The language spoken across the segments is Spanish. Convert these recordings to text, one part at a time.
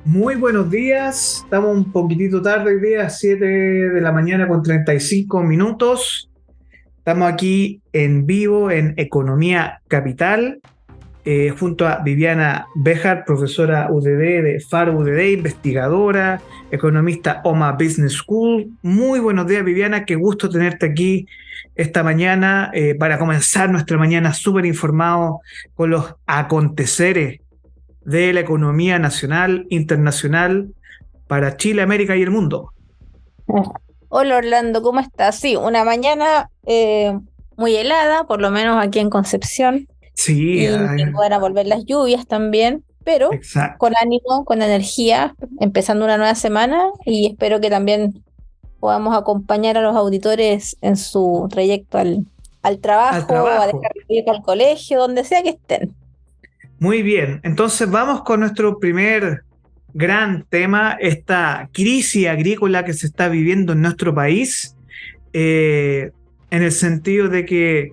Muy buenos días, estamos un poquitito tarde hoy día, 7 de la mañana con 35 minutos. Estamos aquí en vivo en Economía Capital, junto a Viviana Béjar, profesora UDD de FAR UDD, investigadora, economista OMA Business School. Muy buenos días, Viviana, qué gusto tenerte aquí esta mañana para comenzar nuestra mañana súper informados con los aconteceres de la economía nacional, internacional, para Chile, América y el mundo. Hola Orlando, ¿cómo estás? Sí, una mañana muy helada, por lo menos aquí en Concepción, Sí, y van a volver las lluvias también, pero exacto. con ánimo, con energía, empezando una nueva semana y espero que también podamos acompañar a los auditores en su trayecto al Al trabajo, a trabajo. dejar de ir al colegio, donde sea que estén. Muy bien, entonces vamos con nuestro primer gran tema, esta crisis agrícola que se está viviendo en nuestro país, en el sentido de que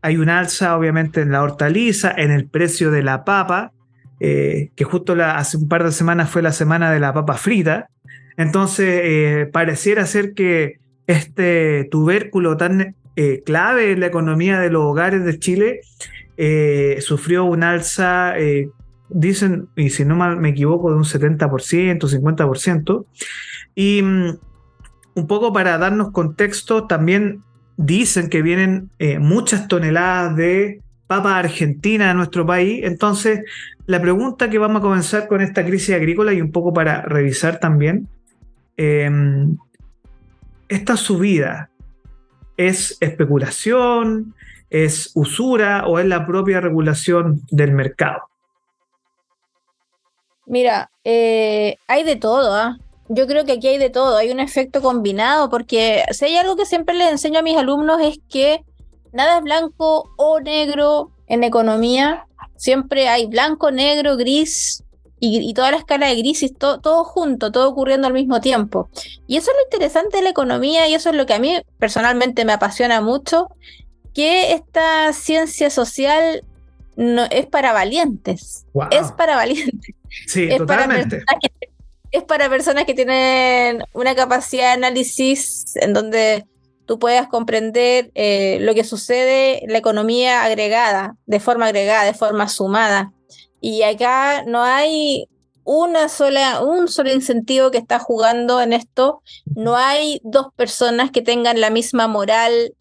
hay un alza obviamente en la hortaliza, en el precio de la papa, que justo hace un par de semanas fue la semana de la papa frita. Entonces pareciera ser que este tubérculo tan clave en la economía de los hogares de Chile sufrió un alza, dicen, y si no mal me equivoco, de un 70%, 50%. Y un poco para darnos contexto, también dicen que vienen muchas toneladas de papa argentina a nuestro país. Entonces, la pregunta que vamos a comenzar con esta crisis agrícola y un poco para revisar también, eh, esta subida es especulación, es usura o es la propia regulación del mercado. Mira, hay de todo, ¿ah? Yo creo que aquí hay de todo, hay un efecto combinado, porque si hay algo que siempre les enseño a mis alumnos es que nada es blanco o negro en economía, siempre hay blanco, negro, gris y toda la escala de grises, todo junto, todo ocurriendo al mismo tiempo. Y eso es lo interesante de la economía y eso es lo que a mí personalmente me apasiona mucho, que esta ciencia social no, es para valientes, es Wow. para valientes. Sí, Es para personas totalmente. que, es para personas que tienen una capacidad de análisis en donde tú puedas comprender lo que sucede en la economía agregada, de forma sumada. Y acá no hay un solo incentivo que está jugando en esto. No hay dos personas que tengan la misma moral,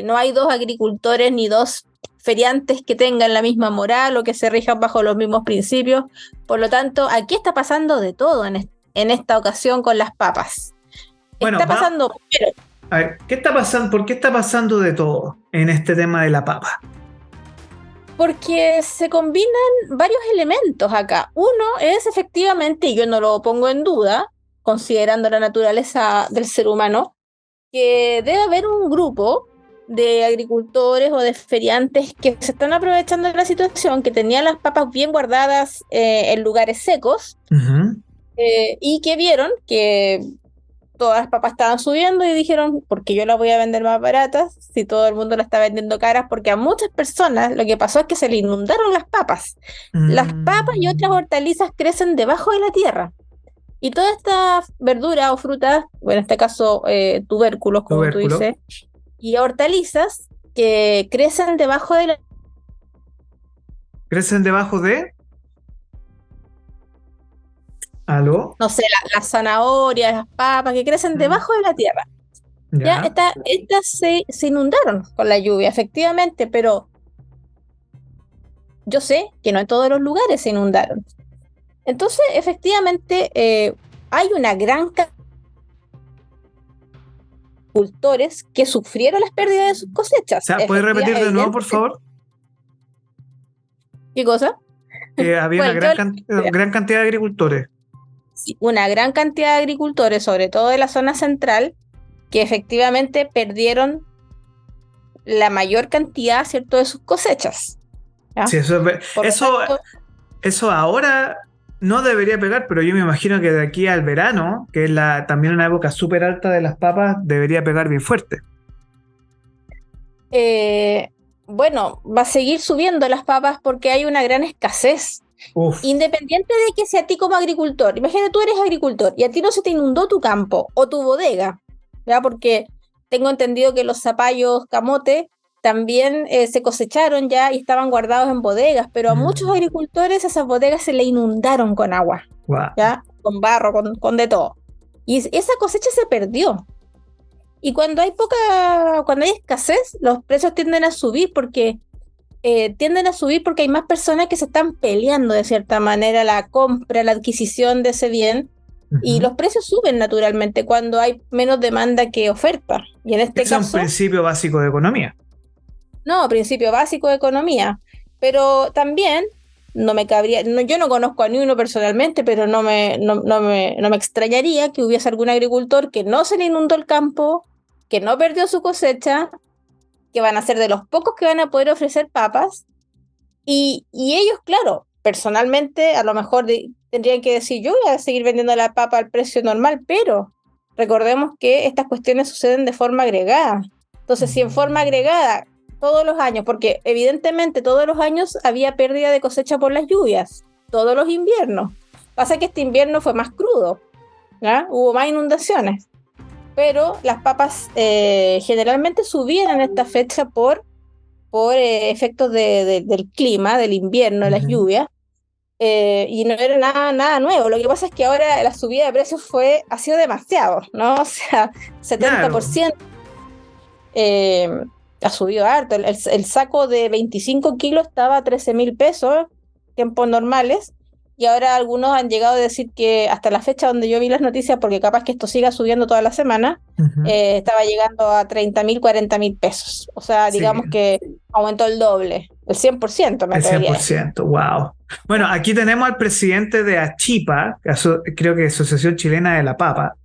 no hay dos agricultores ni dos feriantes que tengan la misma moral o que se rijan bajo los mismos principios. Por lo tanto, aquí está pasando de todo en esta ocasión con las papas. Bueno, Está pasando, pero a ver, ¿qué está pasando? ¿Por qué está pasando de todo en este tema de la papa? porque se combinan varios elementos acá. Uno es efectivamente, y yo no lo pongo en duda, considerando la naturaleza del ser humano, que debe haber un grupo de agricultores o de feriantes que se están aprovechando de la situación, que tenían las papas bien guardadas en lugares secos Ujú. y que vieron que todas las papas estaban subiendo y dijeron, ¿por qué yo las voy a vender más baratas si todo el mundo las está vendiendo caras? Porque a muchas personas lo que pasó es que se le inundaron las papas. Las papas y otras Mm, hortalizas crecen debajo de la tierra. Y todas estas verduras o frutas, o en este caso tubérculos, como tú tubérculo. dices, y hortalizas que crecen debajo de la, ¿Crecen debajo de? ¿Aló? no sé, las zanahorias, las papas, que crecen Mm, debajo de la tierra. Ya, ya. estas se inundaron con la lluvia, efectivamente, pero yo sé que no en todos los lugares se inundaron. Entonces, efectivamente, hay una gran cantidad de agricultores que sufrieron las pérdidas de sus O cosechas. sea, ¿puedes repetir de nuevo, por Evidentemente. favor? ¿Qué cosa? Había una Bueno, yo gran cantidad de agricultores. sí, una gran cantidad de agricultores, sobre todo de la zona central, que efectivamente perdieron la mayor cantidad, ¿cierto?, de sus cosechas. Sí, ¿Ya? Por lo eso, tanto, eso ahora no debería pegar, pero yo me imagino que de aquí al verano, que es también una época súper alta de las papas, debería pegar bien fuerte. eh, bueno, va a seguir subiendo las papas porque hay una gran escasez. Uf, Independiente de que sea a ti como agricultor, imagínate tú eres agricultor y a ti no se te inundó tu campo o tu bodega, ¿ya? Porque tengo entendido que los zapallos camote también se cosecharon ya y estaban guardados en bodegas, pero a muchos agricultores esas bodegas se le inundaron con agua, wow. ¿ya? Con barro, con de todo. Y esa cosecha se perdió. Y cuando hay escasez, los precios tienden a subir porque hay más personas que se están peleando de cierta manera la compra, la adquisición de ese bien, y los precios suben naturalmente cuando hay menos demanda que oferta. Y en este Ese es un caso, principio básico de economía. no, principio básico de economía, pero también no me cabría, yo no conozco a ni uno personalmente, pero no me extrañaría que hubiese algún agricultor que no se le inundó el campo, que no perdió su cosecha, que van a ser de los pocos que van a poder ofrecer papas, y ellos, claro, personalmente a lo mejor tendrían que decir, yo voy a seguir vendiendo la papa al precio normal, pero recordemos que estas cuestiones suceden de forma agregada. Entonces, si en forma agregada todos los años, porque evidentemente todos los años había pérdida de cosecha por las lluvias, todos los inviernos. Pasa que este invierno fue más crudo, ¿ya? Hubo más inundaciones, pero las papas generalmente subían en esta fecha por efectos del clima, del invierno, de las lluvias, y no era nada nuevo. Lo que pasa es que ahora la subida de precios ha sido demasiado, ¿no? O sea, 70%. Ha subido harto. El saco de 25 kilos estaba a 13.000 pesos, tiempos normales, y ahora algunos han llegado a decir que hasta la fecha donde yo vi las noticias, porque capaz que esto siga subiendo toda la semana, estaba llegando a 30.000, 40.000 pesos. O sea, digamos que aumentó el doble, el 100%. El 100%, wow. Bueno, aquí tenemos al presidente de Achipa, creo que es Asociación Chilena de la Papa,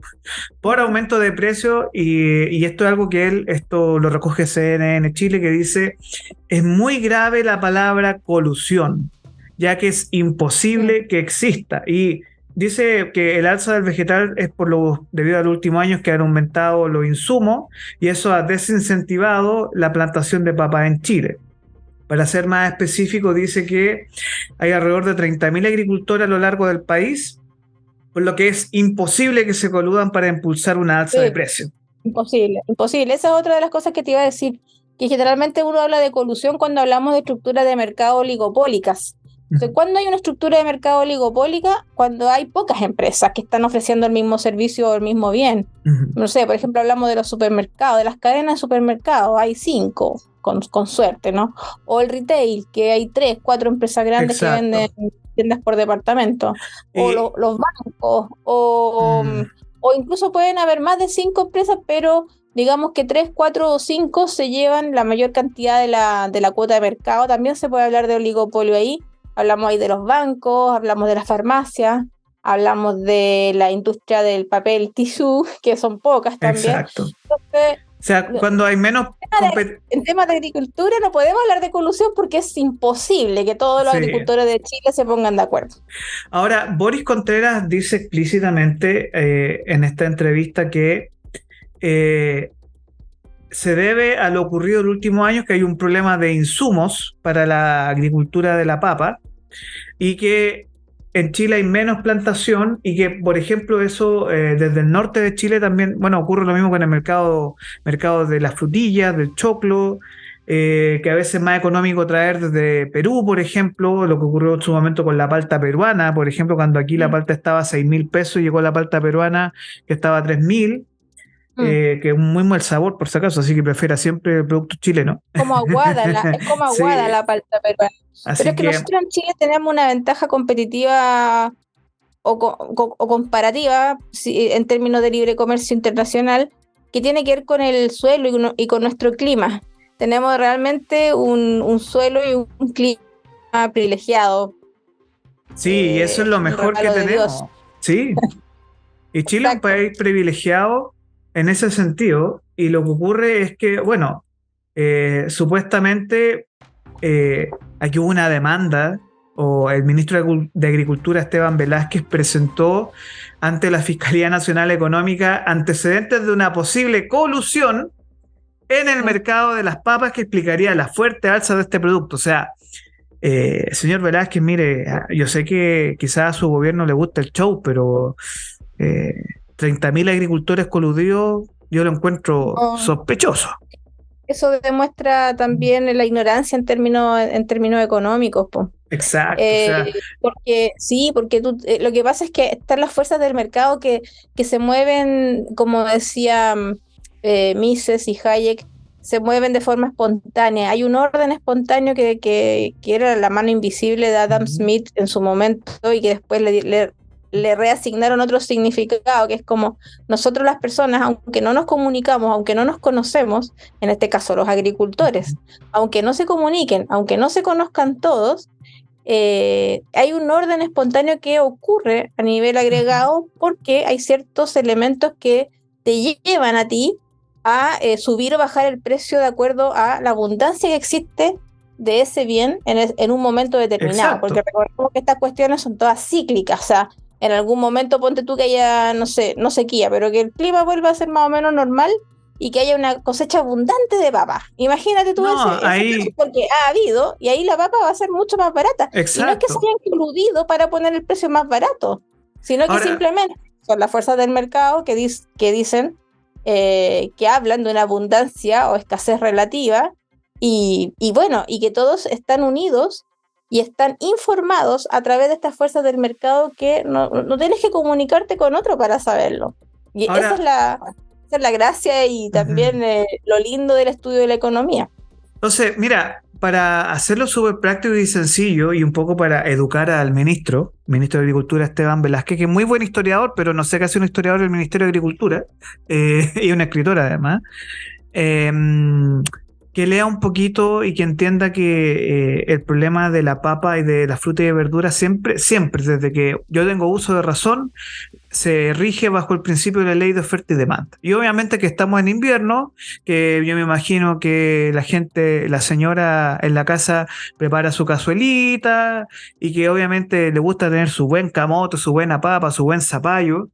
por aumento de precio, y esto es algo que esto lo recoge CNN Chile, que dice: es muy grave la palabra colusión, ya que es imposible que exista. Y dice que el alza del vegetal es debido a los últimos años que han aumentado los insumos, y eso ha desincentivado la plantación de papa en Chile. Para ser más específico, dice que hay alrededor de 30.000 agricultores a lo largo del país, por lo que es imposible que se coludan para impulsar una alza de precio. Imposible. Esa es otra de las cosas que te iba a decir, que generalmente uno habla de colusión cuando hablamos de estructuras de mercado oligopólicas. Entonces, ¿cuándo hay una estructura de mercado oligopólica? Cuando hay pocas empresas que están ofreciendo el mismo servicio o el mismo bien. No sé, por ejemplo, hablamos de los supermercados, de las cadenas de supermercados, hay 5, con suerte, ¿no? O el retail, que hay 3, 4 empresas grandes que venden tiendas por departamento. O los bancos, o incluso pueden haber más de 5 empresas, pero digamos que 3, 4 o 5 se llevan la mayor cantidad de la cuota de mercado. También se puede hablar de oligopolio ahí. Hablamos ahí de los bancos, hablamos de las farmacias, hablamos de la industria del papel tissue, que son pocas también. Exacto. Entonces, o sea, cuando hay menos... En temas de agricultura no podemos hablar de colusión porque es imposible que todos los agricultores de Chile se pongan de acuerdo. Ahora, Boris Contreras dice explícitamente en esta entrevista que se debe a lo ocurrido en los últimos años, que hay un problema de insumos para la agricultura de la papa, y que en Chile hay menos plantación, y que, por ejemplo, eso desde el norte de Chile también, bueno, ocurre lo mismo con el mercado de las frutillas, del choclo, que a veces es más económico traer desde Perú, por ejemplo, lo que ocurrió en su momento con la palta peruana, por ejemplo, cuando aquí la palta estaba a 6.000 pesos, llegó la palta peruana que estaba a 3.000. Que es muy mal sabor, por si acaso, así que prefiera siempre el producto chileno. Como aguada, es como aguada la palta peruana. Pero es que nosotros en Chile tenemos una ventaja competitiva o comparativa en términos de libre comercio internacional, que tiene que ver con el suelo y con nuestro clima. Tenemos realmente un suelo y un clima privilegiado. Sí, y eso es lo mejor que tenemos. Sí. Y Chile es un país privilegiado en ese sentido, y lo que ocurre es que, bueno, supuestamente aquí hubo una demanda, o el ministro de Agricultura, Esteban Velázquez, presentó ante la Fiscalía Nacional Económica antecedentes de una posible colusión en el mercado de las papas que explicaría la fuerte alza de este producto. O sea, Señor Velázquez, mire, yo sé que quizás a su gobierno le gusta el show, pero 30.000 agricultores coludidos, yo lo encuentro No, sospechoso. eso demuestra también la ignorancia en términos económicos, po. Exacto, o sea, Porque sí, porque lo que pasa es que están las fuerzas del mercado que se mueven, como decía Mises y Hayek, se mueven de forma espontánea. Hay un orden espontáneo que era la mano invisible de Adam ujú, Smith en su momento y que después le reasignaron otro significado, que es como nosotros las personas, aunque no nos comunicamos, aunque no nos conocemos, en este caso los agricultores, aunque no se comuniquen, aunque no se conozcan todos, hay un orden espontáneo que ocurre a nivel ujú. agregado porque hay ciertos elementos que te llevan a ti a subir o bajar el precio de acuerdo a la abundancia que existe de ese bien en un momento determinado, porque Exacto. recordemos que estas cuestiones son todas cíclicas, o sea, en algún momento ponte tú que haya, no sé, no sequía, pero que el clima vuelva a ser más o menos normal y que haya una cosecha abundante de papa. Imagínate tú No, ese caso ahí, porque ha habido y ahí la papa va a ser mucho más barata. Y no es que se exacto. hayan coludido para poner el precio más barato, sino que Ahora, simplemente son las fuerzas del mercado que dicen, que hablan de una abundancia o escasez relativa y bueno, y que todos están unidos y están informados a través de estas fuerzas del mercado que no tienes que comunicarte con otro para saberlo. Y ahora, esa es la gracia y ujú. también lo lindo del estudio de la economía. Entonces, mira, para hacerlo súper práctico y sencillo y un poco para educar al ministro de Agricultura Esteban Velázquez, que es muy buen historiador, pero no sé qué hace un historiador del Ministerio de Agricultura, y una escritora además, eh, que lea un poquito y que entienda que el problema de la papa y de la fruta y de verdura siempre, siempre, desde que yo tengo uso de razón, se rige bajo el principio de la ley de oferta y demanda. Y obviamente que estamos en invierno, que yo me imagino que la gente, la señora en la casa prepara su cazuelita y que obviamente le gusta tener su buen camote, su buena papa, su buen zapallo.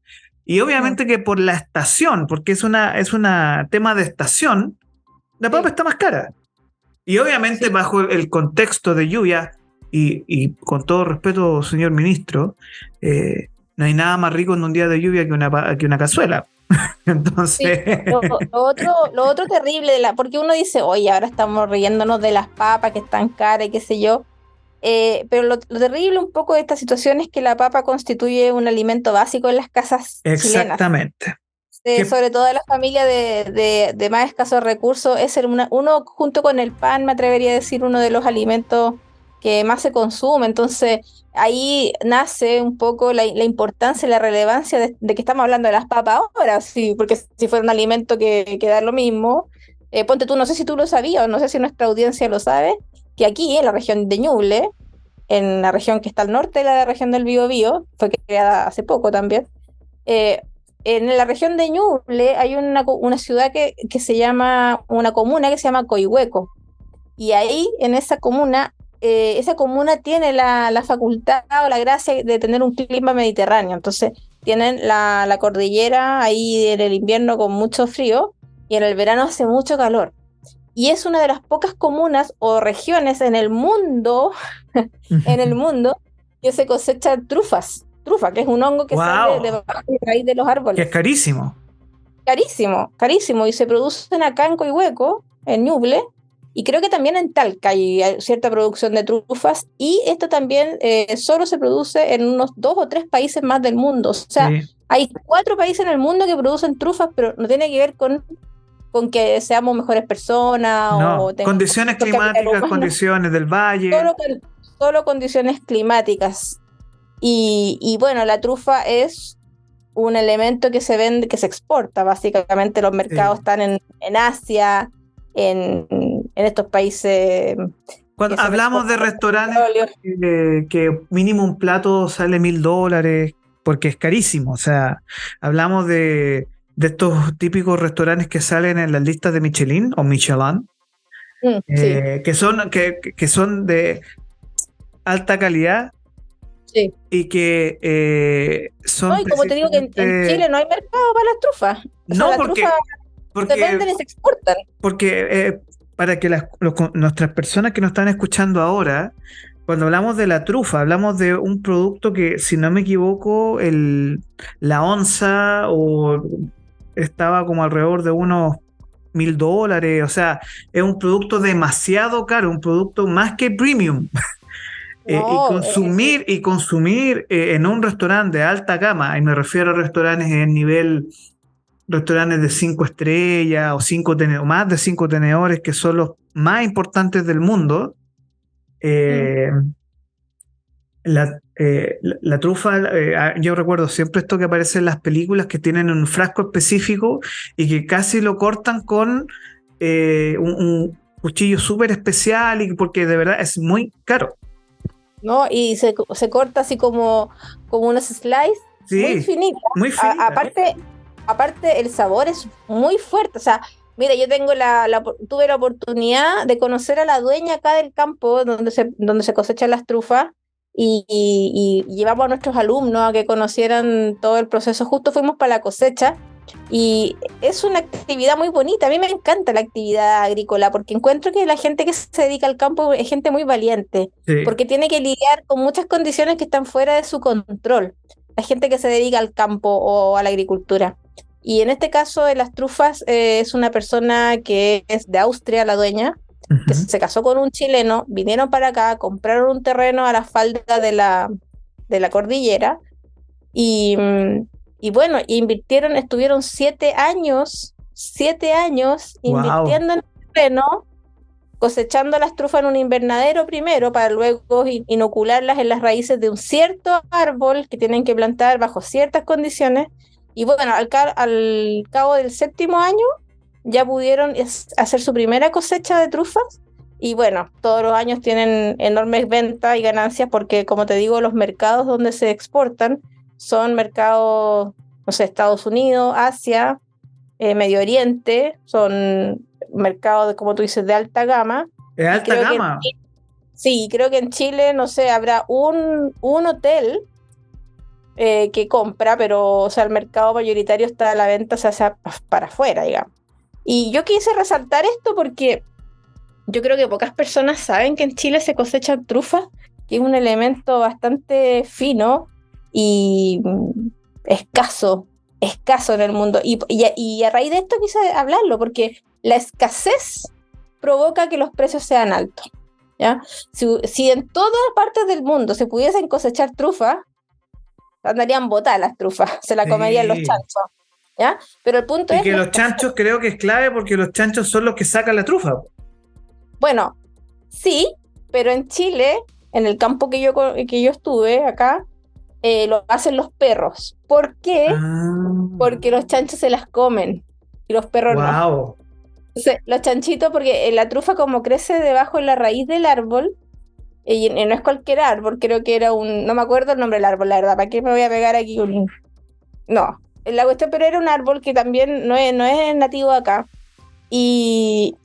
Y Mm, obviamente que por la estación, porque es una tema de estación, la papa sí, está más cara. Y obviamente sí. bajo el contexto de lluvia, y con todo respeto, señor ministro, no hay nada más rico en un día de lluvia que una cazuela. Sí, Entonces, lo otro terrible porque uno dice, oye, ahora estamos riéndonos de las papas que están caras y qué sé yo, pero lo terrible un poco de esta situación es que la papa constituye un alimento básico en las casas chilenas, exactamente. Que, sobre todo en las familias de más escasos recursos, es uno junto con el pan, me atrevería a decir, uno de los alimentos que más se consume. Entonces, ahí nace un poco la importancia y la relevancia de que estamos hablando de las papas ahora, sí, porque si fuera un alimento que da lo mismo, ponte tú, no sé si tú lo sabías o no sé si nuestra audiencia lo sabe, que aquí en la región de Ñuble, en la región que está al norte de la región del Biobío, fue creada hace poco también, eh, en la región de Ñuble hay una ciudad que se llama, una comuna que se llama Coihueco. Y ahí, en esa comuna tiene la facultad o la gracia de tener un clima mediterráneo. Entonces, tienen la cordillera ahí en el invierno con mucho frío y en el verano hace mucho calor. Y es una de las pocas comunas o regiones en el mundo, que se cosechan trufa, que es un hongo que sale wow, de raíz de los que es árboles. carísimo. Carísimo, carísimo, y se producen acá en Coihueco, en Ñuble, y creo que también en Talca hay cierta producción de trufas, y esto también solo se produce en unos 2 o 3 países más del mundo. O sea, Sí. hay 4 países en el mundo que producen trufas, pero no tiene que ver con que seamos mejores personas o No, tengamos condiciones mucho capital climáticas, humano, condiciones del valle. solo, solo condiciones climáticas. Y bueno, la trufa es un elemento que se vende, que se exporta. Básicamente los mercados Sí. están en Asia, en estos países que Cuando son hablamos de exportadores de restaurantes, petróleo. que mínimo un plato sale $1.000, porque es carísimo. O sea, hablamos de estos típicos restaurantes que salen en las listas de Michelin o Michelin, Sí, que son de alta calidad sí. y que No, son y como te digo que en precisamente. Chile no hay mercado para las trufas. O sea, No, las trufas se porque, venden y se exportan. porque para que nuestras personas que nos están escuchando ahora Cuando hablamos de la trufa, hablamos de un producto que, si no me equivoco, la onza estaba como alrededor de unos $1.000. O sea, es un producto demasiado caro, un producto más que premium. Y No, consumir en un restaurante de alta gama, y me refiero a restaurantes en nivel, restaurantes de 5 estrellas o más de 5 tenedores, que son los más importantes del mundo. mm, eh, la trufa, yo recuerdo siempre esto que aparece en las películas, que tienen un frasco específico y que casi lo cortan con un cuchillo súper especial, y porque de verdad es muy caro. ¿no? Y se corta así como unos slices muy Sí, finitas. muy finita. Aparte, el sabor es muy fuerte. O sea, mira, yo tuve la oportunidad de conocer a la dueña acá del campo donde se cosechan las trufas y llevamos a nuestros alumnos a que conocieran todo el proceso. Justo fuimos para la cosecha y es una actividad muy bonita. A mí me encanta la actividad agrícola porque encuentro que la gente que se dedica al campo es gente muy valiente, Sí. porque tiene que lidiar con muchas condiciones que están fuera de su control. La gente que se dedica al campo o a la agricultura. Y en este caso de las trufas, es una persona que es de Austria, la dueña, que Ujú. se casó con un chileno, vinieron para acá, compraron un terreno a la falda de la cordillera y, y bueno, estuvieron 7 años Wow. invirtiendo en el terreno, cosechando las trufas en un invernadero primero para luego inocularlas en las raíces de un cierto árbol que tienen que plantar bajo ciertas condiciones. Y bueno, al cabo del 7.º año ya pudieron hacer su primera cosecha de trufas. Y bueno, todos los años tienen enormes ventas y ganancias porque, como te digo, los mercados donde se exportan son mercados, no sé, Estados Unidos, Asia, Medio Oriente, son mercados, como tú dices, de alta gama. Es Y alta creo que gama. sí, creo que en Chile, no sé, habrá un hotel que compra, pero o sea, el mercado mayoritario está a la venta, se hace para afuera, digamos. Y yo quise resaltar esto porque yo creo que pocas personas saben que en Chile se cosechan trufas, que es un elemento bastante fino y escaso en el mundo. Y a raíz de esto quise hablarlo, porque la escasez provoca que los precios sean altos. ¿Ya? Si en todas partes del mundo se pudiesen cosechar trufas, andarían botadas las trufas, se la comerían los Sí. chanchos. ¿Ya? Pero el punto Y es que la los escasez. chanchos, creo que es clave, porque los chanchos son los que sacan la trufa. Bueno, sí, pero en Chile, en el campo que yo estuve acá, lo hacen los perros. ¿Por qué? Ah, Porque los chanchos se las comen y los perros no. wow. Entonces, los chanchitos, porque la trufa como crece debajo de la raíz del árbol, y no es cualquier árbol, creo que era no me acuerdo el nombre del árbol, la verdad, ¿para qué me voy a pegar aquí No, la cuestión, pero era un árbol que también no es nativo acá, y,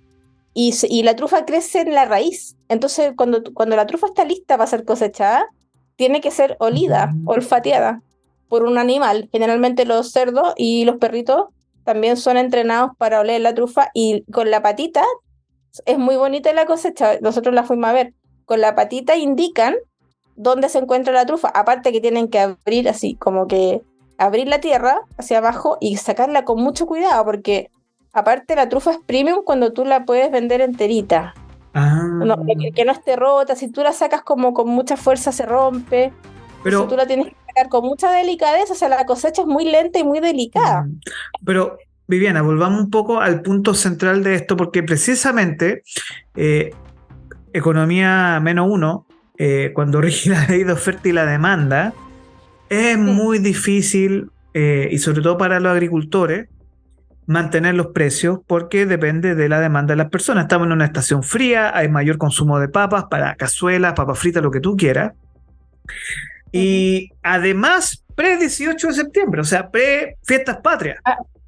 y la trufa crece en la raíz. Entonces, cuando la trufa está lista para ser cosechada, tiene que ser olida, olfateada por un animal. Generalmente los cerdos y los perritos también son entrenados para oler la trufa y con la patita, es muy bonita la cosecha, nosotros la fuimos a ver, con la patita indican dónde se encuentra la trufa, aparte que tienen que abrir así, como que abrir la tierra hacia abajo y sacarla con mucho cuidado, porque aparte la trufa es premium cuando tú la puedes vender enterita. Ah, No, que no esté rota, si tú la sacas como con mucha fuerza se rompe, entonces tú pero, la tienes que sacar con mucha delicadeza, o sea, la cosecha es muy lenta y muy delicada. mm, pero, Viviana, volvamos un poco al punto central de esto, porque precisamente eh, economía -1, cuando rige la ley de oferta y la demanda, es Mm. muy difícil, y sobre todo para los agricultores, mantener los precios, porque depende de la demanda de las personas. Estamos en una estación fría, hay mayor consumo de papas para cazuelas, papas fritas, lo que tú quieras. Ujú. Y además, pre-18 de septiembre, o sea, pre-fiestas patrias.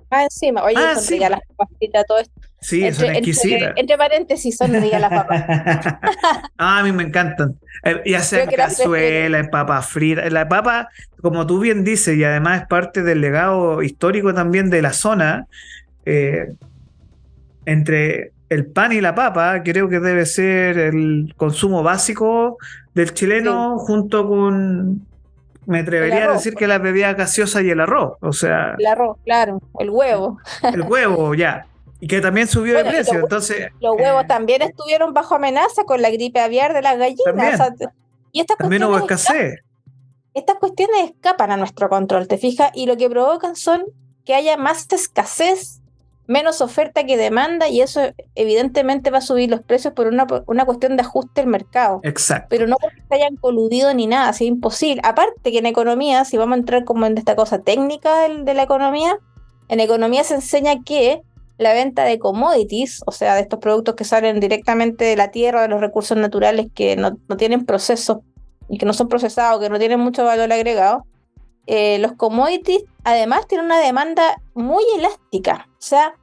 Ah, encima, oye, Ah, son sí, ricas las papitas, todo esto. sí, son Entre, entre, exquisitas. entre paréntesis, son ricas las papas. A mí me encantan. Ya sea Creo en que las prefiero. cazuela, en papas fritas. La papa, como tú bien dices, y además es parte del legado histórico también de la zona, eh, entre el pan y la papa creo que debe ser el consumo básico del Sí, chileno junto con, me el atrevería a arroz, decir que la bebida gaseosa y el arroz, o sea, el arroz, claro, el huevo. el huevo ya, y que también subió de Bueno, y precio, entonces los huevos también estuvieron bajo amenaza con la gripe aviar de las gallinas. O también, sea, y estas también hubo cuestiones escasez. estas cuestiones escapan a nuestro control, ¿te fijas? Y lo que provocan son que haya más escasez, menos oferta que demanda, y eso evidentemente va a subir los precios por una cuestión de ajuste del mercado. Pero Exacto. no porque se hayan coludido ni nada, así imposible. Aparte que en economía, si vamos a entrar como en esta cosa técnica de la economía, en economía se enseña que la venta de commodities, o sea, de estos productos que salen directamente de la tierra, de los recursos naturales que no tienen procesos y que no son procesados, que no tienen mucho valor agregado, los commodities además tienen una demanda muy elástica. O sea,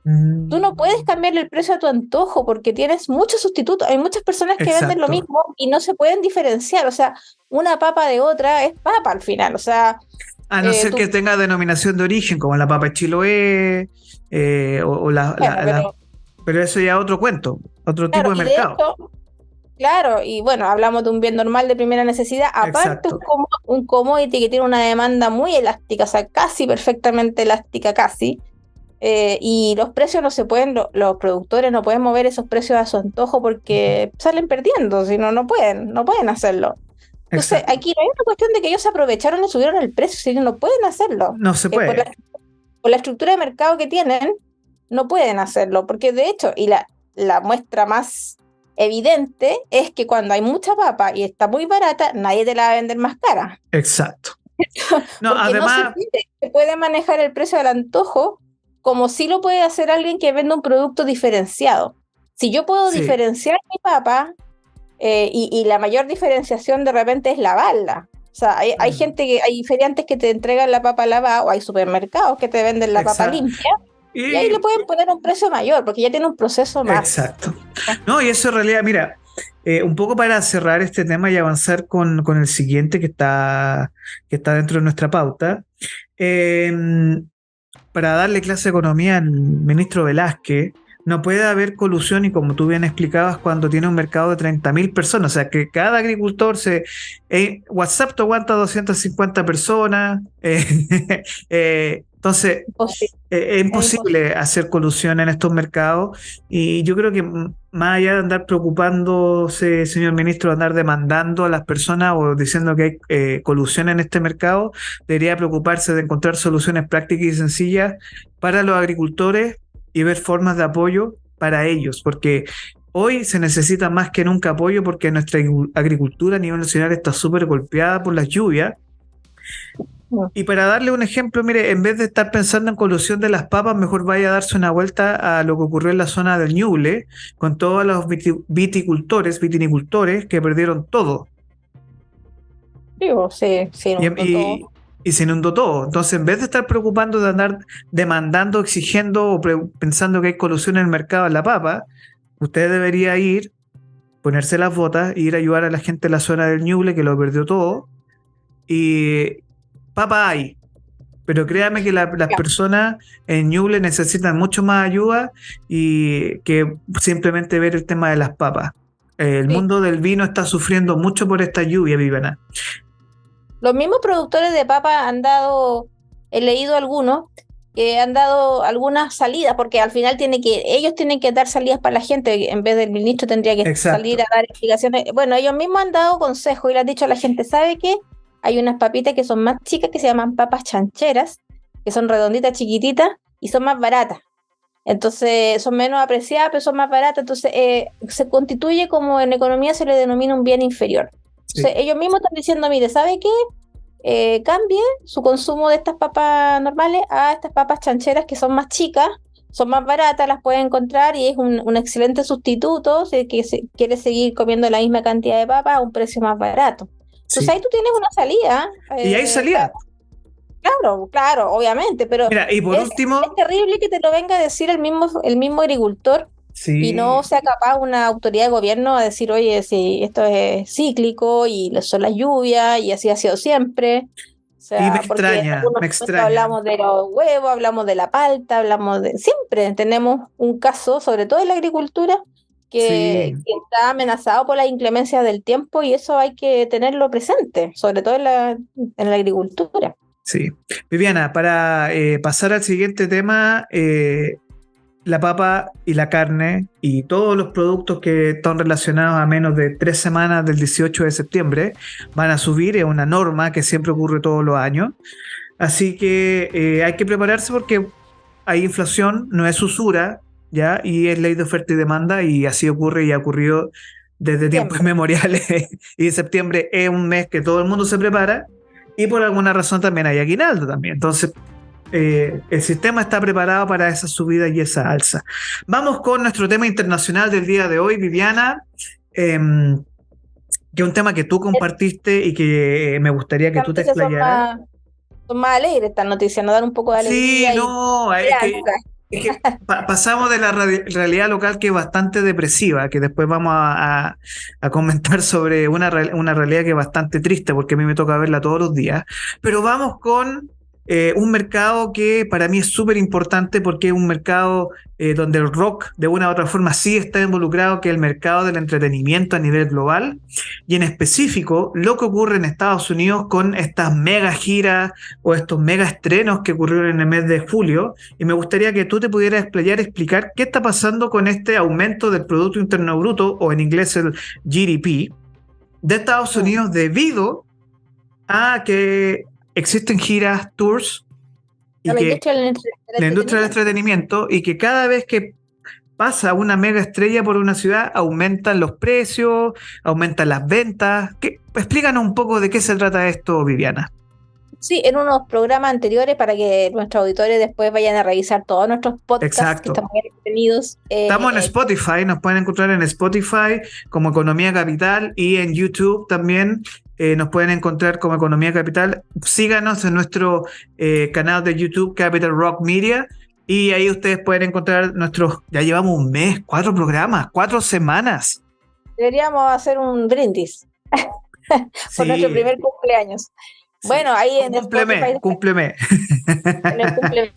tú no puedes Mm, cambiarle el precio a tu antojo porque tienes muchos sustitutos. Hay muchas personas que venden lo exacto. mismo y no se pueden diferenciar. O sea, una papa de otra es papa al final. O sea, A no ser tú, que tenga denominación de origen, como la papa Chiloé, o bueno, pero pero eso ya es otro cuento, otro tipo claro, de y de mercado. hecho, claro, y bueno, hablamos de un bien normal de primera necesidad, aparte Exacto. un commodity que tiene una demanda muy elástica, o sea, casi perfectamente elástica, casi, y los precios no se pueden, los productores no pueden mover esos precios a su antojo porque salen perdiendo, si no, no pueden hacerlo. Entonces, Exacto. aquí no hay una cuestión de que ellos se aprovecharon y subieron el precio, sino no pueden hacerlo. No se Por puede. la estructura de mercado que tienen, no pueden hacerlo, porque de hecho, y la muestra más evidente es que cuando hay mucha papa y está muy barata, nadie te la va a vender más cara, Exacto. No, porque no además, se puede manejar el precio del antojo como si lo puede hacer alguien que vende un producto diferenciado. Si yo puedo sí. diferenciar mi papa, y la mayor diferenciación de repente es lavarla. O sea, hay Mm, gente hay feriantes que te entregan la papa lavada o hay supermercados que te venden la papa exacto. limpia y ahí le Y pueden poner un precio mayor porque ya tiene un proceso más. exacto. No, y eso en realidad, mira, un poco para cerrar este tema y avanzar con el siguiente que está dentro de nuestra pauta. eh, para darle clase de economía al ministro Velázquez, no puede haber colusión y como tú bien explicabas, cuando tiene un mercado de 30.000 personas, o sea que cada agricultor WhatsApp te aguanta 250 personas, entonces Imposible, es es imposible. imposible hacer colusión en estos mercados y yo creo que más allá de andar preocupándose, señor ministro, de andar demandando a las personas o diciendo que hay colusión en este mercado, debería preocuparse de encontrar soluciones prácticas y sencillas para los agricultores y ver formas de apoyo para ellos, porque hoy se necesita más que nunca apoyo porque nuestra agricultura a nivel nacional está súper golpeada por las lluvias Mm. y para darle un ejemplo, mire, en vez de estar pensando en colusión de las papas, mejor vaya a darse una vuelta a lo que ocurrió en la zona del Ñuble, con todos los viticultores, vitinicultores que perdieron todo Digo, sí, sí, y, inundó todo. y se inundó todo. Entonces, en vez de estar preocupando de andar demandando, exigiendo o pensando que hay colusión en el mercado de la papa, usted debería ir, ponerse las botas, e ir a ayudar a la gente de la zona del Ñuble que lo perdió todo. Y papa hay, pero créame que las Ya, personas en Ñuble necesitan mucho más ayuda y que simplemente ver el tema de las papas. El sí. mundo del vino está sufriendo mucho por esta lluvia, Viviana. Los mismos productores de papa han dado, he leído algunos, que han dado algunas salidas, porque al final ellos tienen que dar salidas para la gente, en vez del ministro tendría que salir Exacto. a dar explicaciones. Bueno, ellos mismos han dado consejos y le han dicho a la gente, ¿sabe qué? Hay unas papitas que son más chicas que se llaman papas chancheras, que son redonditas, chiquititas y son más baratas. Entonces son menos apreciadas, pero son más baratas. Entonces se constituye como en economía se le denomina un bien inferior. Entonces Sí, ellos mismos están diciendo, mire, ¿sabe qué? Cambie su consumo de estas papas normales a estas papas chancheras que son más chicas, son más baratas, las puede encontrar y es un excelente sustituto si quiere seguir comiendo la misma cantidad de papas a un precio más barato. Entonces sí. ahí tú tienes una salida, Y ahí salía. claro, claro, obviamente, pero Mira, y por es último, terrible que te lo venga a decir el mismo agricultor y no sí, sea capaz una autoridad de gobierno a decir, oye, si esto es cíclico y son las lluvias y así ha sido siempre. O Y me sea, porque en extraña, algunos me momentos extraña. hablamos de los huevos, hablamos de la palta, hablamos de... Siempre tenemos un caso, sobre todo en la agricultura, Sí, que está amenazado por la inclemencia del tiempo y eso hay que tenerlo presente, sobre todo en la agricultura. sí. Viviana, para pasar al siguiente tema, la papa y la carne y todos los productos que están relacionados a menos de 3 semanas del 18 de septiembre van a subir, es una norma que siempre ocurre todos los años. Así que hay que prepararse porque hay inflación, no es usura, ¿ya? Y es ley de oferta y demanda y así ocurre y ha ocurrido desde tiempos Siempre. inmemoriales. Y septiembre es un mes que todo el mundo se prepara y por alguna razón también hay aguinaldo también. Entonces, el sistema está preparado para esa subida y esa alza. Vamos con nuestro tema internacional del día de hoy, Viviana, que es un tema que tú compartiste y que me gustaría que Las tú te noticias explayaras. son más alegres, estas noticias, nos dan un poco de Sí, alegría y no, esperanza. es que pasamos de la realidad local que es bastante depresiva, que después vamos a comentar sobre una realidad que es bastante triste, porque a mí me toca verla todos los días. Pero vamos con un mercado que para mí es súper importante porque es un mercado donde el rock de una u otra forma sí está involucrado, que es el mercado del entretenimiento a nivel global, y en específico lo que ocurre en Estados Unidos con estas mega giras o estos mega estrenos que ocurrieron en el mes de julio, y me gustaría que tú te pudieras explayar, explicar qué está pasando con este aumento del Producto Interno Bruto, o en inglés el GDP, de Estados Mm. Unidos debido a que existen giras, tours, y A la que industria del la industria del entretenimiento. entretenimiento, y que cada vez que pasa una mega estrella por una ciudad, aumentan los precios, aumentan las ventas. Explícanos un poco de qué se trata esto, Viviana. Sí, en unos programas anteriores para que nuestros auditores después vayan a revisar todos nuestros podcasts que Exacto. están bien entretenidos. Estamos en Spotify, nos pueden encontrar en Spotify como Economía Capital, y en YouTube también nos pueden encontrar como Economía Capital. Síganos en nuestro canal de YouTube Capital Rock Media, y ahí ustedes pueden encontrar ya llevamos un mes, 4 programas, 4 semanas. Deberíamos hacer un brindis por nuestro Sí, primer cumpleaños. sí. Bueno, ahí en Spotify, Cúmpleme. en el cumple-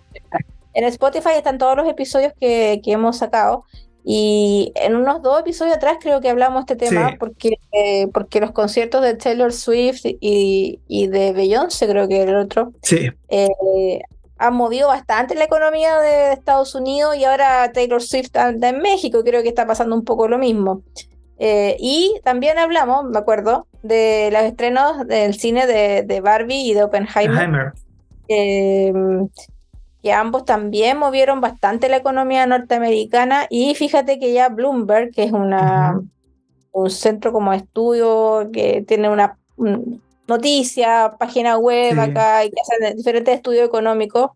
en Spotify están todos los episodios que hemos sacado. Y en unos 2 episodios atrás creo que hablamos de este tema Sí, porque los conciertos de Taylor Swift y de Beyoncé, creo que era el otro, sí. eh, han movido bastante la economía de Estados Unidos y ahora Taylor Swift anda en México, creo que está pasando un poco lo mismo. Y también hablamos, me acuerdo, de los estrenos del cine de Barbie y de Oppenheimer, Heimer. eh, que ambos también movieron bastante la economía norteamericana y fíjate que ya Bloomberg, que es un centro como de estudio que tiene una noticia, página web Sí. acá y que hacen diferentes estudios económicos,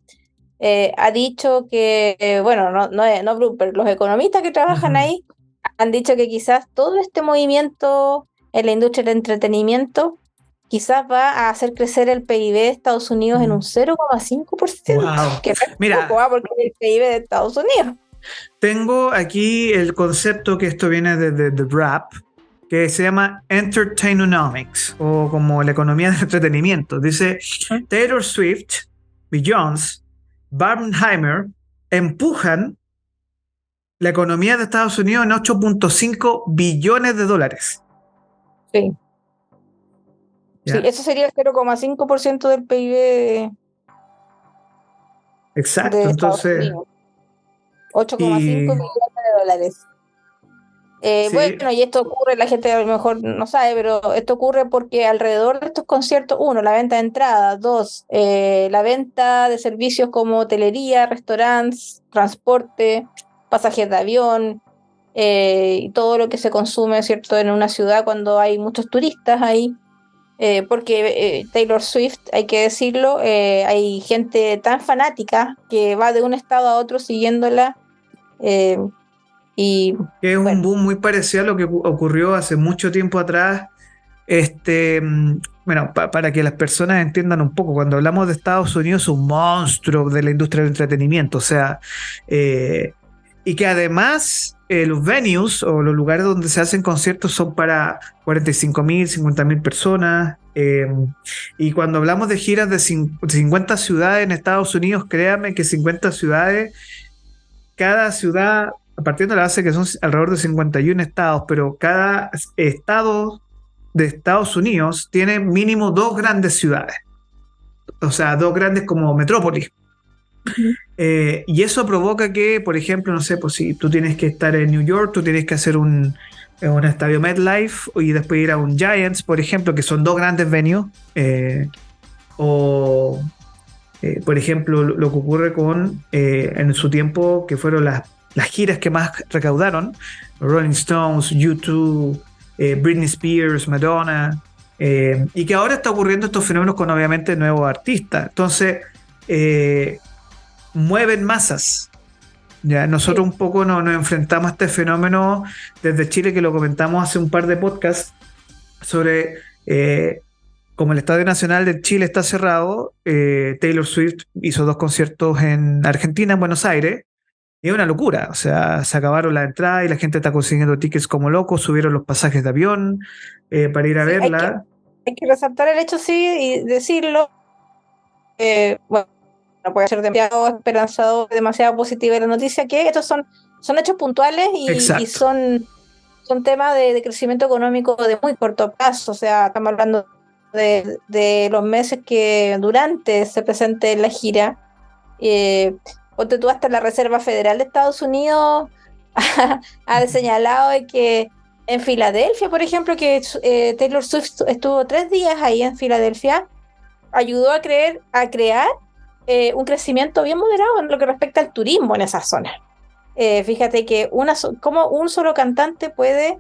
ha dicho que, bueno, no Bloomberg, los economistas que trabajan Ujú. ahí han dicho que quizás todo este movimiento en la industria del entretenimiento quizás va a hacer crecer el PIB de Estados Unidos en un 0,5%, Wow. que no es Mira, poco, porque es el PIB de Estados Unidos. tengo aquí el concepto, que esto viene de The Wrap, que se llama Entertainomics, o como la economía del entretenimiento. Dice: Taylor Swift, Beyoncé, Barbenheimer empujan la economía de Estados Unidos en 8.5 billones de dólares. Sí, sí, ¿Ya? eso sería el 0,5% del PIB Exacto, de Estados entonces, Unidos, 8,5 y millones de dólares. sí, Bueno, y esto ocurre, la gente a lo mejor no sabe, pero esto ocurre porque alrededor de estos conciertos, uno, la venta de entradas, dos, la venta de servicios como hotelería, restaurantes, transporte, pasajes de avión, y todo lo que se consume, ¿cierto?, en una ciudad cuando hay muchos turistas ahí. Porque Taylor Swift, hay que decirlo, hay gente tan fanática que va de un estado a otro siguiéndola, eh, y que es un bueno. boom muy parecido a lo que ocurrió hace mucho tiempo atrás. Bueno, para que las personas entiendan un poco, cuando hablamos de Estados Unidos, es un monstruo de la industria del entretenimiento, o sea, y que además los venues o los lugares donde se hacen conciertos son para 45.000, 50.000 personas, Eh, y cuando hablamos de giras de 50 ciudades en Estados Unidos, créame que 50 ciudades, cada ciudad, partiendo de la base que son alrededor de 51 estados, pero cada estado de Estados Unidos tiene mínimo dos grandes ciudades, o sea, dos grandes como metrópolis. Ujú. Y eso provoca que, por ejemplo, no sé, pues si tú tienes que estar en New York, tú tienes que hacer un estadio MetLife y después ir a un Giants, por ejemplo, que son dos grandes venues. O, por ejemplo, lo que ocurre con, en su tiempo, que fueron las giras que más recaudaron, Rolling Stones, U2, Britney Spears, Madonna, y que ahora está ocurriendo estos fenómenos con obviamente nuevos artistas. Entonces, eh, mueven masas. Ya, nosotros Sí. un poco nos enfrentamos a este fenómeno desde Chile, que lo comentamos hace un par de podcasts, sobre como el Estadio Nacional de Chile está cerrado, Taylor Swift hizo dos conciertos en Argentina, en Buenos Aires, y es una locura. O sea, se acabaron las entradas y la gente está consiguiendo tickets como locos, subieron los pasajes de avión para ir a Sí, verla. hay que resaltar el hecho, sí, y decirlo. Bueno, no puede ser demasiado esperanzador, demasiado positiva la noticia, que estos son hechos puntuales y Exacto. son temas de crecimiento económico de muy corto plazo. O sea, estamos hablando de los meses que durante se presente la gira. Ponte tú, hasta la Reserva Federal de Estados Unidos ha señalado de que en Filadelfia, por ejemplo, que Taylor Swift estuvo 3 días ahí en Filadelfia, ayudó a crear un crecimiento bien moderado en lo que respecta al turismo en esa zona. Fíjate que como un solo cantante puede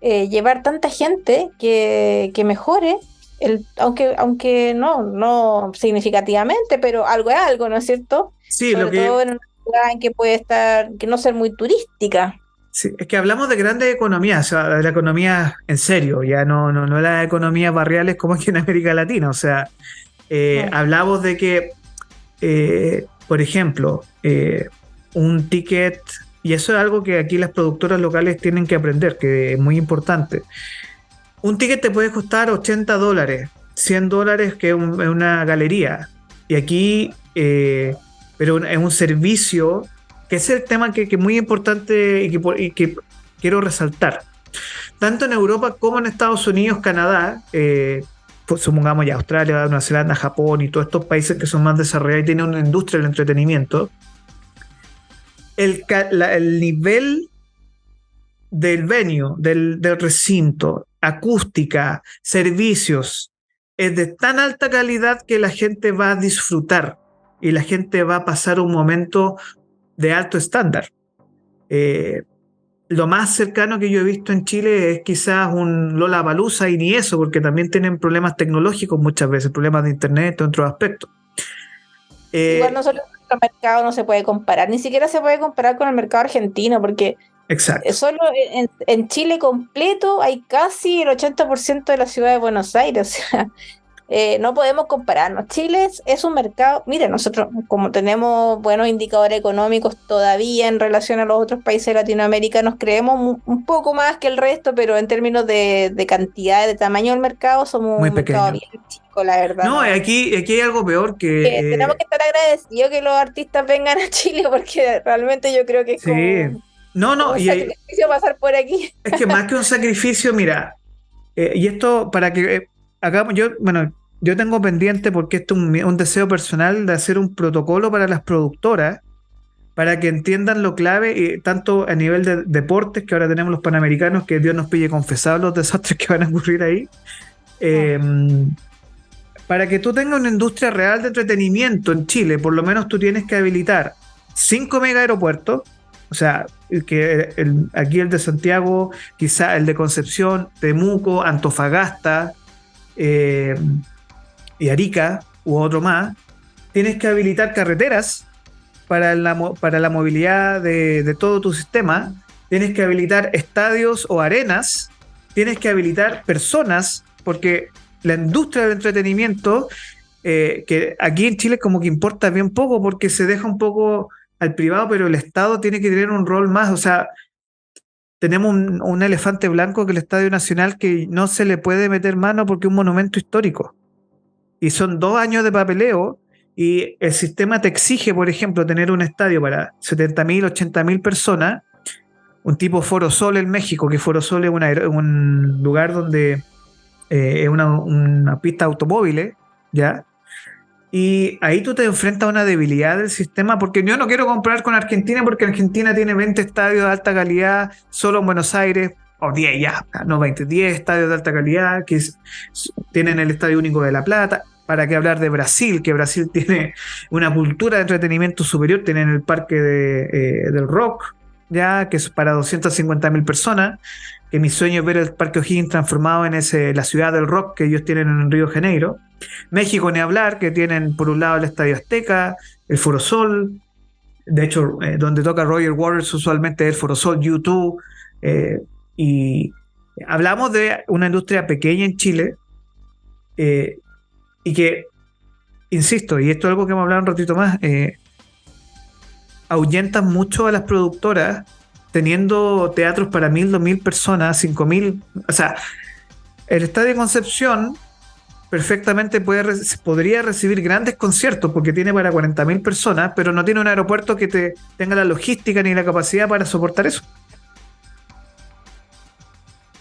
llevar tanta gente que mejore, aunque no significativamente, pero algo es algo, ¿no es cierto? Sí, lo Sobre que todo en una ciudad en que puede estar, que no ser muy turística. sí, es que hablamos de grandes economías, o sea, de la economía en serio, ya no las economías barriales como aquí en América Latina. O sea, Mm. hablamos de que, por ejemplo, un ticket, y eso es algo que aquí las productoras locales tienen que aprender, que es muy importante. Un ticket te puede costar $80, $100 que es una galería. Y aquí, pero es un servicio, que es el tema que es muy importante y que quiero resaltar. Tanto en Europa como en Estados Unidos, Canadá, pues supongamos ya Australia, Nueva Zelanda, Japón y todos estos países que son más desarrollados y tienen una industria del entretenimiento, el nivel del venue, del recinto, acústica, servicios, es de tan alta calidad que la gente va a disfrutar y la gente va a pasar un momento de alto estándar. Eh, lo más cercano que yo he visto en Chile es quizás un Lollapalooza y ni eso, porque también tienen problemas tecnológicos muchas veces, problemas de internet, otros aspectos. Igual Eh, nosotros, nuestro mercado no se puede comparar, ni siquiera se puede comparar con el mercado argentino, porque exacto. solo en Chile completo hay casi el 80% de la ciudad de Buenos Aires. O sea, no podemos compararnos. Chile es un mercado, mire, nosotros como tenemos buenos indicadores económicos todavía en relación a los otros países de Latinoamérica, nos creemos un poco más que el resto, pero en términos de cantidad, de tamaño del mercado, somos Muy un mercado pequeño. bien chico, la verdad, No, ¿no? aquí hay algo peor Tenemos que estar agradecidos que los artistas vengan a Chile, porque realmente yo creo que es sí. No, como no, un y sacrificio pasar por aquí. es que más que un sacrificio, mira, y esto para que acá yo, bueno, yo tengo pendiente porque esto es un deseo personal de hacer un protocolo para las productoras para que entiendan lo clave, tanto a nivel de deportes, que ahora tenemos los panamericanos, que Dios nos pille confesados los desastres que van a ocurrir ahí, Mm. eh, para que tú tengas una industria real de entretenimiento en Chile, por lo menos tú tienes que habilitar 5 mega aeropuertos, o sea, aquí el de Santiago, quizá el de Concepción, Temuco, Antofagasta eh, y Arica, u otro más. Tienes que habilitar carreteras para la movilidad de todo tu sistema. Tienes que habilitar estadios o arenas. Tienes que habilitar personas, porque la industria del entretenimiento, que aquí en Chile como que importa bien poco porque se deja un poco al privado, pero el Estado tiene que tener un rol más. O sea, tenemos un elefante blanco que es el Estadio Nacional, que no se le puede meter mano porque es un monumento histórico. Y son 2 años de papeleo, y el sistema te exige, por ejemplo, tener un estadio para 70.000, 80.000 personas, un tipo Foro Sol en México, que Foro Sol es un lugar donde es una pista de automóviles, ¿ya? Y ahí tú te enfrentas a una debilidad del sistema, porque yo no quiero comparar con Argentina, porque Argentina tiene 20 estadios de alta calidad solo en Buenos Aires, o 10 ya, no 20, 10 estadios de alta calidad tienen el Estadio Único de La Plata. ¿Para qué hablar de Brasil? Que Brasil tiene una cultura de entretenimiento superior, tienen el Parque del Rock, ya, que es para 250.000 personas, que mi sueño es ver el Parque O'Higgins transformado en la ciudad del rock que ellos tienen en Río de Janeiro. México, ni hablar, que tienen por un lado el Estadio Azteca, el Foro Sol, de hecho, donde toca Roger Waters usualmente es el Foro Sol, U2, y hablamos de una industria pequeña en Chile, y que, insisto, y esto es algo que vamos a hablar un ratito más, ahuyentan mucho a las productoras teniendo teatros para 1.000, 2.000 personas, 5.000, o sea, el Estadio Concepción perfectamente podría recibir grandes conciertos porque tiene para 40.000 personas, pero no tiene un aeropuerto que tenga la logística ni la capacidad para soportar eso.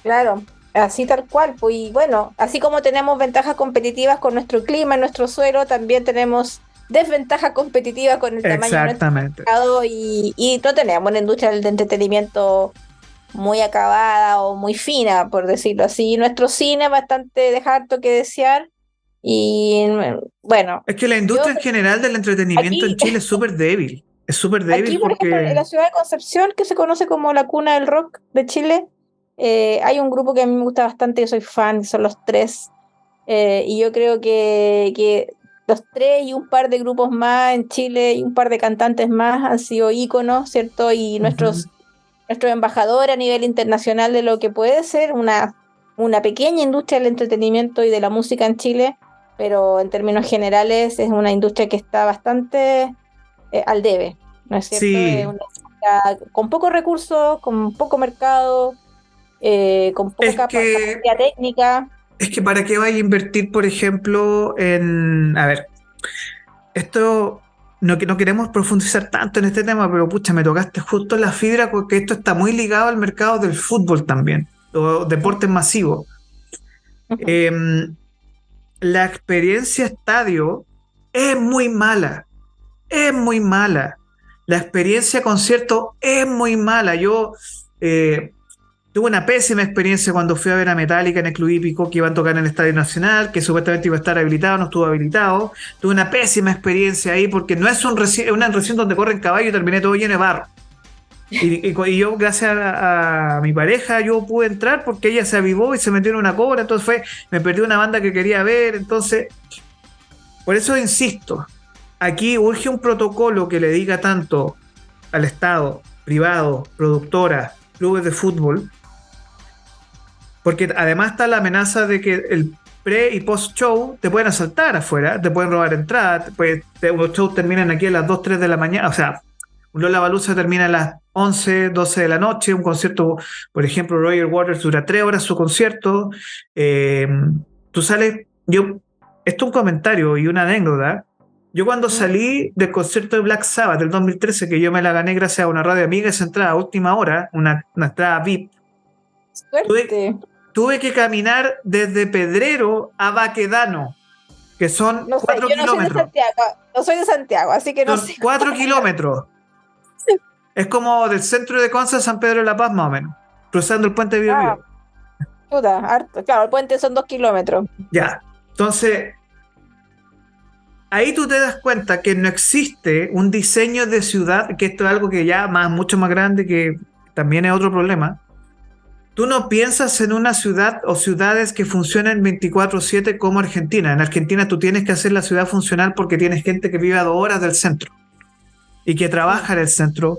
Claro, así tal cual. Pues, y bueno, así como tenemos ventajas competitivas con nuestro clima, nuestro suelo, también tenemos desventajas competitivas con el tamaño de nuestro mercado, y no tenemos una industria del entretenimiento muy acabada o muy fina, por decirlo así. Nuestro cine es bastante deja harto que desear, y bueno. Es que la industria en general del entretenimiento en Chile es súper débil. Es súper débil aquí, por ejemplo, en la ciudad de Concepción, que se conoce como la cuna del rock de Chile, hay un grupo que a mí me gusta bastante, yo soy fan, son Los Tres, y yo creo que Los Tres y un par de grupos más en Chile y un par de cantantes más han sido íconos, ¿cierto? Y nuestros embajadores a nivel internacional de lo que puede ser una pequeña industria del entretenimiento y de la música en Chile, pero en términos generales es una industria que está bastante al debe, ¿no es cierto? Sí. Es una industria con pocos recursos, con poco mercado, con poca capacidad técnica. Es que para qué vaya a invertir, por ejemplo, a ver, esto no queremos profundizar tanto en este tema, pero pucha, me tocaste justo en la fibra, porque esto está muy ligado al mercado del fútbol también, o deportes masivos. La experiencia estadio es muy mala, La experiencia concierto es muy mala. Yo tuve una pésima experiencia cuando fui a ver a Metallica en el Club Hípico, que iban a tocar en el Estadio Nacional, que supuestamente iba a estar habilitado, no estuvo habilitado. Tuve una pésima experiencia ahí porque no es una recinto donde corren caballos, y terminé todo lleno de barro. Y yo, gracias a mi pareja, yo pude entrar porque ella se avivó y se metió en una cobra, entonces me perdí una banda que quería ver. Entonces, por eso insisto, aquí urge un protocolo que le diga tanto al Estado, privado, productoras, clubes de fútbol, porque además está la amenaza de que el pre y post show te pueden asaltar afuera, te pueden robar entradas, los shows terminan aquí a las 2, 3 de la mañana, o sea, un Lollapalooza termina a las 11, 12 de la noche, un concierto, por ejemplo, Roger Waters dura 3 horas su concierto, tú sales, esto es un comentario y una anécdota. Yo cuando salí del concierto de Black Sabbath del 2013, que yo me la gané gracias a una radio amiga, esa entrada a última hora, una entrada VIP, tuve que caminar desde Pedrero a Baquedano, que son 4 kilómetros. No soy de Santiago, así que no sé. 4 kilómetros. Es como del centro de Conce a San Pedro de la Paz, más o menos, cruzando el puente de Biobío. Harto. Claro, el puente son 2 kilómetros. Ya, entonces ahí tú te das cuenta que no existe un diseño de ciudad, que esto es algo que ya mucho más grande, que también es otro problema. Tú no piensas en una ciudad o ciudades que funcionen 24/7 como Argentina. En Argentina tú tienes que hacer la ciudad funcional porque tienes gente que vive a 2 horas del centro y que trabaja en el centro.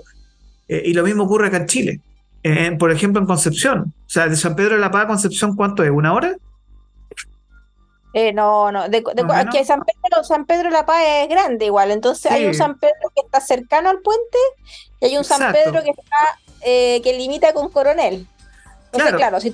Y lo mismo ocurre acá en Chile. Por ejemplo, en Concepción. O sea, de San Pedro de la Paz a Concepción, ¿cuánto es? ¿1 hora? No. Aquí San Pedro de la Paz es grande igual. Entonces sí. Hay un San Pedro que está cercano al puente y hay un Exacto. San Pedro que está que limita con Coronel. Entonces, claro, si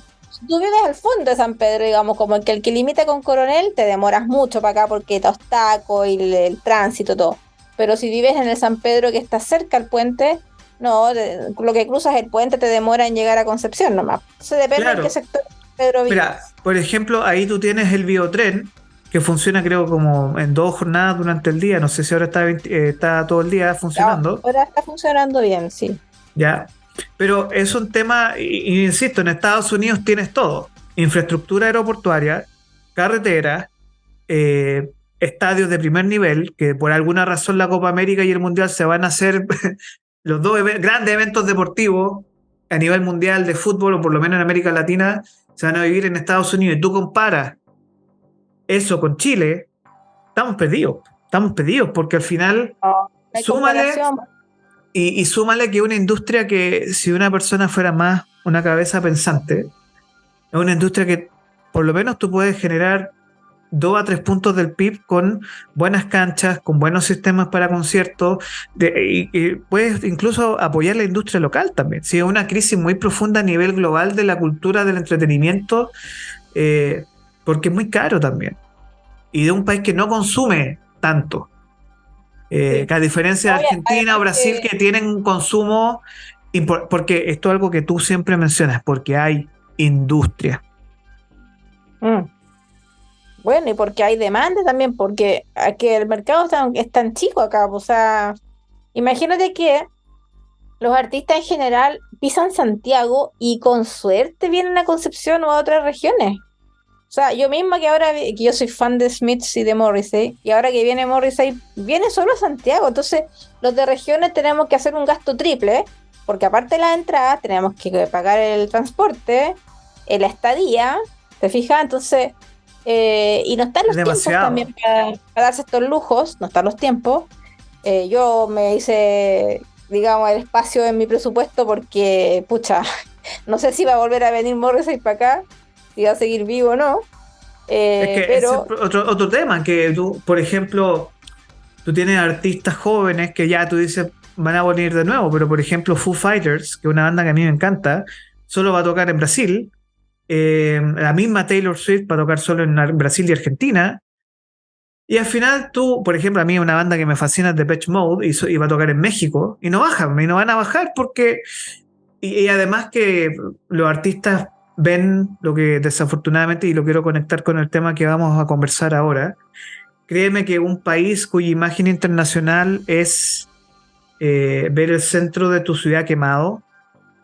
tú vives al fondo de San Pedro, digamos, como el que limita con Coronel, te demoras mucho para acá porque los tacos y el tránsito, todo. Pero si vives en el San Pedro que está cerca al puente, no, lo que cruzas el puente te demora en llegar a Concepción nomás. Entonces depende de qué sector de San Pedro vives. Mira, por ejemplo, ahí tú tienes el biotren, que funciona creo como en 2 jornadas durante el día. No sé si ahora está todo el día funcionando. Ahora está funcionando bien, sí. Ya. Pero es un tema, y insisto, en Estados Unidos tienes todo: infraestructura aeroportuaria, carreteras, estadios de primer nivel, que por alguna razón la Copa América y el Mundial se van a hacer los dos grandes eventos deportivos a nivel mundial de fútbol, o por lo menos en América Latina, se van a vivir en Estados Unidos. Y tú comparas eso con Chile, estamos perdidos, porque al final, No hay súmale, comparación. y súmale que una industria que, si una persona fuera más una cabeza pensante, es una industria que por lo menos tú puedes generar 2 a 3 puntos del PIB con buenas canchas, con buenos sistemas para conciertos, y puedes incluso apoyar la industria local también. Si es una crisis muy profunda a nivel global de la cultura del entretenimiento, porque es muy caro también, y de un país que no consume tanto, Sí. que a diferencia de Argentina o Brasil, que tienen un consumo, porque esto es algo que tú siempre mencionas, porque hay industria. Bueno, y porque hay demanda también, porque aquí el mercado es tan chico acá, o sea, imagínate que los artistas en general pisan Santiago y con suerte vienen a Concepción o a otras regiones. O sea, yo misma que ahora, que yo soy fan de Smiths y de Morrissey, y ahora que viene Morrissey, viene solo a Santiago. Entonces, los de regiones tenemos que hacer un gasto triple, porque aparte de la entrada, tenemos que pagar el transporte, la estadía, ¿te fijas? Entonces, y no están los tiempos también para darse estos lujos, no están los tiempos. Yo me hice, digamos, el espacio en mi presupuesto porque, pucha, no sé si va a volver a venir Morrissey para acá, si va a seguir vivo o no. Es que Pero ese es otro tema, que tú, por ejemplo, tú tienes artistas jóvenes que ya tú dices van a venir de nuevo, pero por ejemplo Foo Fighters, que es una banda que a mí me encanta, solo va a tocar en Brasil. La misma Taylor Swift va a tocar solo en Brasil y Argentina. Y al final tú, por ejemplo, a mí una banda que me fascina es Depeche Mode, y va a tocar en México, y no bajan, y no van a bajar porque... Y además que los artistas ven lo que desafortunadamente, y lo quiero conectar con el tema que vamos a conversar ahora, créeme que un país cuya imagen internacional es ver el centro de tu ciudad quemado,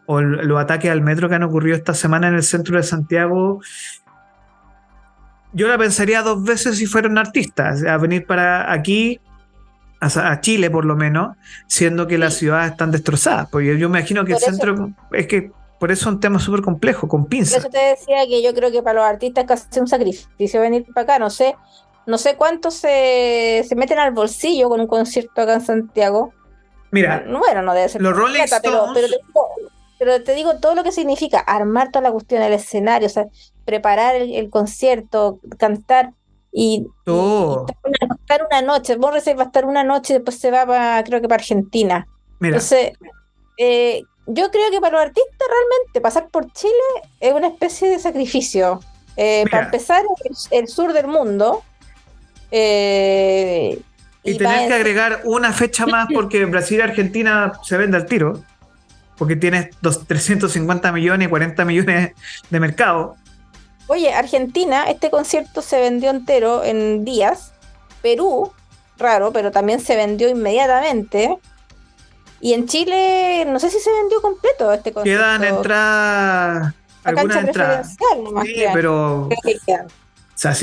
o los ataques al metro que han ocurrido esta semana en el centro de Santiago, yo la pensaría 2 veces si fuera un artista, a venir para aquí, a Chile por lo menos, siendo que las ciudades están destrozadas. Porque yo me imagino que el centro, es que por eso es un tema súper complejo, con pinzas. Por eso te decía que yo creo que para los artistas es casi un sacrificio venir para acá. No sé cuánto se meten al bolsillo con un concierto acá en Santiago. Mira, bueno, no debe ser los Rolling Stones, pero te digo todo lo que significa armar toda la cuestión, el escenario, o sea, preparar el concierto, cantar y estar una noche. Morrissey va a estar una noche y después se va creo que para Argentina. Mira. Entonces, yo creo que para los artistas realmente pasar por Chile es una especie de sacrificio. Para empezar, el sur del mundo. Y tener que agregar una fecha más porque Brasil y Argentina se vende al tiro, porque tienes 350 millones y 40 millones de mercado. Oye, Argentina, este concierto se vendió entero en días. Perú, raro, pero también se vendió inmediatamente. Y en Chile, no sé si se vendió completo este concierto. Quedan entradas, algunas entradas. Sí, pero... O sea,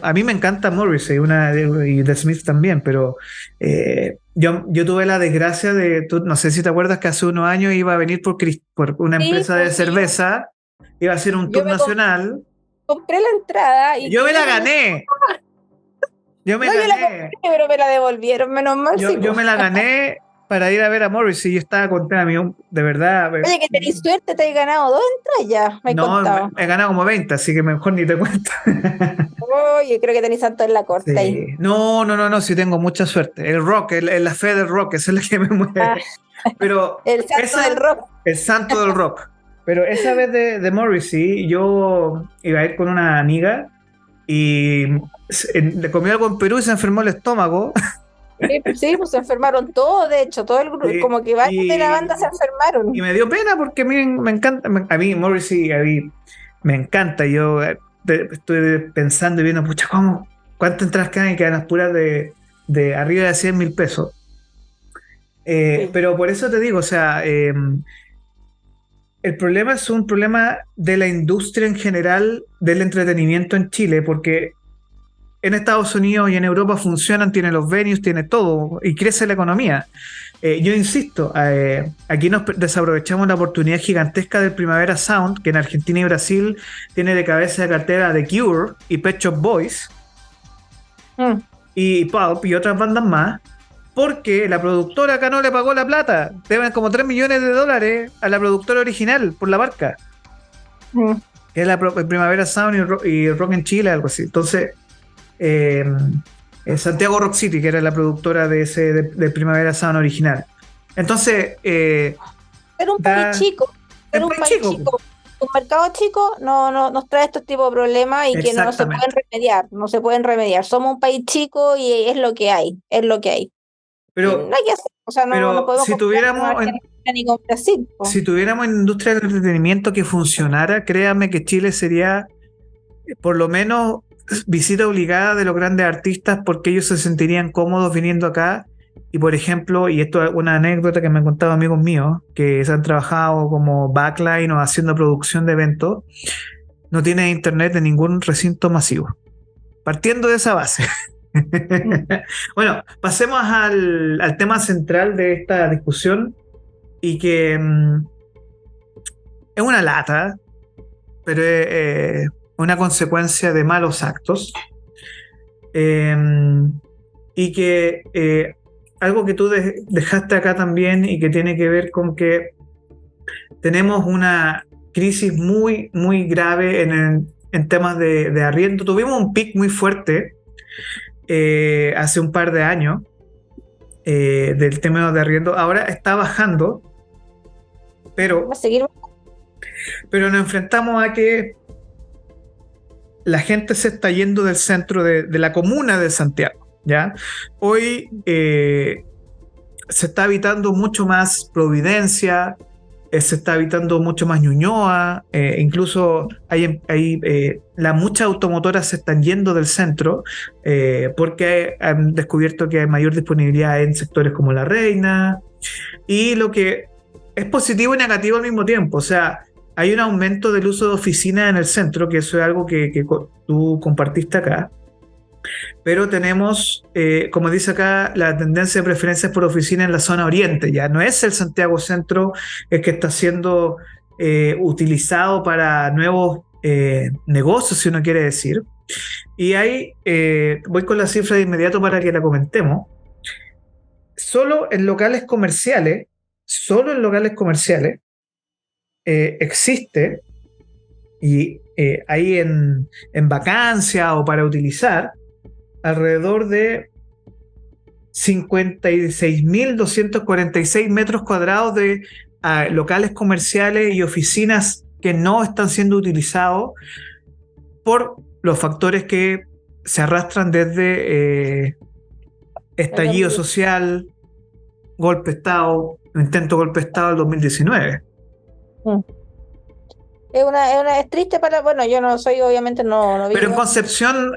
a mí me encanta Morrissey y The Smith también, pero yo tuve la desgracia de, no sé si te acuerdas que hace unos años iba a venir por una empresa de cerveza, iba a hacer un tour nacional. Compré la entrada y... Yo me la gané. Yo la compré, pero me la devolvieron, menos mal. Yo me la gané para ir a ver a Morrissey y yo estaba contenta, de verdad. Oye, que tenés suerte, te he ganado 2 entradas ya, No, he ganado como 20, así que mejor ni te cuento. Oye, creo que tenés tanto en la corte ahí. No, sí tengo mucha suerte. El rock, la fe del rock, esa es la que me mueve. Pero El santo del rock. el santo del rock. Pero esa vez de Morrissey, yo iba a ir con una amiga y le comió algo en Perú y se enfermó el estómago. Sí, pues se enfermaron todos, de hecho, todo el grupo, como que varios de la banda se Y enfermaron. me dio pena porque a mí me encanta, a mí Morrissey, a mí me encanta. Yo estoy pensando y viendo, pucha, ¿cuántas entradas quedan? Y quedan las puras de arriba de 100.000 pesos. Sí. Pero por eso te digo, o sea, el problema es un problema de la industria en general del entretenimiento en Chile, porque en Estados Unidos y en Europa funcionan, tiene los venues, tiene todo y crece la economía. Yo insisto, aquí nos desaprovechamos la oportunidad gigantesca del Primavera Sound, que en Argentina y Brasil tiene de cabeza de cartera The Cure y Pet Shop Boys Mm. y Pulp y otras bandas más, porque la productora acá no le pagó la plata. Deben como 3 millones de dólares a la productora original por la marca, Mm. que es la Primavera Sound y Rock en Chile, algo así. Entonces, eh, Santiago Rock City, que era la productora de Primavera Sound original. Entonces, Ser un país chico, es ser un país país chico. chico, un mercado chico no nos trae estos tipos de problemas y que no se pueden Exactamente. remediar, no se pueden remediar. Somos un país chico y es lo que hay, es lo que hay. Y no Pero, hay que hacer, o sea, no pero podemos si comparar con tuviéramos, Argentina ni con Brasil, po. si tuviéramos industria del entretenimiento que funcionara, créame que Chile sería por lo menos visita obligada de los grandes artistas porque ellos se sentirían cómodos viniendo acá. Y por ejemplo, y esto es una anécdota que me han contado amigos míos que se han trabajado como backline o haciendo producción de eventos, no tiene internet en ningún recinto masivo. Partiendo de esa base. Mm. Bueno, pasemos al tema central de esta discusión y que es una lata, pero es una consecuencia de malos actos. Eh, y que algo que tú dejaste acá también y que tiene que ver con que tenemos una crisis muy, muy grave en temas de arriendo. Tuvimos un pic muy fuerte hace un par de años del tema de arriendo. Ahora está bajando, Va a seguir. pero nos enfrentamos a que la gente se está yendo del centro de la comuna de Santiago, ¿ya? Hoy se está habitando mucho más Providencia, se está habitando mucho más Ñuñoa, incluso muchas automotoras se están yendo del centro porque han descubierto que hay mayor disponibilidad en sectores como La Reina, y lo que es positivo y negativo al mismo tiempo. O sea, hay un aumento del uso de oficinas en el centro, que eso es algo que tú compartiste acá, pero tenemos, como dice acá, la tendencia de preferencias por oficina en la zona oriente. Ya no es el Santiago Centro el que está siendo utilizado para nuevos negocios, si uno quiere decir. Y ahí voy con la cifra de inmediato para que la comentemos. Solo en locales comerciales existe, y ahí en vacancia o para utilizar, alrededor de 56.246 metros cuadrados de locales comerciales y oficinas que no están siendo utilizados por los factores que se arrastran desde estallido social, golpe de Estado, intento golpe de Estado del 2019. Mm. Es triste bueno, yo no soy, obviamente, no vivo Pero en en Concepción,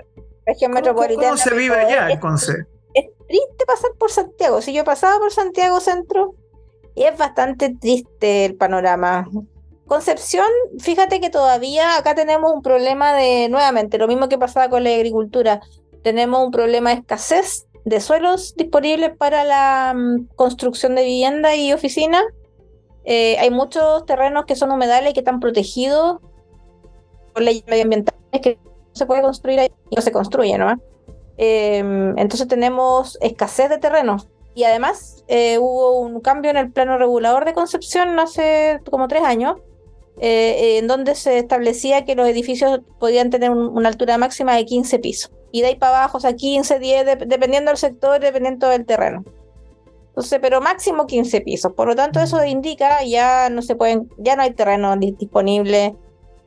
región metropolitana. ¿cómo se vive pero allá en Conce? es triste pasar por Santiago. Si yo pasaba por Santiago Centro, y es bastante triste el panorama. Concepción, fíjate que todavía acá tenemos un problema nuevamente, lo mismo que pasaba con la agricultura, tenemos un problema de escasez de suelos disponibles para la construcción de vivienda y oficinas. Hay muchos terrenos que son humedales y que están protegidos por leyes medioambientales que no se puede construir ahí y no se construye, ¿no? Entonces tenemos escasez de terrenos. Y además hubo un cambio en el plano regulador de Concepción hace como 3 años, en donde se establecía que los edificios podían tener una altura máxima de 15 pisos. Y de ahí para abajo, o sea, 15, 10, dependiendo del sector, dependiendo del terreno. Entonces, pero máximo 15 pisos. Por lo tanto, eso indica ya no se pueden, ya no hay terreno disponible,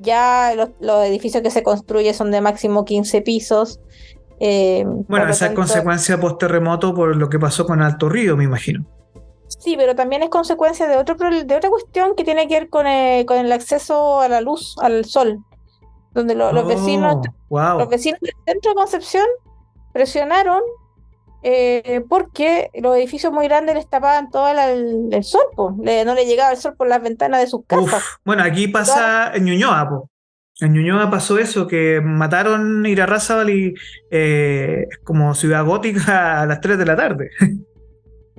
ya los edificios que se construyen son de máximo 15 pisos. Bueno, esa es consecuencia post-terremoto por lo que pasó con Alto Río, me imagino. Sí, pero también es consecuencia de otra cuestión que tiene que ver con el acceso a la luz, al sol, donde los vecinos wow. del centro de Concepción presionaron porque los edificios muy grandes les tapaban todo el sol, no le llegaba el sol por las ventanas de sus casas. Bueno, aquí pasa en Ñuñoa, po. En Ñuñoa pasó eso, que mataron Irarrázaval y como ciudad gótica a las 3 de la tarde.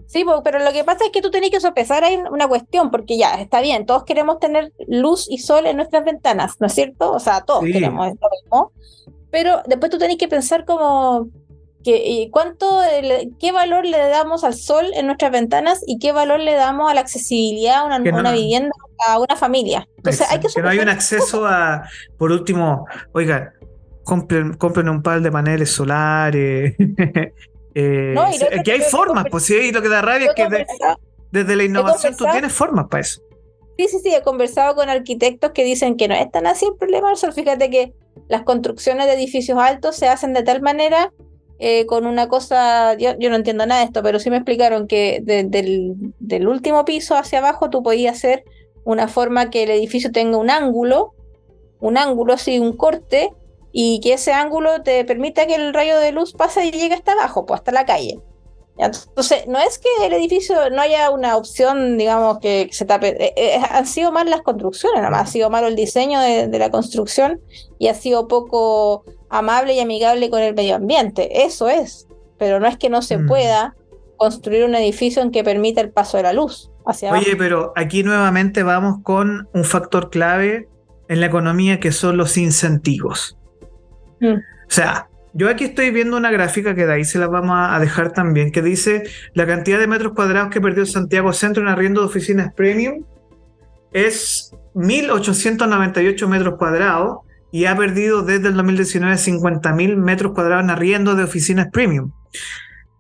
Sí, pero lo que pasa es que tú tenés que sopesar ahí una cuestión, porque ya, está bien, todos queremos tener luz y sol en nuestras ventanas, ¿no es cierto? O sea, todos queremos lo mismo, pero después tú tenés que pensar como qué valor le damos al sol en nuestras ventanas y qué valor le damos a la accesibilidad a una vivienda, a una familia. Entonces hay que no hay un acceso a, por último, oigan, compren un par de paneles solares. Que hay formas, pues sí, lo que da rabia es que desde la innovación tú tienes formas para eso. Sí, he conversado con arquitectos que dicen que no es tan así el problema del sol. Fíjate que las construcciones de edificios altos se hacen de tal manera con una cosa, yo no entiendo nada de esto, pero sí me explicaron que del último piso hacia abajo tú podías hacer una forma que el edificio tenga un ángulo así, un corte, y que ese ángulo te permita que el rayo de luz pase y llegue hasta abajo, pues hasta la calle. Entonces, no es que el edificio no haya una opción, digamos, que se tape, han sido mal las construcciones, nomás ha sido malo el diseño de la construcción y ha sido poco amable y amigable con el medio ambiente, eso es, pero no es que no se pueda construir un edificio en que permita el paso de la luz hacia abajo. Oye, pero aquí nuevamente vamos con un factor clave en la economía que son los incentivos. O sea, yo aquí estoy viendo una gráfica que de ahí se la vamos a dejar también, que dice la cantidad de metros cuadrados que perdió Santiago Centro en arriendo de oficinas premium es 1.898 metros cuadrados y ha perdido desde el 2019 50.000 metros cuadrados en arriendo de oficinas premium.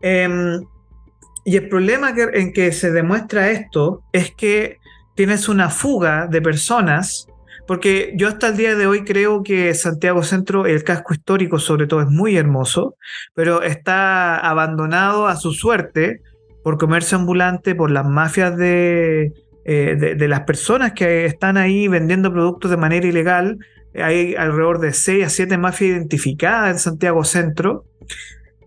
Y el problema en que se demuestra esto es que tienes una fuga de personas. Porque yo hasta el día de hoy creo que Santiago Centro, el casco histórico sobre todo, es muy hermoso, pero está abandonado a su suerte por comercio ambulante, por las mafias de las personas que están ahí vendiendo productos de manera ilegal. Hay alrededor de 6 a 7 mafias identificadas en Santiago Centro,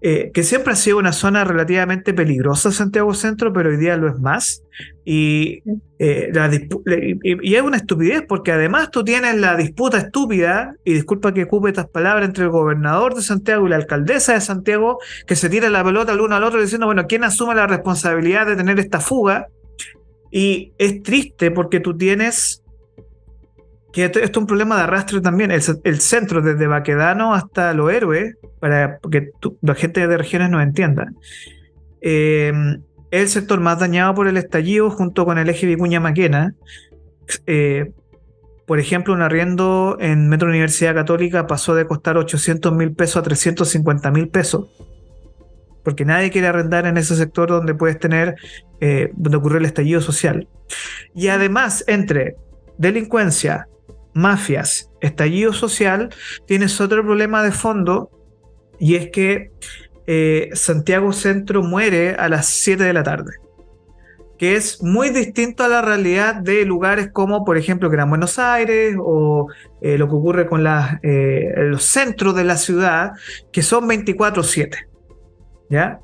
que siempre ha sido una zona relativamente peligrosa Santiago Centro, pero hoy día lo es más. Y es una estupidez, porque además tú tienes la disputa estúpida, y disculpa que ocupe estas palabras, entre el gobernador de Santiago y la alcaldesa de Santiago, que se tira la pelota el uno al otro diciendo, bueno, ¿quién asume la responsabilidad de tener esta fuga? Y es triste porque tú tienes que esto es un problema de arrastre también. El centro, desde Baquedano hasta Los Héroes, para que la gente de regiones nos entienda, es el sector más dañado por el estallido, junto con el eje Vicuña-Maquena. Por ejemplo, un arriendo en Metro Universidad Católica pasó de costar 800.000 pesos a 350.000 pesos, porque nadie quiere arrendar en ese sector donde puedes tener, donde ocurrió el estallido social. Y además, entre delincuencia, mafias, estallido social, tienes otro problema de fondo, y es que Santiago Centro muere a las 7 de la tarde, que es muy distinto a la realidad de lugares como, por ejemplo, Gran Buenos Aires o lo que ocurre con los centros de la ciudad, que son 24/7, ¿ya?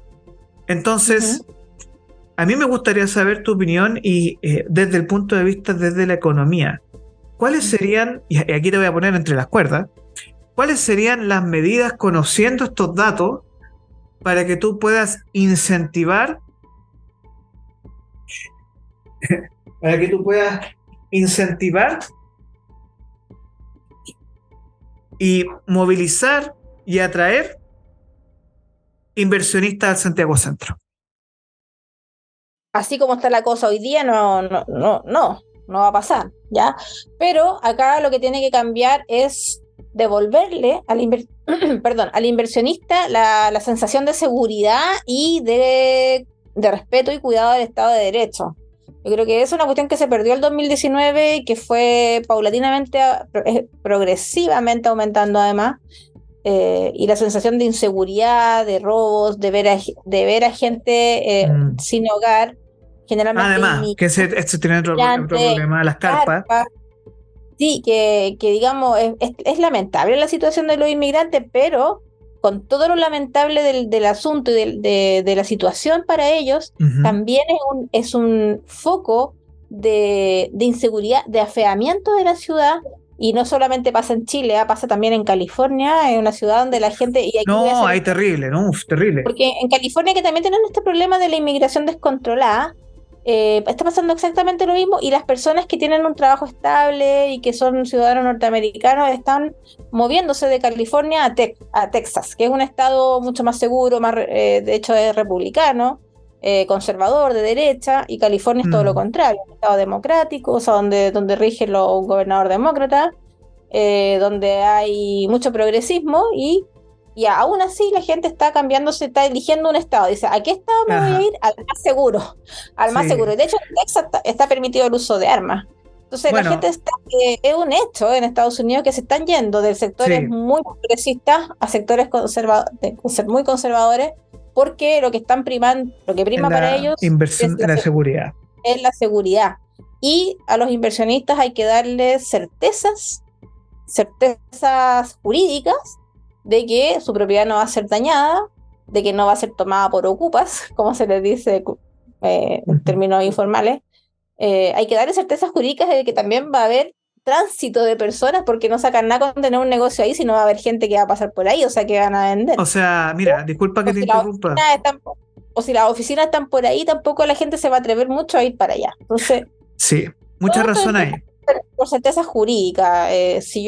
Entonces, a mí me gustaría saber tu opinión y desde el punto de vista desde la economía, ¿cuáles serían, y aquí te voy a poner entre las cuerdas, cuáles serían las medidas, conociendo estos datos, para que tú puedas incentivar y movilizar y atraer inversionistas al Santiago Centro? Así como está la cosa hoy día, no va a pasar, ¿ya? Pero acá lo que tiene que cambiar es devolverle al inversionista la sensación de seguridad y de de respeto y cuidado del Estado de Derecho. Yo creo que es una cuestión que se perdió el 2019 y que fue paulatinamente, progresivamente aumentando además, y la sensación de inseguridad, de robos, de ver a gente sin hogar, generalmente Además, que este tiene otro inmigrantes, problema, las carpas. sí, que digamos, es lamentable la situación de los inmigrantes, pero con todo lo lamentable del asunto y de la situación para ellos, también es un foco de inseguridad, de afeamiento de la ciudad, y no solamente pasa en Chile, pasa también en California, en una ciudad donde la gente, y aquí voy a No, hacer, ahí terrible, no, terrible. porque en California que también tienen este problema de la inmigración descontrolada, está pasando exactamente lo mismo, y las personas que tienen un trabajo estable y que son ciudadanos norteamericanos están moviéndose de California a Texas, que es un estado mucho más seguro, de hecho es republicano, conservador, de derecha, y California es todo lo contrario, un estado democrático, o sea, donde rige un gobernador demócrata, donde hay mucho progresismo, y aún así la gente está cambiándose, está eligiendo un estado. Dice, ¿a qué estado me voy a ir? Al más seguro. Al más seguro. De hecho, en Texas está permitido el uso de armas. Entonces la gente es un hecho en Estados Unidos que se están yendo de sectores muy progresistas a sectores muy conservadores, porque lo que prima para ellos inversión es la seguridad. Es la seguridad. Y a los inversionistas hay que darles certezas jurídicas de que su propiedad no va a ser dañada, de que no va a ser tomada por ocupas, como se les dice en términos informales. Hay que darle certezas jurídicas de que también va a haber tránsito de personas, porque no sacan nada con tener un negocio ahí, sino va a haber gente que va a pasar por ahí, o sea, que van a vender. O sea, mira, disculpa que te interrumpa. O si las oficinas están por ahí, tampoco la gente se va a atrever mucho a ir para allá. Entonces, sí, mucha razón ahí. Por certeza jurídica. Si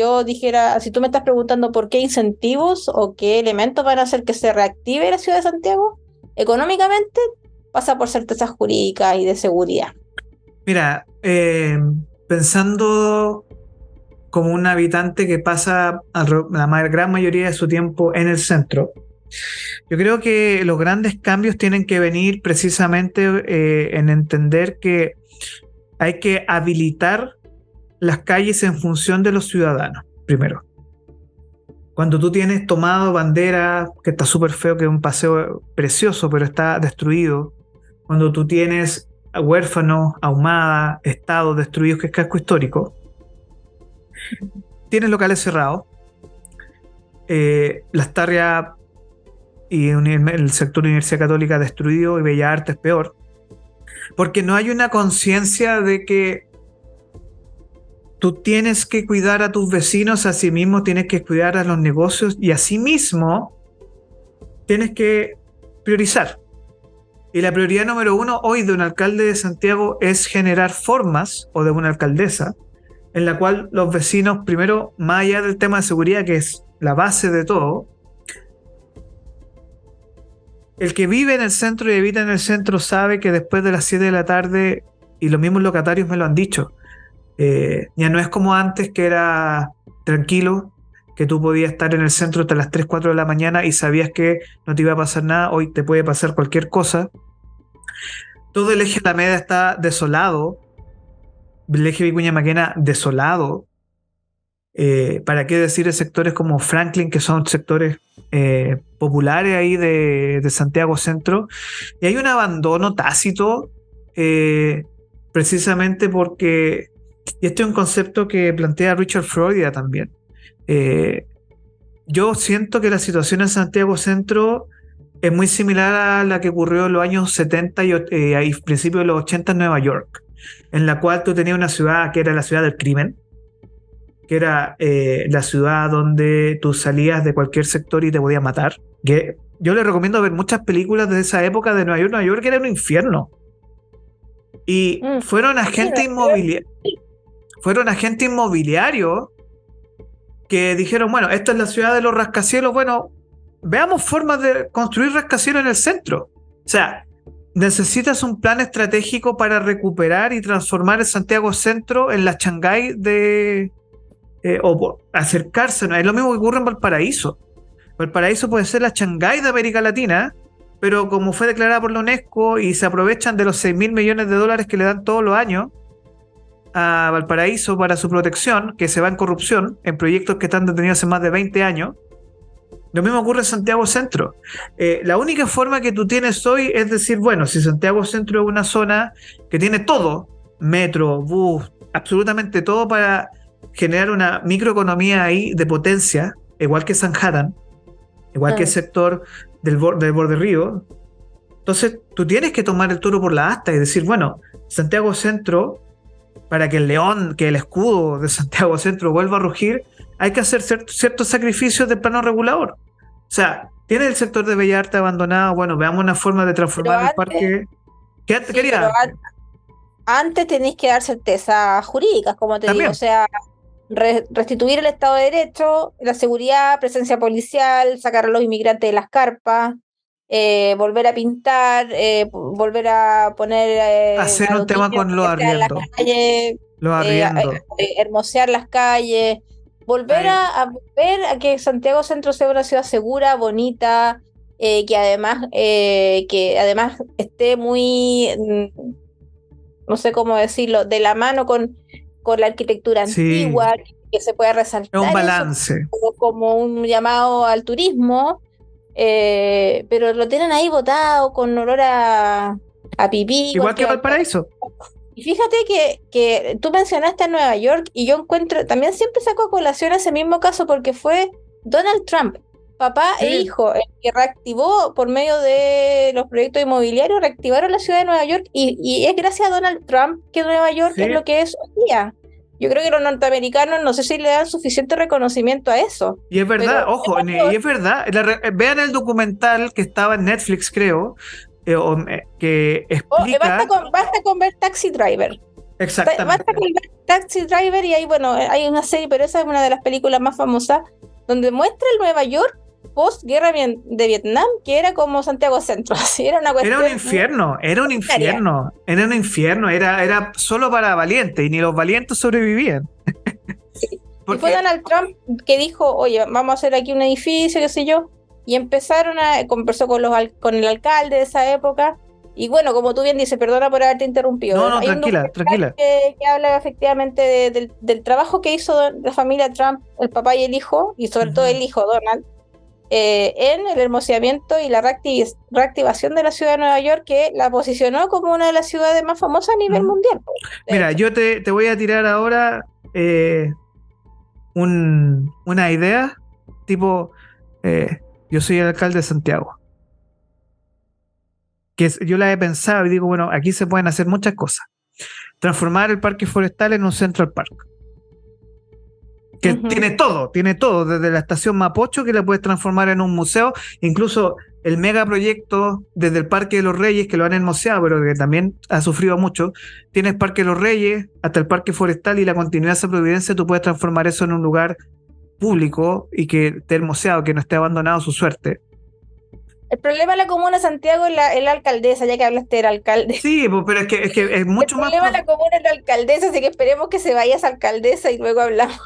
tú me estás preguntando por qué incentivos o qué elementos van a hacer que se reactive la ciudad de Santiago, económicamente pasa por certezas jurídicas y de seguridad. Mira, pensando como un habitante que pasa la gran mayoría de su tiempo en el centro, yo creo que los grandes cambios tienen que venir precisamente en entender que hay que habilitar las calles en función de los ciudadanos, primero. Cuando tú tienes tomado bandera, que está súper feo, que es un paseo precioso, pero está destruido. Cuando tú tienes huérfanos, ahumadas, estados destruidos, que es casco histórico. Tienes locales cerrados. Las Tarrias y el sector Universidad Católica destruido, y Bellas Artes peor. Porque no hay una conciencia de que tú tienes que cuidar a tus vecinos, asimismo tienes que cuidar a los negocios, y asimismo tienes que priorizar. Y la prioridad número 1 hoy de un alcalde de Santiago es generar formas, o de una alcaldesa, en la cual los vecinos, primero, más allá del tema de seguridad, que es la base de todo, el que vive en el centro y habita en el centro sabe que después de las 7 de la tarde, y los mismos locatarios me lo han dicho, ya no es como antes, que era tranquilo, que tú podías estar en el centro hasta las 3, 4 de la mañana y sabías que no te iba a pasar nada. Hoy te puede pasar cualquier cosa. Todo el eje Alameda está desolado, el eje Vicuña Maquena desolado. ¿Para qué decir de sectores como Franklin, que son sectores populares ahí de Santiago Centro? Y hay un abandono tácito, precisamente porque, y este es un concepto que plantea Richard Florida también, yo siento que la situación en Santiago Centro es muy similar a la que ocurrió en los años 70 y principios de los 80 en Nueva York, en la cual tú tenías una ciudad que era la ciudad del crimen, que era la ciudad donde tú salías de cualquier sector y te podían matar. Que yo les recomiendo ver muchas películas de esa época de Nueva York. Nueva York era un infierno. Y fueron agentes inmobiliarios que dijeron, bueno, esta es la ciudad de los rascacielos, bueno, veamos formas de construir rascacielos en el centro. O sea, necesitas un plan estratégico para recuperar y transformar el Santiago Centro en la Shanghái o acercarse. Es lo mismo que ocurre en Valparaíso. Valparaíso puede ser la Shanghái de América Latina, pero como fue declarada por la UNESCO y se aprovechan de los 6.000 millones de dólares que le dan todos los años a Valparaíso para su protección, que se va en corrupción, en proyectos que están detenidos hace más de 20 años. Lo mismo ocurre en Santiago Centro. La única forma que tú tienes hoy es decir, bueno, si Santiago Centro es una zona que tiene todo, metro, bus, absolutamente todo para generar una microeconomía ahí de potencia, igual que Sanhattan, igual que el sector del borde río. Entonces tú tienes que tomar el toro por la asta y decir, bueno, Santiago Centro, para que el león, que el escudo de Santiago Centro vuelva a rugir, hay que hacer ciertos sacrificios del plano regulador. O sea, tiene el sector de Bellas Artes abandonado, bueno, veamos una forma de transformar el parque. ¿Qué antes quería? Antes tenéis que dar certezas jurídicas, como te También. digo, o sea, restituir el Estado de Derecho, la seguridad, presencia policial, sacar a los inmigrantes de las carpas, volver a pintar, volver a poner Hacer a un los tema niños con los que sean en las arriendos. calles, Los arriendos. hermosear las calles, volver Ahí. a volver a que Santiago Centro sea una ciudad segura, bonita, que además esté muy, no sé cómo decirlo, de la mano con la arquitectura Sí, antigua, que se pueda es un resaltar eso balance. como un llamado al turismo, pero lo tienen ahí botado con olor a pipí, Igual igual que que Valparaíso. y fíjate que tú mencionaste a Nueva York y yo encuentro, también siempre saco a colación ese mismo caso porque fue Donald Trump, papá e Sí. hijo, el que reactivó por medio de los proyectos inmobiliarios, reactivaron la ciudad de Nueva York y es gracias a Donald Trump que Nueva York Sí. es lo que es hoy día. Yo creo que los norteamericanos no sé si le dan suficiente reconocimiento a eso. Y es verdad, Pero ojo, y es verdad. Vean el documental que estaba en Netflix, creo, que explica basta con ver Taxi Driver. Basta exactamente. con ver Taxi Driver y ahí, bueno, hay una serie, pero esa es una de las películas más famosas, donde muestra el Nueva York post-guerra de Vietnam, que era como Santiago Centro, así era una Era cuestión un infierno, era un seria. infierno, era un infierno, era solo para valientes y ni los valientes sobrevivían. Y fue Porque, Donald Trump que dijo, oye, vamos a hacer aquí un edificio, qué sé yo, y conversó con el alcalde de esa época, y bueno, como tú bien dices, perdona por haberte interrumpido, no, hay un tranquila, documental tranquila. que habla efectivamente del trabajo que hizo la familia Trump, el papá y el hijo, y sobre todo el hijo Donald, en el hermoseamiento y la reactivación de la ciudad de Nueva York, que la posicionó como una de las ciudades más famosas a nivel mundial. Mira, hecho. yo te voy a tirar ahora una idea, tipo, yo soy el alcalde de Santiago, yo la he pensado y digo, bueno, aquí se pueden hacer muchas cosas. Transformar el parque forestal en un Central Park. Que tiene todo, desde la estación Mapocho, que la puedes transformar en un museo, incluso el megaproyecto desde el Parque de los Reyes, que lo han hermoseado, pero que también ha sufrido mucho. Tienes Parque de los Reyes, hasta el Parque Forestal y la continuidad de Providencia, tú puedes transformar eso en un lugar público y que esté hermoseado, que no esté abandonado a su suerte. El problema de la comuna de Santiago es la alcaldesa, ya que hablaste del alcalde. Sí, pero es que es mucho más. El problema de la comuna es la alcaldesa, así que esperemos que se vaya esa alcaldesa y luego hablamos.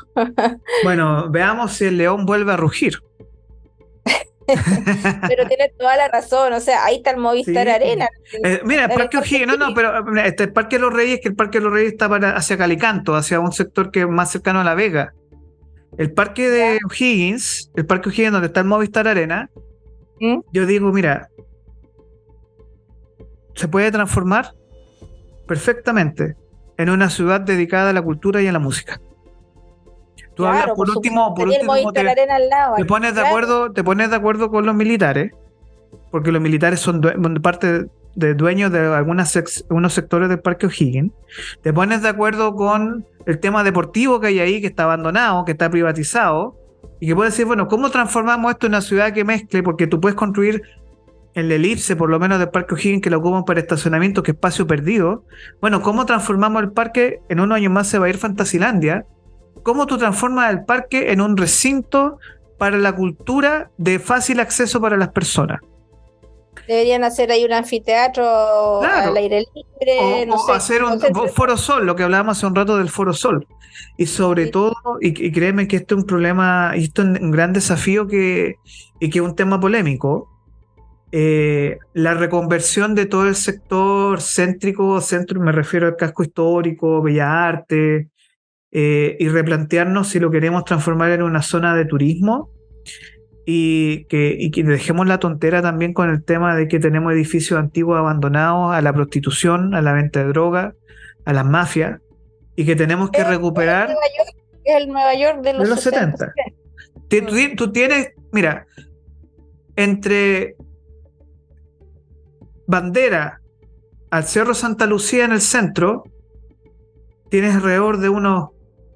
Bueno, veamos si el león vuelve a rugir. Pero tienes toda la razón, o sea, ahí está el Movistar Sí. Arena. Mira, el Parque O'Higgins, pero el Parque de los Reyes, que el Parque de los Reyes está hacia Calicanto, hacia un sector que es más cercano a La Vega. El Parque de O'Higgins, el Parque O'Higgins donde está el Movistar Arena, yo digo, mira, se puede transformar perfectamente en una ciudad dedicada a la cultura y a la música. Tú Claro, hablas, por último, Arena al lado, te pones de acuerdo con los militares, porque los militares son parte de dueños de algunos sectores del Parque O'Higgins. Te pones de acuerdo con el tema deportivo que hay ahí, que está abandonado, que está privatizado, y que puedes decir, bueno, ¿cómo transformamos esto en una ciudad que mezcle? Porque tú puedes construir en la elipse, por lo menos del Parque O'Higgins, que lo ocupan para estacionamiento, que es espacio perdido. Bueno, ¿cómo transformamos el parque? En unos años más se va a ir Fantasilandia. ¿Cómo tú transformas el parque en un recinto para la cultura de fácil acceso para las personas? Deberían hacer ahí un anfiteatro al aire libre, o hacer un Foro Sol, lo que hablábamos hace un rato del Foro Sol. Y sobre todo, y créeme que esto es un problema, y esto es un gran desafío y que es un tema polémico, la reconversión de todo el sector céntrico, centro, me refiero al casco histórico, Bellas Artes, y replantearnos si lo queremos transformar en una zona de turismo y que dejemos la tontera también con el tema de que tenemos edificios antiguos abandonados a la prostitución, a la venta de droga, a las mafias, y que tenemos que recuperar Es el Nueva York de de los los 70. 70. Tú tienes, mira, entre Bandera al Cerro Santa Lucía en el centro, tienes alrededor de unos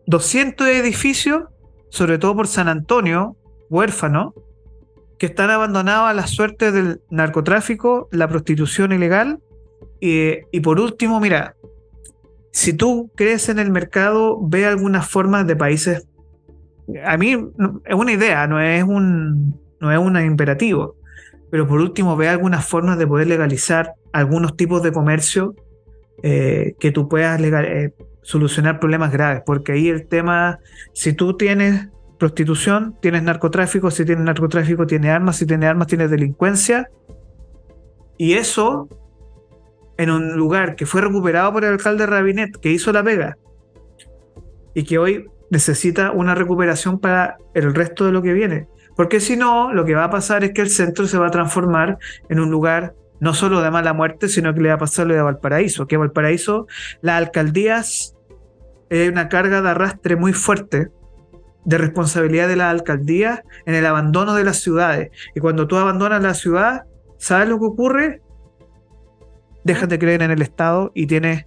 200 edificios, sobre todo por San Antonio, huérfanos, que están abandonados a la suerte del narcotráfico, la prostitución ilegal. Y por último, mira, si tú crees en el mercado, ve algunas formas de países. A mí es una idea, no es un imperativo. Pero por último, ve algunas formas de poder legalizar algunos tipos de comercio, que tú puedas solucionar problemas graves. Porque ahí el tema, si tú tienes prostitución, tienes narcotráfico, si tienes narcotráfico, tienes armas, si tienes armas, tienes delincuencia. Y eso, en un lugar que fue recuperado por el alcalde Rabinet, que hizo la pega, y que hoy necesita una recuperación para el resto de lo que viene. Porque si no, lo que va a pasar es que el centro se va a transformar en un lugar no solo de mala muerte, sino que le va a pasar lo de Valparaíso, que Valparaíso, las alcaldías, hay una carga de arrastre muy fuerte de responsabilidad de las alcaldías en el abandono de las ciudades. Y cuando tú abandonas la ciudad, ¿sabes lo que ocurre? Dejas de creer en el Estado y tienes,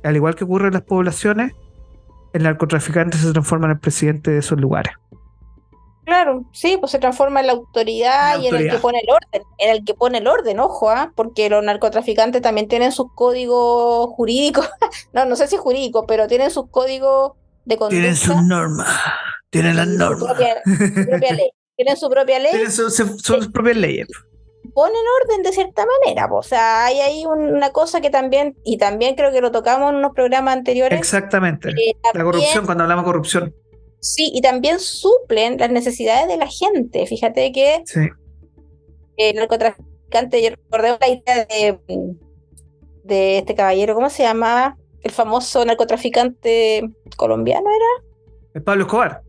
al igual que ocurre en las poblaciones, el narcotraficante se transforma en el presidente de esos lugares. Claro, sí, pues se transforma en la autoridad y en el que pone el orden, ojo, porque los narcotraficantes también tienen sus códigos jurídicos, no sé si jurídicos, pero tienen sus códigos de conducta. Tienen sus normas, tienen las normas. Su propia ley. Tienen su propia ley. Tienen sus propias leyes. Ponen orden de cierta manera, o sea, hay ahí una cosa que también, y también creo que lo tocamos en unos programas anteriores. Exactamente, también, la corrupción, cuando hablamos de corrupción. Sí, y también suplen las necesidades de la gente. Fíjate que sí. El narcotraficante, yo recordé la idea de este caballero, ¿cómo se llamaba? El famoso narcotraficante colombiano, ¿era? El Pablo Escobar.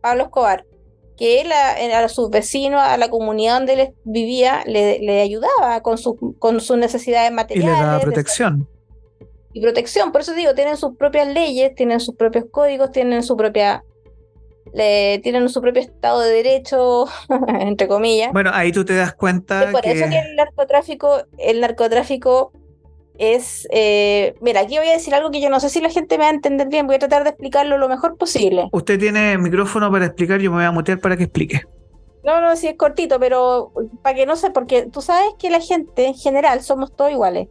Pablo Escobar, que él a sus vecinos, a la comunidad donde él vivía, le ayudaba con sus necesidades materiales. Y le daba protección. Y protección, por eso digo, tienen sus propias leyes, tienen sus propios códigos, tienen su propio estado de derecho, entre comillas. Bueno, ahí tú te das cuenta y por eso que el narcotráfico es... mira, aquí voy a decir algo que yo no sé si la gente me va a entender bien, voy a tratar de explicarlo lo mejor posible. Usted tiene micrófono para explicar, yo me voy a mutear para que explique. No, sí es cortito, pero para que no sé, porque tú sabes que la gente en general somos todos iguales.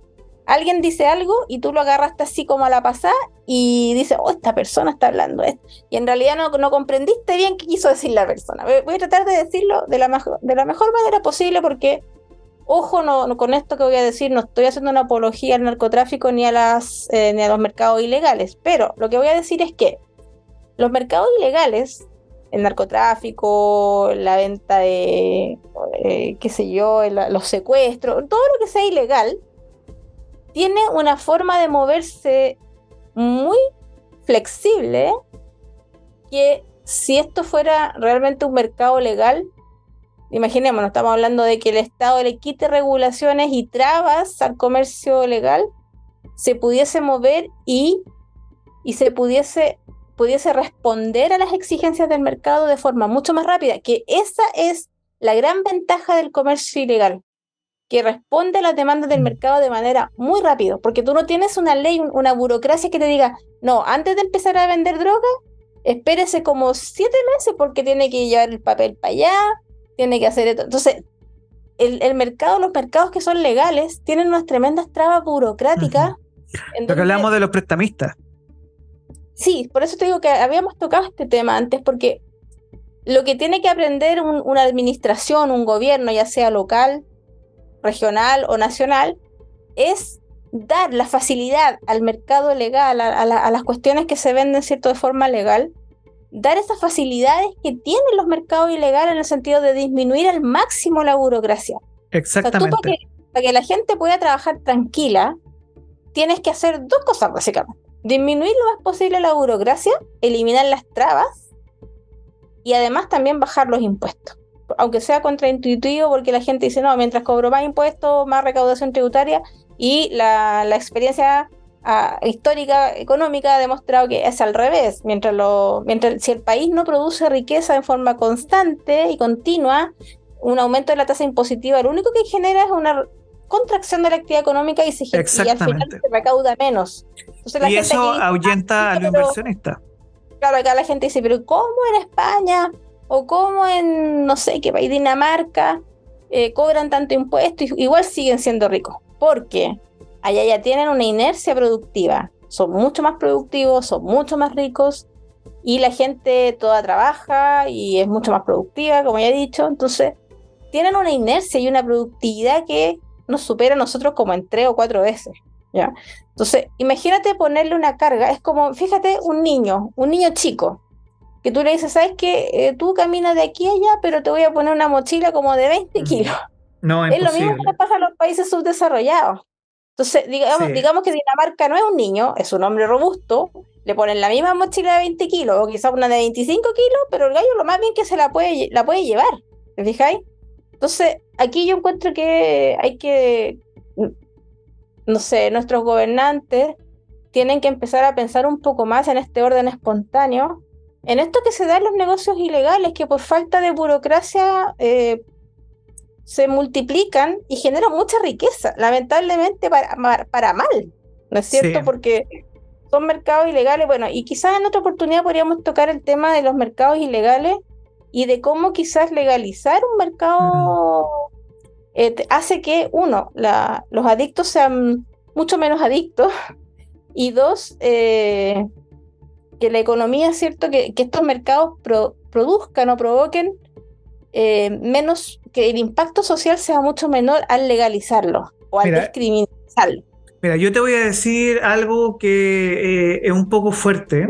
Alguien dice algo y tú lo agarraste así como a la pasada y dices, oh, esta persona está hablando esto. Y en realidad no comprendiste bien qué quiso decir la persona. Voy a tratar de decirlo de la mejor manera posible porque, ojo, no, con esto que voy a decir no estoy haciendo una apología al narcotráfico ni a los mercados ilegales. Pero lo que voy a decir es que los mercados ilegales, el narcotráfico, la venta de, qué sé yo, los secuestros, todo lo que sea ilegal, tiene una forma de moverse muy flexible, que si esto fuera realmente un mercado legal, imaginémonos, estamos hablando de que el Estado le quite regulaciones y trabas al comercio legal, se pudiese mover y se pudiese responder a las exigencias del mercado de forma mucho más rápida, que esa es la gran ventaja del comercio ilegal, que responde a las demandas del mercado de manera muy rápida, porque tú no tienes una ley, una burocracia que te diga, no, antes de empezar a vender droga, espérese como 7 meses porque tiene que llevar el papel para allá, tiene que hacer esto. Entonces, los mercados que son legales tienen unas tremendas trabas burocráticas. Lo que hablamos de los prestamistas. Sí, por eso te digo que habíamos tocado este tema antes, porque lo que tiene que aprender una administración, un gobierno, ya sea local, regional o nacional, es dar la facilidad al mercado legal, a las cuestiones que se venden, ¿cierto?, de forma legal, dar esas facilidades que tienen los mercados ilegales en el sentido de disminuir al máximo la burocracia. O sea, tú Exactamente. para que la gente pueda trabajar tranquila, tienes que hacer dos cosas básicamente. Disminuir lo más posible la burocracia, eliminar las trabas y además también bajar los impuestos. Aunque sea contraintuitivo porque la gente dice, no, mientras cobro más impuestos, más recaudación tributaria, y la experiencia histórica, económica ha demostrado que es al revés. Si el país no produce riqueza en forma constante y continua, un aumento de la tasa impositiva lo único que genera es una contracción de la actividad económica y al final Exactamente. se recauda menos. Entonces la Y gente eso aquí dice, ahuyenta a los pero inversionistas. claro, acá la gente dice, pero ¿cómo en España o cómo en no sé qué país, Dinamarca, cobran tanto impuesto y igual siguen siendo ricos? Porque allá ya tienen una inercia productiva, son mucho más productivos, son mucho más ricos y la gente toda trabaja y es mucho más productiva, como ya he dicho. Entonces tienen una inercia y una productividad que nos supera a nosotros como en 3 o 4 veces, ¿ya? Entonces, imagínate ponerle una carga, es como, fíjate, un niño chico, que tú le dices, ¿sabes qué? Tú caminas de aquí a allá, pero te voy a poner una mochila como de 20 Mm. kilos. No, Es lo mismo que le imposible. pasa a los países subdesarrollados. Entonces, Sí. digamos que Dinamarca no es un niño, es un hombre robusto, le ponen la misma mochila de 20 kilos, o quizás una de 25 kilos, pero el gallo lo más bien que la puede llevar, ¿te fijáis? Entonces, aquí yo encuentro que hay que, no sé, nuestros gobernantes tienen que empezar a pensar un poco más en este orden espontáneo, en esto que se da en los negocios ilegales, que por falta de burocracia se multiplican y generan mucha riqueza, lamentablemente para mal, ¿no es Sí. cierto? Porque son mercados ilegales, bueno, y quizás en otra oportunidad podríamos tocar el tema de los mercados ilegales y de cómo quizás legalizar un Mm. mercado hace que, uno, los adictos sean mucho menos adictos, y dos, que la economía, ¿cierto? Que estos mercados produzcan o provoquen menos, que el impacto social sea mucho menor al legalizarlo o al Mira, descriminalizarlo. mira, yo te voy a decir algo que es un poco fuerte,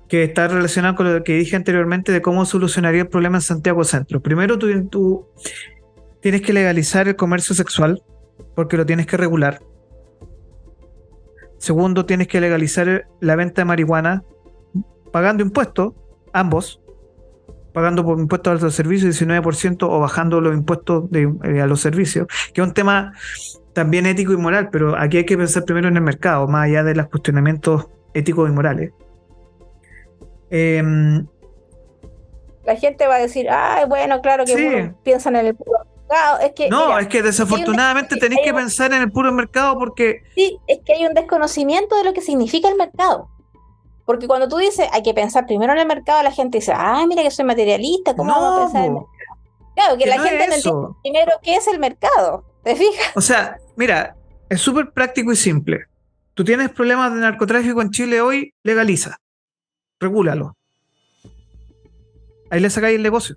que está relacionado con lo que dije anteriormente de cómo solucionaría el problema en Santiago Centro. Primero, tú tienes que legalizar el comercio sexual porque lo tienes que regular. Segundo, tienes que legalizar la venta de marihuana pagando impuestos, ambos, pagando por impuestos a los servicios 19% o bajando los impuestos a los servicios, que es un tema también ético y moral, pero aquí hay que pensar primero en el mercado, más allá de los cuestionamientos éticos y morales. Eh, La gente va a decir, ay, bueno, claro que sí, uno piensa en el puro mercado. Es que, no, mira, es que es que desafortunadamente tenéis que pensar en el puro mercado porque sí, es que hay un desconocimiento de lo que significa el mercado. Porque cuando tú dices, hay que pensar primero en el mercado, la gente dice, ah, mira que soy materialista, ¿cómo vamos a no, pensar en el po, mercado? Claro, que que la no gente es no entiende eso. primero qué es el mercado, ¿te fijas? O sea, mira, es súper práctico y simple. Tú tienes problemas de narcotráfico en Chile hoy, legaliza, regúlalo. Ahí le sacáis el negocio.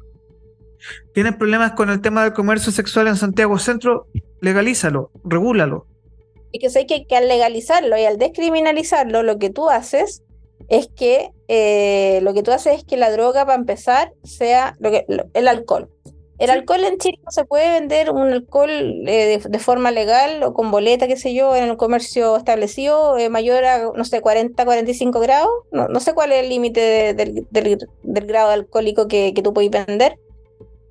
Tienes problemas con el tema del comercio sexual en Santiago Centro, legalízalo, regúlalo. Y que sé que al legalizarlo y al descriminalizarlo, lo que tú haces es que la droga, para empezar, sea el alcohol. El ¿Sí? alcohol en Chile no se puede vender un alcohol de forma legal o con boleta, qué sé yo, en el comercio establecido mayor a, no sé, 40, 45 grados. No sé cuál es el límite del grado alcohólico que tú puedes vender.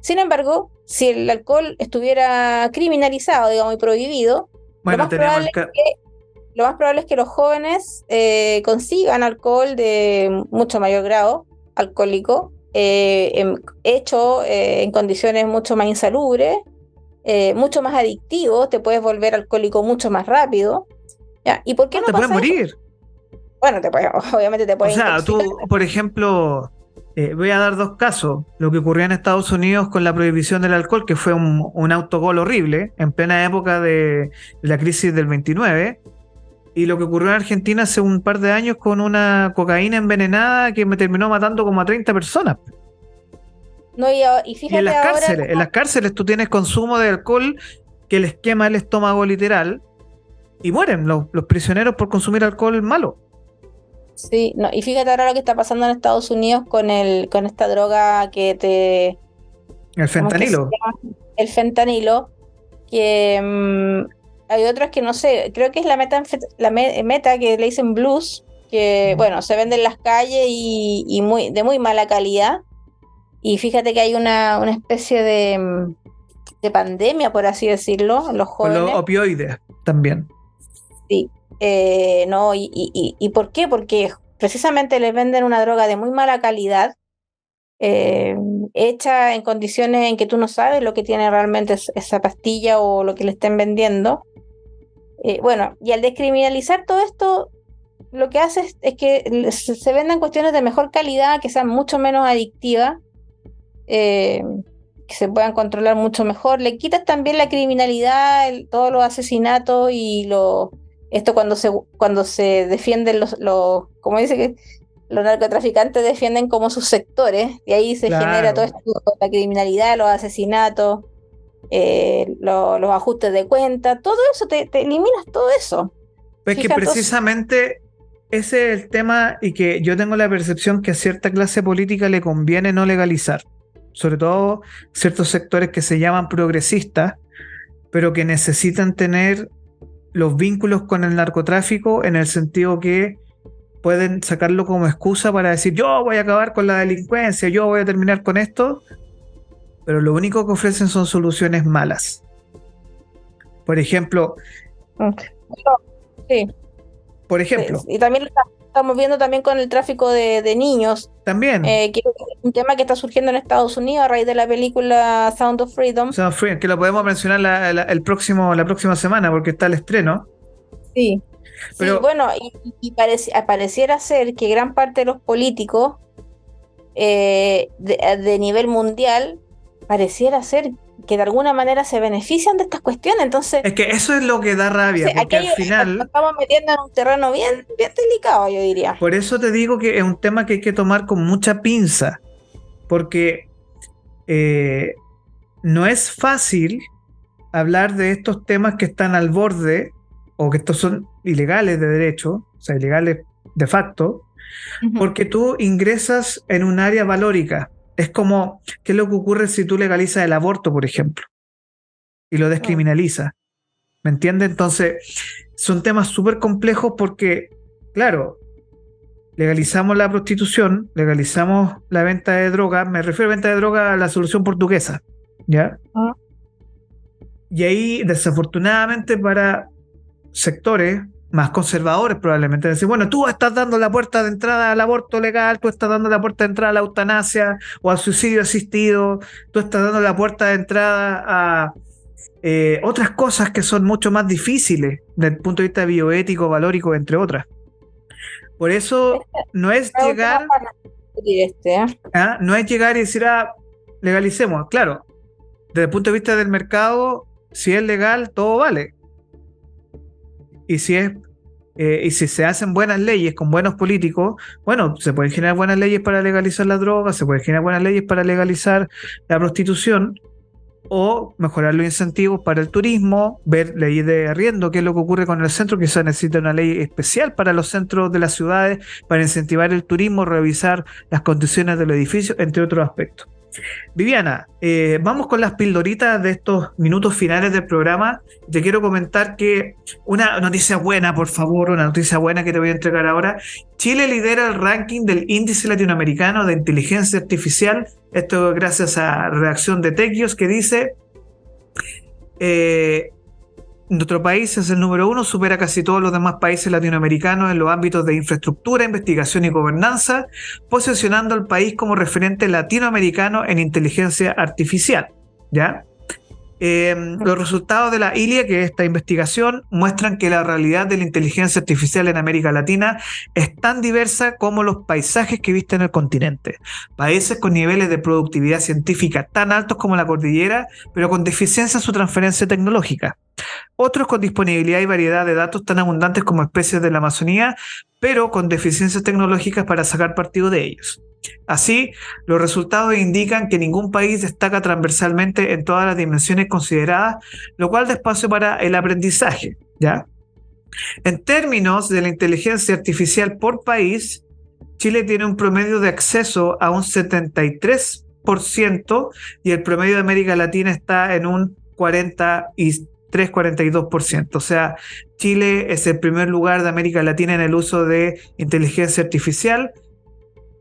Sin embargo, si el alcohol estuviera criminalizado, digamos, y prohibido, lo Bueno, más tenemos probable el lo más probable es que los jóvenes consigan alcohol de mucho mayor grado alcohólico, hecho en condiciones mucho más insalubres, mucho más adictivos, te puedes volver alcohólico mucho más rápido. ¿Ya? ¿Y por qué no, no te puedes pasa eso? morir. Bueno, obviamente te O puedes sea, intoxicar. tú, por ejemplo, voy a dar dos casos. Lo que ocurrió en Estados Unidos con la prohibición del alcohol, que fue un autogol horrible en plena época de la crisis del 29. Y lo que ocurrió en Argentina hace un par de años con una cocaína envenenada que me terminó matando como a 30 personas. No, y Y fíjate ahora. en las cárceles tú tienes consumo de alcohol que les quema el estómago literal y mueren los prisioneros por consumir alcohol malo. Sí, no, y fíjate ahora lo que está pasando en Estados Unidos con esta droga El ¿cómo es que se fentanilo. llama? El fentanilo, que hay otros que no sé, creo que es meta que le dicen blues, que bueno, se vende en las calles y de muy mala calidad. Y fíjate que hay una especie de pandemia, por así decirlo, en los Con los jóvenes. opioides también. Sí. No, ¿y por qué? Porque precisamente les venden una droga de muy mala calidad, hecha en condiciones en que tú no sabes lo que tiene realmente esa pastilla o lo que le estén vendiendo. Bueno, y al descriminalizar todo esto, lo que hace es que se vendan cuestiones de mejor calidad, que sean mucho menos adictivas, que se puedan controlar mucho mejor. Le quitas también la criminalidad, todos los asesinatos y esto cuando se defienden como dice que los narcotraficantes defienden como sus sectores, y ahí se genera todo Claro. esto, la criminalidad, los asesinatos, los ajustes de cuenta, todo eso, te eliminas todo eso. Es que Fíjate, precisamente ese es el tema y que yo tengo la percepción que a cierta clase política le conviene no legalizar, sobre todo ciertos sectores que se llaman progresistas, pero que necesitan tener los vínculos con el narcotráfico en el sentido que pueden sacarlo como excusa para decir yo voy a acabar con la delincuencia, yo voy a terminar con esto, pero lo único que ofrecen son soluciones malas. Por ejemplo, sí. por ejemplo, Y también lo estamos viendo también con el tráfico de niños, también, que es un tema que está surgiendo en Estados Unidos a raíz de la película Sound of Freedom. Sound Free, que lo podemos mencionar la próxima semana porque está el estreno. Sí, sí, Pero bueno, pareciera ser que gran parte de los políticos de nivel mundial pareciera ser que de alguna manera se benefician de estas cuestiones. Entonces, es que eso es lo que da rabia, aquí porque al nos final, estamos metiendo en un terreno bien, bien delicado, yo diría. por eso te digo que es un tema que hay que tomar con mucha pinza, porque no es fácil hablar de estos temas que están al borde o que estos son ilegales de derecho, o sea, ilegales de facto, porque tú ingresas en un área valórica. Es como, ¿qué es lo que ocurre si tú legalizas el aborto, por ejemplo, y lo descriminalizas? ¿Me entiendes? Entonces, son temas súper complejos porque, claro, legalizamos la prostitución, legalizamos la venta de droga, me refiero a venta de droga a la solución portuguesa, ¿ya? Y ahí, desafortunadamente, para sectores más conservadores probablemente decir, bueno, tú estás dando la puerta de entrada al aborto legal, tú estás dando la puerta de entrada a la eutanasia o al suicidio asistido, tú estás dando la puerta de entrada a otras cosas que son mucho más difíciles desde el punto de vista bioético, valórico, entre otras. Por eso no es llegar, no es llegar y decir, legalicemos. Claro, desde el punto de vista del mercado, si es legal, todo vale. Y si se hacen buenas leyes con buenos políticos, bueno, se pueden generar buenas leyes para legalizar la droga, se pueden generar buenas leyes para legalizar la prostitución, o mejorar los incentivos para el turismo, ver leyes de arriendo, qué es lo que ocurre con el centro, que se necesita una ley especial para los centros de las ciudades, para incentivar el turismo, revisar las condiciones del edificio, entre otros aspectos. Viviana, vamos con las pildoritas de estos minutos finales del programa. Te quiero comentar que una noticia buena, por favor, una noticia buena que te voy a entregar ahora. Chile lidera el ranking del Índice Latinoamericano de Inteligencia Artificial. Esto gracias a redacción de Tequios, que dice nuestro país es el número 1, supera casi todos los demás países latinoamericanos en los ámbitos de infraestructura, investigación y gobernanza, posicionando al país como referente latinoamericano en inteligencia artificial. ¿Ya? Los resultados de la ILIA, que es esta investigación, muestran que la realidad de la inteligencia artificial en América Latina es tan diversa como los paisajes que visten el continente. Países con niveles de productividad científica tan altos como la cordillera, pero con deficiencia en su transferencia tecnológica. Otros con disponibilidad y variedad de datos tan abundantes como especies de la Amazonía, pero con deficiencias tecnológicas para sacar partido de ellos. Así, los resultados indican que ningún país destaca transversalmente en todas las dimensiones consideradas, lo cual da espacio para el aprendizaje, ¿ya? En términos de la inteligencia artificial por país, Chile tiene un promedio de acceso a un 73% y el promedio de América Latina está en un 43-42%. O sea, Chile es el primer lugar de América Latina en el uso de inteligencia artificial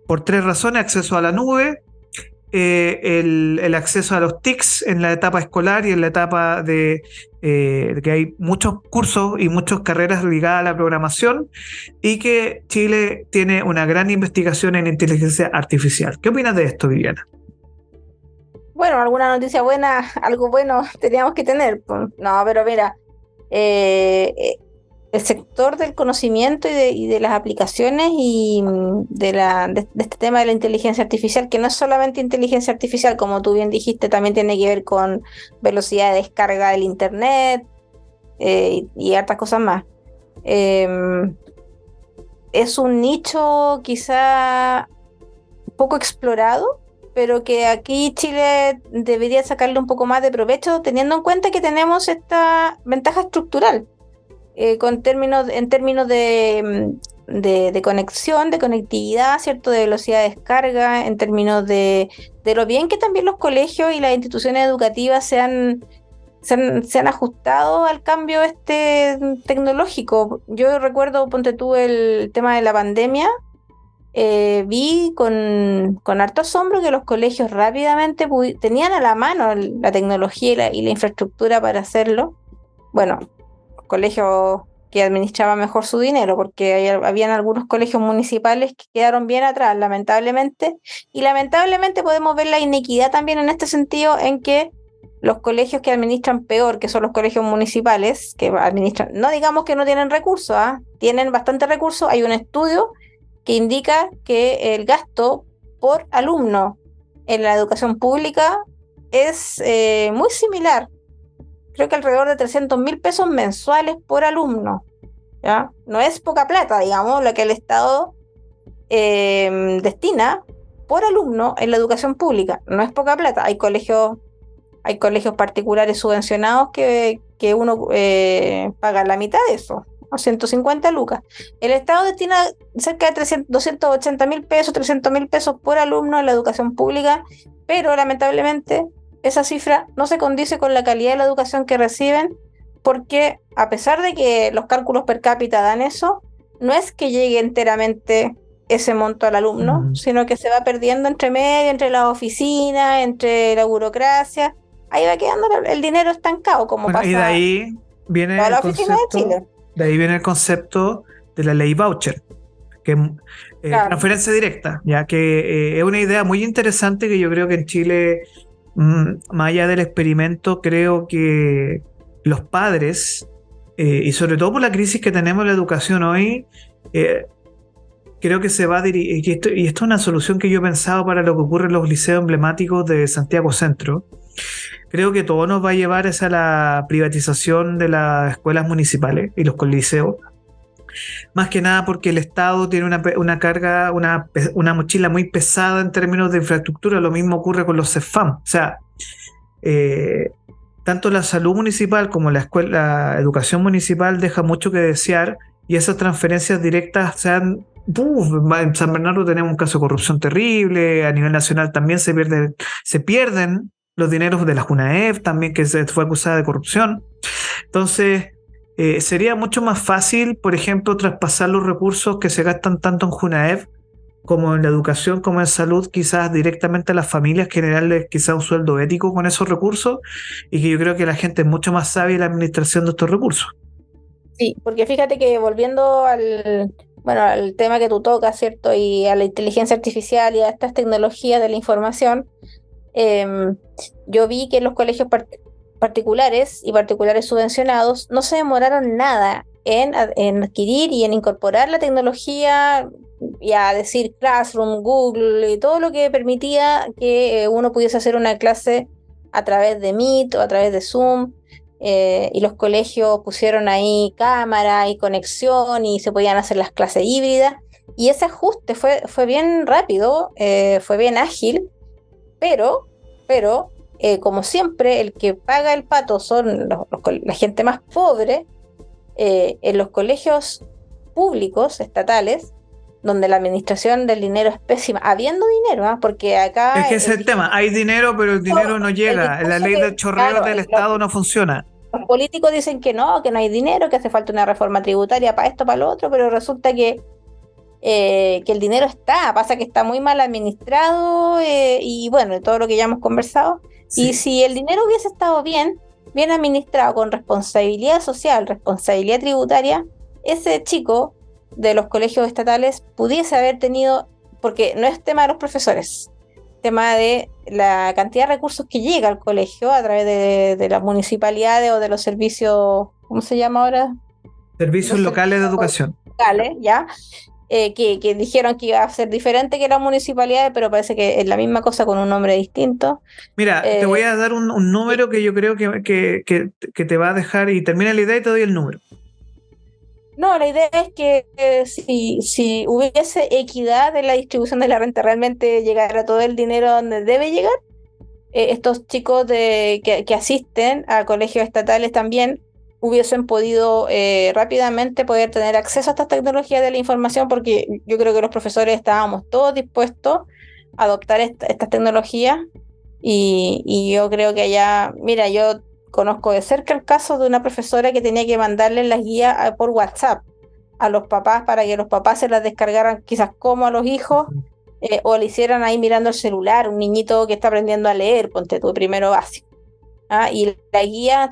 por 3 razones: acceso a la nube, el acceso a los TICs en la etapa escolar y en la etapa de que hay muchos cursos y muchas carreras ligadas a la programación, y que Chile tiene una gran investigación en inteligencia artificial. ¿Qué opinas de esto, Viviana? Bueno, alguna noticia buena, algo bueno teníamos que tener. No, pero mira, el sector del conocimiento y de las aplicaciones y de este tema de la inteligencia artificial, que no es solamente inteligencia artificial, como tú bien dijiste, también tiene que ver con velocidad de descarga del internet y hartas cosas más. Es un nicho quizá poco explorado, pero que aquí Chile debería sacarle un poco más de provecho, teniendo en cuenta que tenemos esta ventaja estructural. En términos de conexión, de conectividad, ¿cierto? De velocidad de descarga, en términos de lo bien que también los colegios y las instituciones educativas se han ajustado al cambio tecnológico. Yo recuerdo, ponte tú, el tema de la pandemia. Vi con harto asombro que los colegios rápidamente tenían a la mano la tecnología y la infraestructura para hacerlo. Bueno, colegios que administraban mejor su dinero, porque habían algunos colegios municipales que quedaron bien atrás, lamentablemente, y lamentablemente podemos ver la inequidad también en este sentido, en que los colegios que administran peor, que son los colegios municipales, que administran, no digamos que no tienen recursos, tienen bastante recursos. Hay un estudio que indica que el gasto por alumno en la educación pública es muy similar. Creo que alrededor de 300.000 pesos mensuales por alumno, ¿ya? No es poca plata, digamos, lo que el Estado destina por alumno en la educación pública. No es poca plata. Hay colegios particulares subvencionados que uno paga la mitad de eso, 150 lucas. El Estado destina cerca de 280.000 pesos, 300.000 pesos por alumno en la educación pública, pero lamentablemente esa cifra no se condice con la calidad de la educación que reciben, porque a pesar de que los cálculos per cápita dan eso, no es que llegue enteramente ese monto al alumno, sino que se va perdiendo entre medio, entre las oficinas, entre la burocracia. Ahí va quedando el dinero estancado, como pasa y de ahí viene toda la oficina de Chile. De ahí viene el concepto de la ley voucher, que es Claro. transferencia directa, ya que es una idea muy interesante que yo creo que en Chile, más allá del experimento, creo que los padres, y sobre todo por la crisis que tenemos en la educación hoy, creo que se va a dirigir, y esto es una solución que yo he pensado para lo que ocurre en los liceos emblemáticos de Santiago Centro. Creo que todo nos va a llevar a la privatización de las escuelas municipales y los coliseos. Más que nada porque el Estado tiene una carga, una mochila muy pesada en términos de infraestructura. Lo mismo ocurre con los CEFAM. O sea, tanto la salud municipal como la educación municipal deja mucho que desear, y esas transferencias directas en San Bernardo tenemos un caso de corrupción terrible. A nivel nacional también se pierden los dineros de la Junaef también, que se fue acusada de corrupción. Entonces, sería mucho más fácil, por ejemplo, traspasar los recursos que se gastan tanto en Junaef como en la educación, como en salud, quizás directamente a las familias, generarles quizás un sueldo ético con esos recursos, y que yo creo que la gente es mucho más sabia en la administración de estos recursos. Sí, porque fíjate que volviendo al tema que tú tocas, ¿cierto? Y a la inteligencia artificial y a estas tecnologías de la información, yo vi que los colegios particulares y particulares subvencionados no se demoraron nada en adquirir y en incorporar la tecnología, y a decir Classroom, Google y todo lo que permitía que uno pudiese hacer una clase a través de Meet o a través de Zoom. Y los colegios pusieron ahí cámara y conexión y se podían hacer las clases híbridas, y ese ajuste fue bien rápido, fue bien ágil, pero como siempre el que paga el pato son la gente más pobre. En los colegios públicos estatales donde la administración del dinero es pésima, habiendo dinero, ¿ah? Porque acá Es que ese es el tema, hay dinero, pero el dinero no el llega, la discurso ley del que, chorreo claro, del Estado no funciona. los políticos dicen que no hay dinero, que hace falta una reforma tributaria para esto, para lo otro, pero resulta que el dinero está, pasa que está muy mal administrado, y bueno, todo lo que ya hemos conversado. Y Sí. si el dinero hubiese estado bien administrado, con responsabilidad social, responsabilidad tributaria, ese chico de los colegios estatales pudiese haber tenido, porque no es tema de los profesores, tema de la cantidad de recursos que llega al colegio a través de las municipalidades o de los servicios, ¿cómo se llama ahora? Servicios Los locales de servicios educación. locales, ¿ya? Que dijeron que iba a ser diferente que las municipalidades, pero parece que es la misma cosa con un nombre distinto. Mira, te voy Eh, a dar un y- número que yo creo que te va a dejar, y termina la idea y te doy el número. no, la idea es que si hubiese equidad en la distribución de la renta, realmente llegara todo el dinero donde debe llegar, estos chicos que asisten a colegios estatales también hubiesen podido rápidamente poder tener acceso a estas tecnologías de la información, porque yo creo que los profesores estábamos todos dispuestos a adoptar estas tecnologías, y yo creo que allá, mira, yo conozco de cerca el caso de una profesora que tenía que mandarle las guías por WhatsApp a los papás para que los papás se las descargaran quizás como a los hijos, o le hicieran ahí mirando el celular, un niñito que está aprendiendo a leer, ponte tú primero básico. ¿Ah? Y la guía,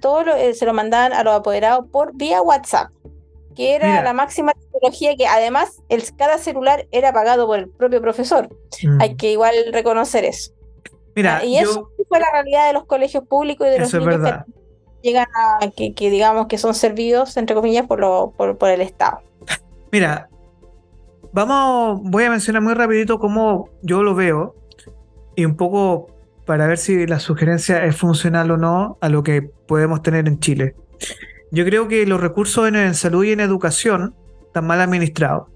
se lo mandaban a los apoderados por vía WhatsApp, que era la Mira, máxima tecnología, que además cada celular era pagado por el propio profesor. Hay mm, que igual reconocer eso. ¿Ah? mira, Y eso fue la realidad de los colegios públicos y de los eso es niños que verdad. llegan que digamos que son servidos, entre comillas, por el Estado. Mira, voy a mencionar muy rapidito cómo yo lo veo y un poco para ver si la sugerencia es funcional o no a lo que podemos tener en Chile. Yo creo que los recursos en salud y en educación están mal administrados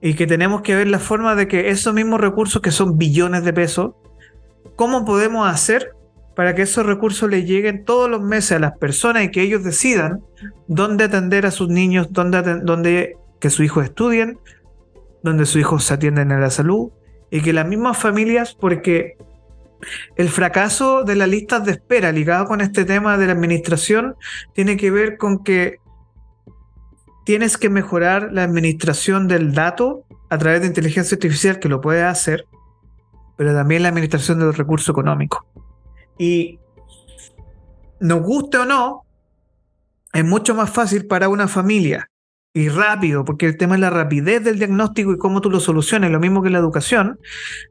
y que tenemos que ver la forma de que esos mismos recursos, que son billones de pesos, ¿cómo podemos hacer para que esos recursos les lleguen todos los meses a las personas y que ellos decidan dónde atender a sus niños, dónde que sus hijos estudien, dónde sus hijos se atienden a la salud, y que las mismas familias, porque el fracaso de las listas de espera ligado con este tema de la administración tiene que ver con que tienes que mejorar la administración del dato a través de inteligencia artificial, que lo puedes hacer, pero también la administración del recurso económico. Y nos guste o no, es mucho más fácil para una familia y rápido, porque el tema es la rapidez del diagnóstico y cómo tú lo soluciones, lo mismo que en la educación,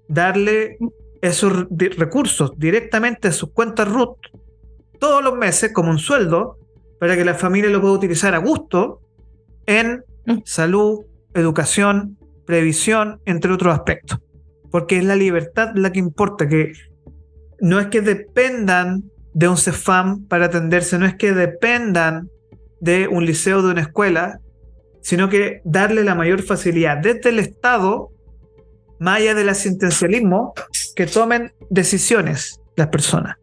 darle esos recursos directamente a sus cuentas RUT todos los meses como un sueldo para que la familia lo pueda utilizar a gusto en Mm. salud, educación, previsión, entre otros aspectos. Porque es la libertad la que importa, que no es que dependan de un CEFAM para atenderse, no es que dependan de un liceo, de una escuela, sino que darle la mayor facilidad desde el Estado, más allá del asistencialismo, que tomen decisiones las personas.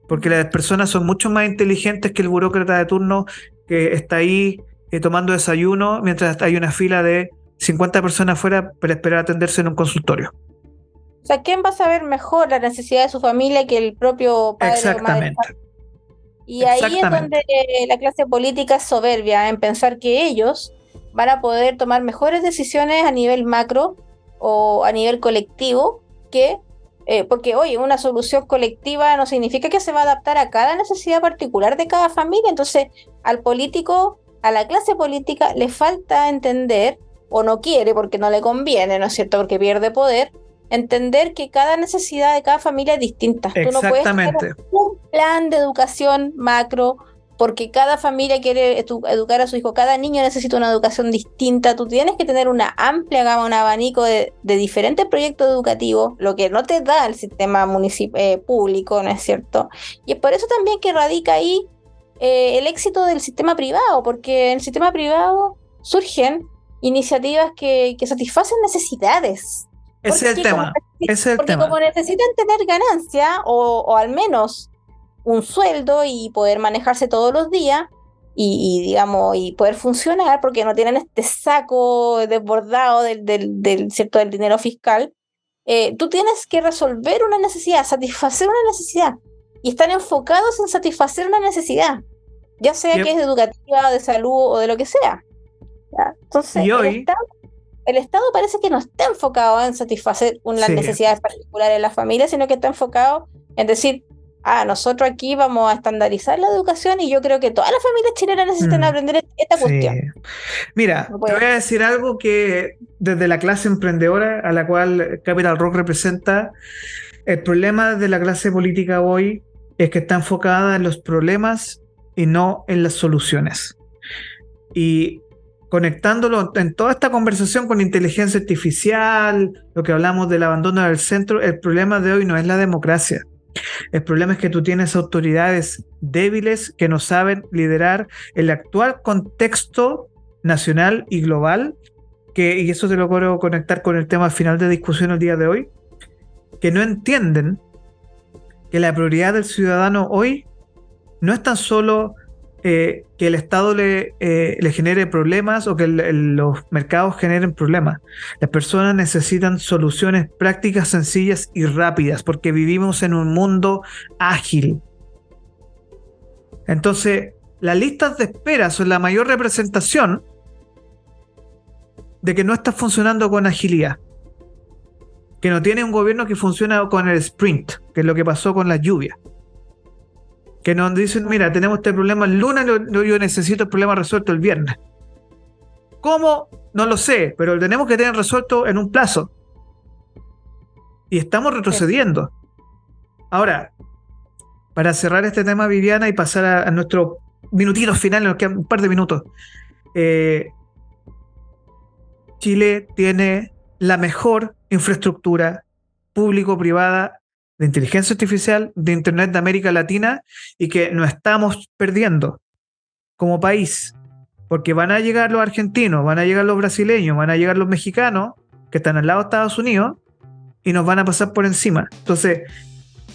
Porque las personas son mucho más inteligentes que el burócrata de turno que está ahí tomando desayuno mientras hay una fila de 50 personas afuera para esperar atenderse en un consultorio. O sea, ¿quién va a saber mejor la necesidad de su familia que el propio padre o madre? Exactamente, Y ahí es exactamente. donde la clase política es soberbia en pensar que ellos van a poder tomar mejores decisiones a nivel macro o a nivel colectivo, porque, oye, una solución colectiva no significa que se va a adaptar a cada necesidad particular de cada familia. Entonces, al político, a la clase política, le falta entender, o no quiere porque no le conviene, ¿no es cierto? Porque pierde poder, entender que cada necesidad de cada familia es distinta. Tú no puedes tener Exactamente. un plan de educación macro, porque cada familia quiere educar a su hijo, cada niño necesita una educación distinta. Tú tienes que tener una amplia gama, un abanico de diferentes proyectos educativos, lo que no te da el sistema público, ¿no es cierto? Y es por eso también que radica ahí el éxito del sistema privado, porque en el sistema privado surgen iniciativas que satisfacen necesidades. Ese es el Porque como, tema. Ese es el porque tema. como necesitan tener ganancia o al menos un sueldo y poder manejarse todos los días, digamos, y poder funcionar, porque no tienen este saco desbordado ¿cierto? Del dinero fiscal, tú tienes que resolver una necesidad, satisfacer una necesidad, y están enfocados en satisfacer una necesidad, ya sea que es educativa, de salud o de lo que sea. ¿Ya? Entonces, el Estado parece que no está enfocado en satisfacer las necesidades particulares de la familia, sino que está enfocado en decir, nosotros aquí vamos a estandarizar la educación y yo creo que todas las familias chilenas necesitan aprender esta cuestión. Mira, te voy a decir algo que desde la clase emprendedora a la cual Capital Rock representa, el problema de la clase política hoy es que está enfocada en los problemas y no en las soluciones. Y conectándolo en toda esta conversación con inteligencia artificial, lo que hablamos del abandono del centro, el problema de hoy no es la democracia. El problema es que tú tienes autoridades débiles que no saben liderar el actual contexto nacional y global, y eso te lo quiero conectar con el tema final de discusión el día de hoy, que no entienden que la prioridad del ciudadano hoy no es tan solo que el Estado le genere problemas o que los mercados generen problemas. Las personas necesitan soluciones prácticas, sencillas y rápidas, porque vivimos en un mundo ágil. Entonces, las listas de espera son la mayor representación de que no está funcionando con agilidad, que no tiene un gobierno que funciona con el sprint, que es lo que pasó con las lluvias. Que nos dicen, mira, tenemos este problema el lunes, yo necesito el problema resuelto el viernes. ¿Cómo? No lo sé, pero lo tenemos que tener resuelto en un plazo. Y estamos retrocediendo. Ahora, para cerrar este tema, Viviana, y pasar a nuestro minutito final, nos quedan un par de minutos. Chile tiene la mejor infraestructura público-privada de inteligencia artificial, de Internet de América Latina, y que nos estamos perdiendo como país, porque van a llegar los argentinos, van a llegar los brasileños, van a llegar los mexicanos, que están al lado de Estados Unidos, y nos van a pasar por encima. Entonces,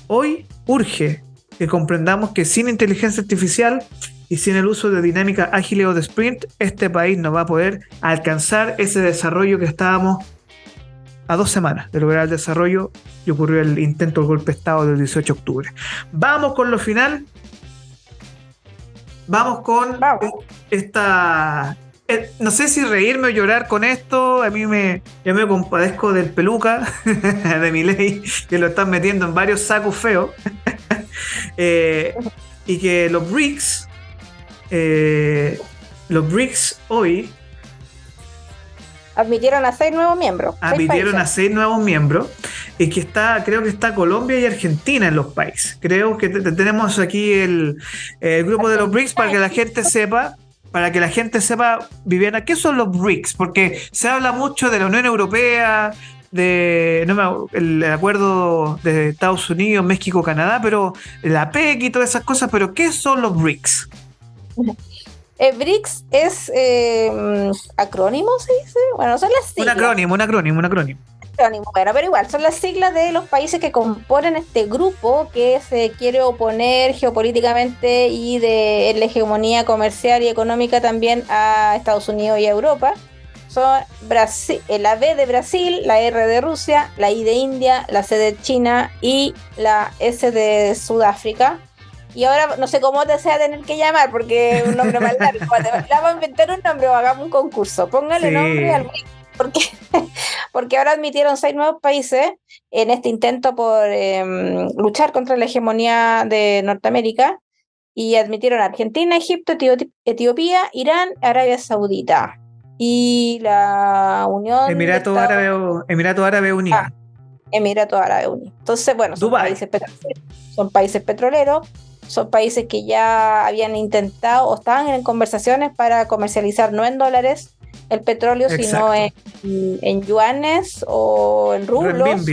hoy urge que comprendamos que sin inteligencia artificial y sin el uso de dinámica ágil o de sprint, este país no va a poder alcanzar ese desarrollo que estábamos a 2 semanas de lograr el desarrollo, y ocurrió el intento del golpe de Estado del 18 de octubre. Vamos con lo final. Vamos con esta... no sé si reírme o llorar con esto. Yo me compadezco del peluca de Milei, que lo están metiendo en varios sacos feos. Y que los BRICS hoy admitieron a 6 nuevos miembros. Admitieron a 6 nuevos miembros. Y que creo que está Colombia y Argentina en los países. Creo que tenemos aquí el grupo de los BRICS para que la gente sepa. Viviana, ¿qué son los BRICS? Porque se habla mucho de la Unión Europea, el acuerdo de Estados Unidos, México, Canadá, pero la PEC y todas esas cosas. Pero ¿qué son los BRICS? BRICS es acrónimo, ¿se dice? Bueno, son las siglas. Un acrónimo. Bueno, pero igual, son las siglas de los países que componen este grupo que se quiere oponer geopolíticamente y en la hegemonía comercial y económica también a Estados Unidos y a Europa. Son la B de Brasil, la R de Rusia, la I de India, la C de China y la S de Sudáfrica. Y ahora no sé cómo te sea tener que llamar, porque es un nombre más largo. Vamos a inventar un nombre o hagamos un concurso. Póngale nombre al BRICS. Porque ahora admitieron 6 nuevos países en este intento por luchar contra la hegemonía de Norteamérica, y admitieron a Argentina, Egipto, Etiopía, Irán, Arabia Saudita y la Unión Emirato Árabe Unido. Emirato Árabe Unido. Entonces, bueno, son países petroleros, son países que ya habían intentado o estaban en conversaciones para comercializar no en dólares el petróleo, sino en yuanes o en rublos.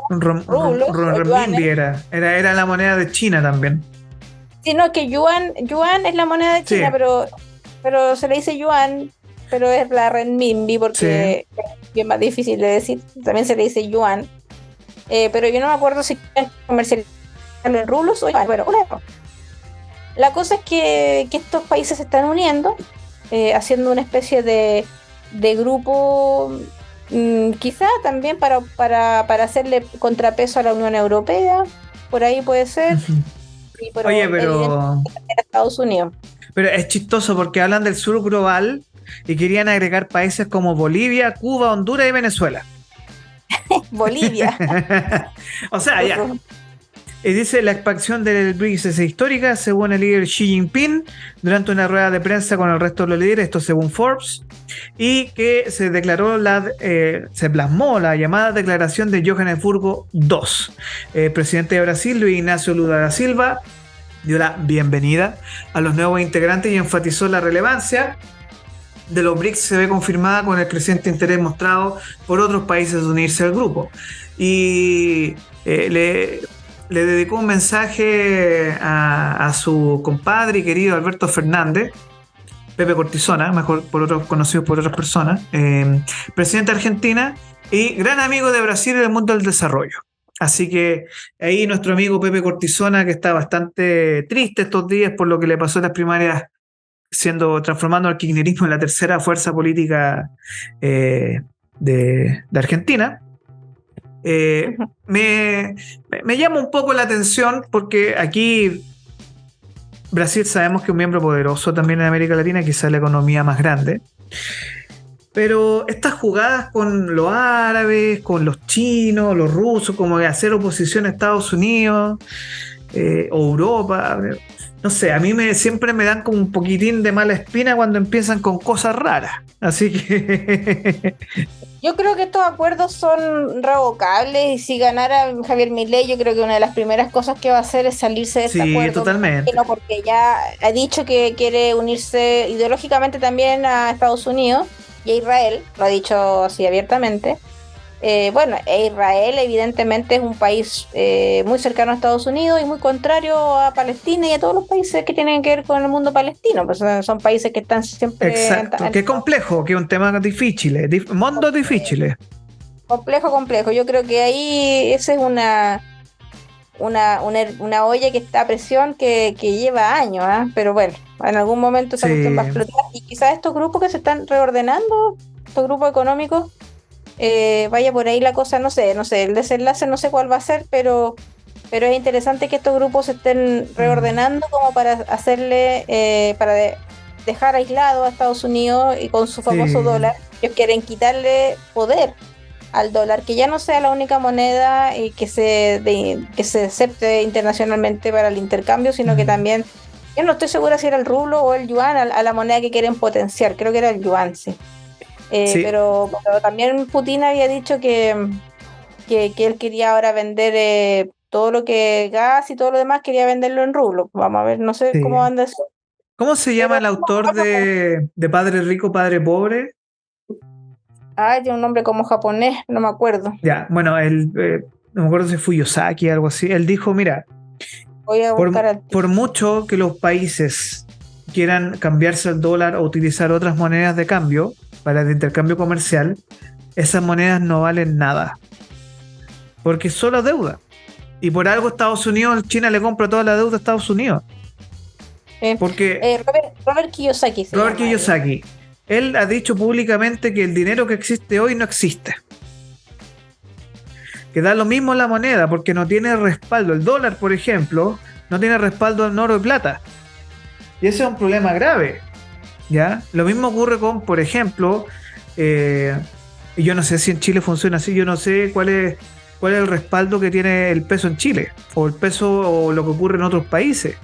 Renminbi era la moneda de China también. Sino que yuan es la moneda de China, pero se le dice yuan, pero es la renminbi porque es bien más difícil de decir. También se le dice yuan. Pero yo no me acuerdo si comercializarlo en rublos o yuan, pero La cosa es que estos países se están uniendo, haciendo una especie de grupo, quizá también para hacerle contrapeso a la Unión Europea, por ahí puede ser, y Oye, evidentemente a Estados Unidos. pero es chistoso porque hablan del sur global y querían agregar países como Bolivia, Cuba, Honduras y Venezuela. Bolivia. O sea, ya. Y dice, la expansión del BRICS es histórica, según el líder Xi Jinping, durante una rueda de prensa con el resto de los líderes, esto según Forbes, y que se declaró se plasmó la llamada declaración de Johannesburgo II. Presidente de Brasil, Luis Ignacio Lula da Silva, dio la bienvenida a los nuevos integrantes y enfatizó la relevancia de los BRICS. Se ve confirmada con el creciente interés mostrado por otros países de unirse al grupo. Y le dedicó un mensaje a su compadre y querido Alberto Fernández, Pepe Cortisona, mejor conocido por otras personas, presidente de Argentina y gran amigo de Brasil en el mundo del desarrollo. Así que ahí nuestro amigo Pepe Cortisona, que está bastante triste estos días por lo que le pasó en las primarias, transformando al kirchnerismo en la tercera fuerza política de Argentina. Me llama un poco la atención porque aquí Brasil sabemos que es un miembro poderoso también en América Latina, quizás la economía más grande, pero estas jugadas con los árabes, con los chinos, los rusos, como de hacer oposición a Estados Unidos o Europa, no sé, a mí siempre me dan como un poquitín de mala espina cuando empiezan con cosas raras, así que Yo creo que estos acuerdos son revocables y si ganara Javier Milei, yo creo que una de las primeras cosas que va a hacer es salirse de este acuerdo. Sí, totalmente. Porque ya ha dicho que quiere unirse ideológicamente también a Estados Unidos y a Israel, lo ha dicho así abiertamente. Israel evidentemente es un país muy cercano a Estados Unidos y muy contrario a Palestina y a todos los países que tienen que ver con el mundo palestino, pues son países que están siempre... Exacto, qué complejo, que es un tema difícil, mundos difíciles. Complejo. Yo creo que ahí esa es una olla que está a presión que lleva años, ¿eh? Pero bueno, en algún momento esa cuestión va a explotar y quizás estos grupos que se están reordenando, estos grupos económicos, vaya por ahí la cosa, no sé, el desenlace no sé cuál va a ser, pero es interesante que estos grupos se estén reordenando como para hacerle, dejar aislado a Estados Unidos y con su famoso dólar. Ellos quieren quitarle poder al dólar, que ya no sea la única moneda que se acepte internacionalmente para el intercambio, sino que también, yo no estoy segura si era el rublo o el yuan a la moneda que quieren potenciar, creo que era el yuan, sí. Pero también Putin había dicho que él quería ahora vender todo lo que gas y todo lo demás, quería venderlo en rublo. Vamos a ver, no sé cómo anda eso. ¿Cómo se llama el autor de Padre Rico, Padre Pobre? Tiene un nombre como japonés, no me acuerdo. Ya, bueno, no me acuerdo si fue Yosaki, algo así. Él dijo, mira, voy a buscar por mucho que los países quieran cambiarse el dólar o utilizar otras monedas de cambio para el intercambio comercial, esas monedas no valen nada. Porque es solo deuda. Y por algo Estados Unidos, China le compra toda la deuda a Estados Unidos. Porque Robert Kiyosaki. Robert Kiyosaki. Él ha dicho públicamente que el dinero que existe hoy no existe. Que da lo mismo la moneda porque no tiene respaldo. El dólar, por ejemplo, no tiene respaldo en oro y plata. Y ese es un problema grave. ¿Ya? Lo mismo ocurre con, por ejemplo, y yo no sé si en Chile funciona así, yo no sé cuál es el respaldo que tiene el peso en Chile, o el peso o lo que ocurre en otros países.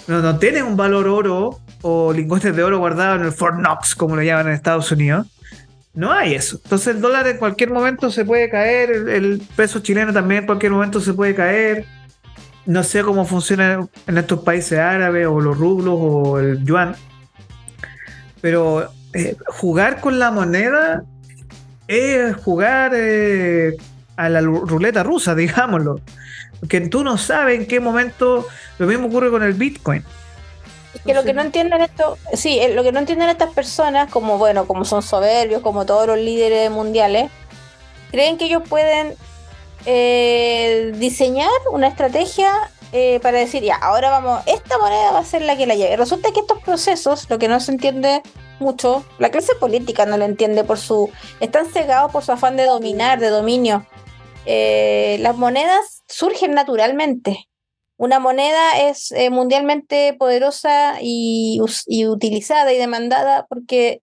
No tiene un valor oro o lingotes de oro guardados en el Fort Knox, como lo llaman en Estados Unidos. No hay eso. Entonces el dólar en cualquier momento se puede caer, el peso chileno también en cualquier momento se puede caer. No sé cómo funciona en estos países árabes, o los rublos, o el yuan. Pero jugar con la moneda es jugar a la ruleta rusa, digámoslo. Que tú no sabes en qué momento. Lo mismo ocurre con el Bitcoin. Es que lo que no entienden lo que no entienden estas personas, como son soberbios, como todos los líderes mundiales, creen que ellos pueden diseñar una estrategia para decir, ya, ahora vamos, esta moneda va a ser la que la lleve. Resulta que estos procesos, lo que no se entiende mucho, la clase política no lo entiende están cegados por su afán de dominar, de dominio. Las monedas surgen naturalmente. Una moneda es mundialmente poderosa y utilizada y demandada porque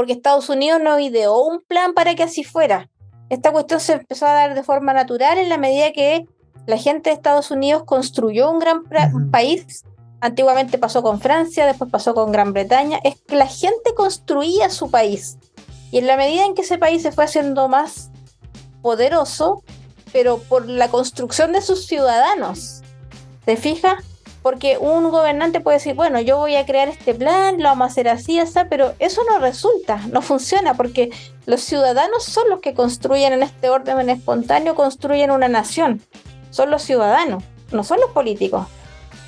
Estados Unidos no ideó un plan para que así fuera. Esta cuestión se empezó a dar de forma natural en la medida que la gente de Estados Unidos construyó un gran país. Antiguamente pasó con Francia, después pasó con Gran Bretaña. Es que la gente construía su país. Y en la medida en que ese país se fue haciendo más poderoso, pero por la construcción de sus ciudadanos. ¿Te fijas? Porque un gobernante puede decir, bueno, yo voy a crear este plan, lo vamos a hacer así, así, pero eso no resulta, no funciona, porque los ciudadanos son los que construyen en este orden espontáneo, construyen una nación. Son los ciudadanos, no son los políticos.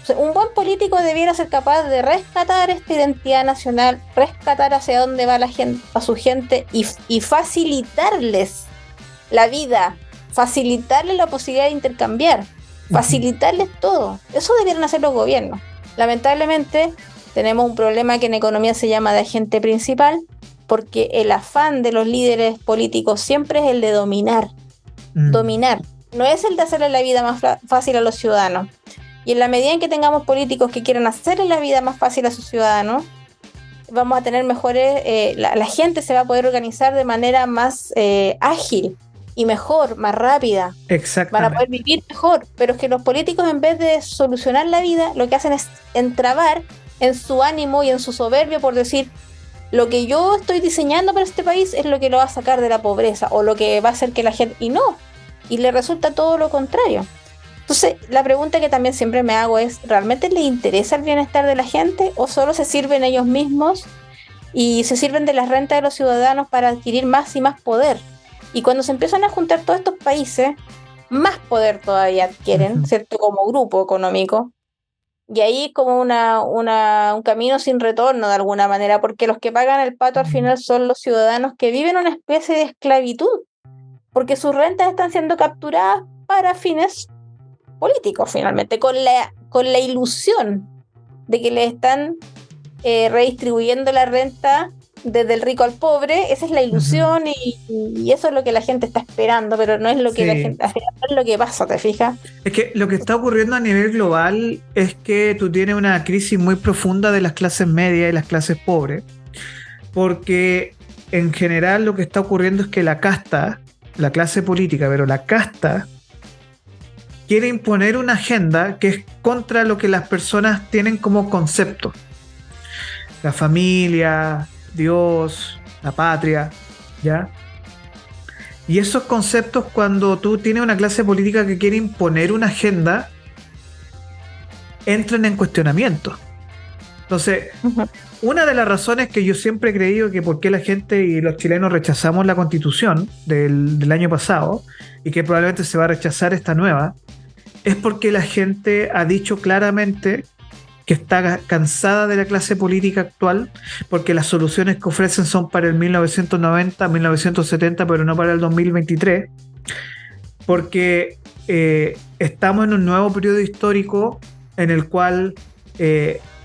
O sea, un buen político debiera ser capaz de rescatar esta identidad nacional, rescatar hacia dónde va la gente, a su gente y facilitarles la vida, facilitarles la posibilidad de intercambiar, facilitarles todo. Eso debieran hacer los gobiernos. Lamentablemente tenemos un problema que en economía se llama de agente principal, porque el afán de los líderes políticos siempre es el de dominar. Dominar. No es el de hacerle la vida más fácil a los ciudadanos. Y en la medida en que tengamos políticos que quieran hacerle la vida más fácil a sus ciudadanos, vamos a tener mejores... la gente se va a poder organizar de manera más ágil y mejor, más rápida. Exactamente. Van a poder vivir mejor. Pero es que los políticos, en vez de solucionar la vida, lo que hacen es entrabar en su ánimo y en su soberbia por decir, lo que yo estoy diseñando para este país es lo que lo va a sacar de la pobreza o lo que va a hacer que la gente... Y no, y le resulta todo lo contrario. Entonces, la pregunta que también siempre me hago es, ¿realmente les interesa el bienestar de la gente o solo se sirven ellos mismos y se sirven de las rentas de los ciudadanos para adquirir más y más poder? Y cuando se empiezan a juntar todos estos países, más poder todavía adquieren, ¿cierto? Como grupo económico. Y ahí es como un camino sin retorno de alguna manera, porque los que pagan el pato al final son los ciudadanos que viven una especie de esclavitud, porque sus rentas están siendo capturadas para fines políticos finalmente, con la ilusión de que le están redistribuyendo la renta desde el rico al pobre. Esa es la ilusión y eso es lo que la gente está esperando, pero no es lo que la gente, no es lo que pasa, ¿te fijas? Es que lo que está ocurriendo a nivel global es que tú tienes una crisis muy profunda de las clases medias y las clases pobres, porque en general lo que está ocurriendo es que la casta, la clase política, pero la casta quiere imponer una agenda que es contra lo que las personas tienen como concepto. La familia, Dios, la patria, ¿ya? Y esos conceptos, cuando tú tienes una clase política que quiere imponer una agenda, entran en cuestionamiento. Entonces, una de las razones que yo siempre he creído que por qué la gente y los chilenos rechazamos la Constitución del año pasado y que probablemente se va a rechazar esta nueva, es porque la gente ha dicho claramente que está cansada de la clase política actual, porque las soluciones que ofrecen son para el 1990, 1970, pero no para el 2023, porque estamos en un nuevo periodo histórico en el cual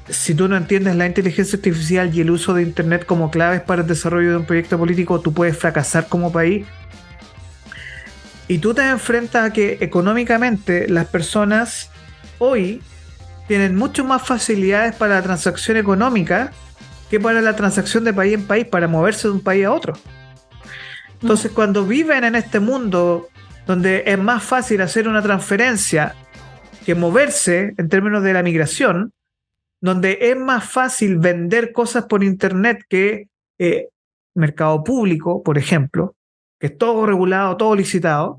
si tú no entiendes la inteligencia artificial y el uso de Internet como claves para el desarrollo de un proyecto político, tú puedes fracasar como país. Y tú te enfrentas a que económicamente las personas hoy tienen mucho más facilidades para la transacción económica que para la transacción de país en país, para moverse de un país a otro. Entonces, cuando viven en este mundo donde es más fácil hacer una transferencia que moverse en términos de la migración, donde es más fácil vender cosas por internet que mercado público, por ejemplo, que es todo regulado, todo licitado.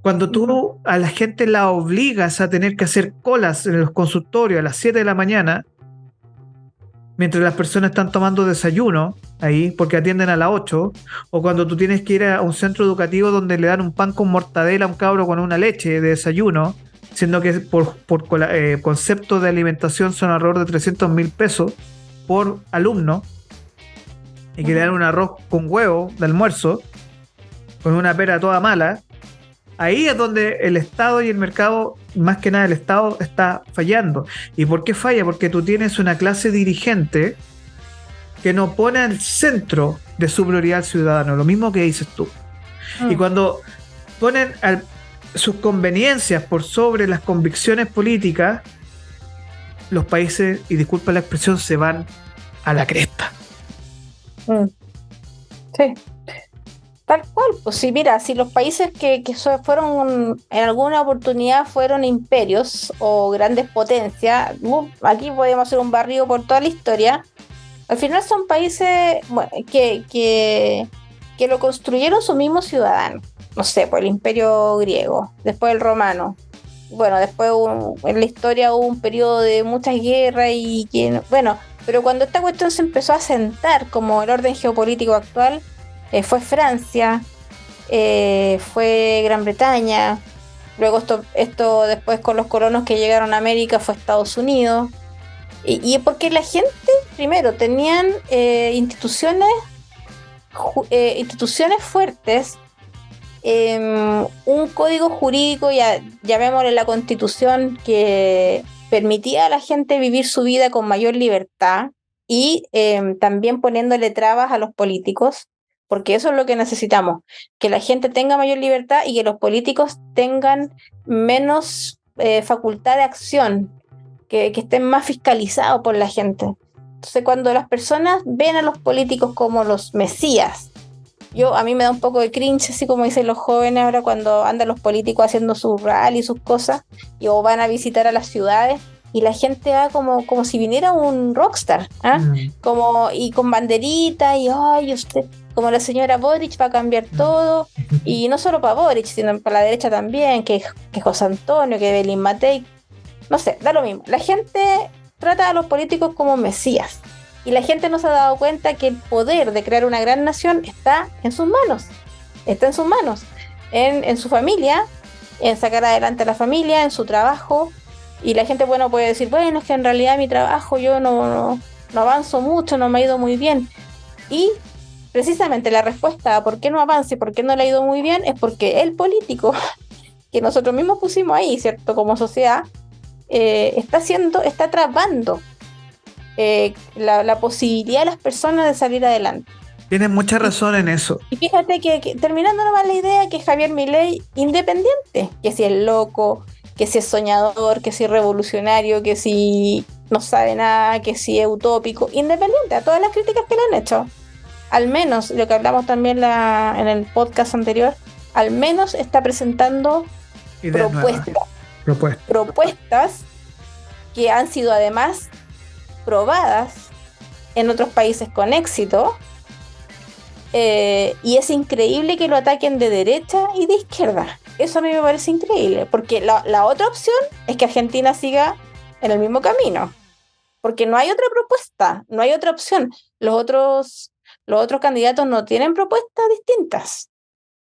Cuando tú a la gente la obligas a tener que hacer colas en los consultorios a las 7 de la mañana, mientras las personas están tomando desayuno ahí, porque atienden a las 8, o cuando tú tienes que ir a un centro educativo donde le dan un pan con mortadela a un cabro con una leche de desayuno, siendo que por concepto de alimentación son alrededor de 300.000 pesos por alumno, y que le dan un arroz con huevo de almuerzo, con una pera toda mala, Ahí es donde el Estado y el mercado, más que nada el Estado, está fallando. ¿Y por qué falla? Porque tú tienes una clase dirigente que no pone al centro de su prioridad al ciudadano, lo mismo que dices tú. Y cuando ponen sus conveniencias por sobre las convicciones políticas, los países, y disculpa la expresión, se van a la cresta. Sí, tal cual. Pues sí, mira, si los países que fueron, en alguna oportunidad fueron imperios o grandes potencias, aquí podemos hacer un barrido por toda la historia, al final son países que lo construyeron sus mismos ciudadanos. No sé, pues el imperio griego, después el romano. Bueno, después en la historia hubo un periodo de muchas guerras pero cuando esta cuestión se empezó a sentar como el orden geopolítico actual, fue Francia, fue Gran Bretaña, luego esto después con los colonos que llegaron a América fue Estados Unidos, y porque la gente, primero, tenían instituciones fuertes, un código jurídico, llamémosle la Constitución, que permitía a la gente vivir su vida con mayor libertad y también poniéndole trabas a los políticos, porque eso es lo que necesitamos, que la gente tenga mayor libertad y que los políticos tengan menos facultad de acción, que estén más fiscalizados por la gente. Entonces, cuando las personas ven a los políticos como los mesías, a mí me da un poco de cringe, así como dicen los jóvenes ahora cuando andan los políticos haciendo sus rally, sus cosas, o van a visitar a las ciudades, y la gente va como si viniera un rockstar, y con banderita, y ay, usted, como la señora Boric va a cambiar todo, y no solo para Boric, sino para la derecha también, que José Antonio, que Belín Matei, no sé, da lo mismo. La gente trata a los políticos como mesías. Y la gente no se ha dado cuenta que el poder de crear una gran nación está en sus manos. Está en sus manos. En su familia, en sacar adelante a la familia, en su trabajo. Y la gente, puede decir, es que en realidad mi trabajo yo no avanzo mucho, no me ha ido muy bien. Y precisamente la respuesta a por qué no avanza y por qué no le ha ido muy bien es porque el político, que nosotros mismos pusimos ahí, ¿cierto? Como sociedad, está trabando la posibilidad de las personas de salir adelante. Tienes mucha razón en eso. Y fíjate que terminando nomás la idea, que Javier Milei, independiente, que si es loco, que si es soñador, que si es revolucionario, que si no sabe nada, que si es utópico, independiente a todas las críticas que le han hecho, al menos, lo que hablamos también en el podcast anterior, al menos está presentando propuestas que han sido además probadas en otros países con éxito, y es increíble que lo ataquen de derecha y de izquierda. Eso a mí me parece increíble, porque la otra opción es que Argentina siga en el mismo camino, porque no hay otra propuesta, no hay otra opción. Los otros candidatos no tienen propuestas distintas.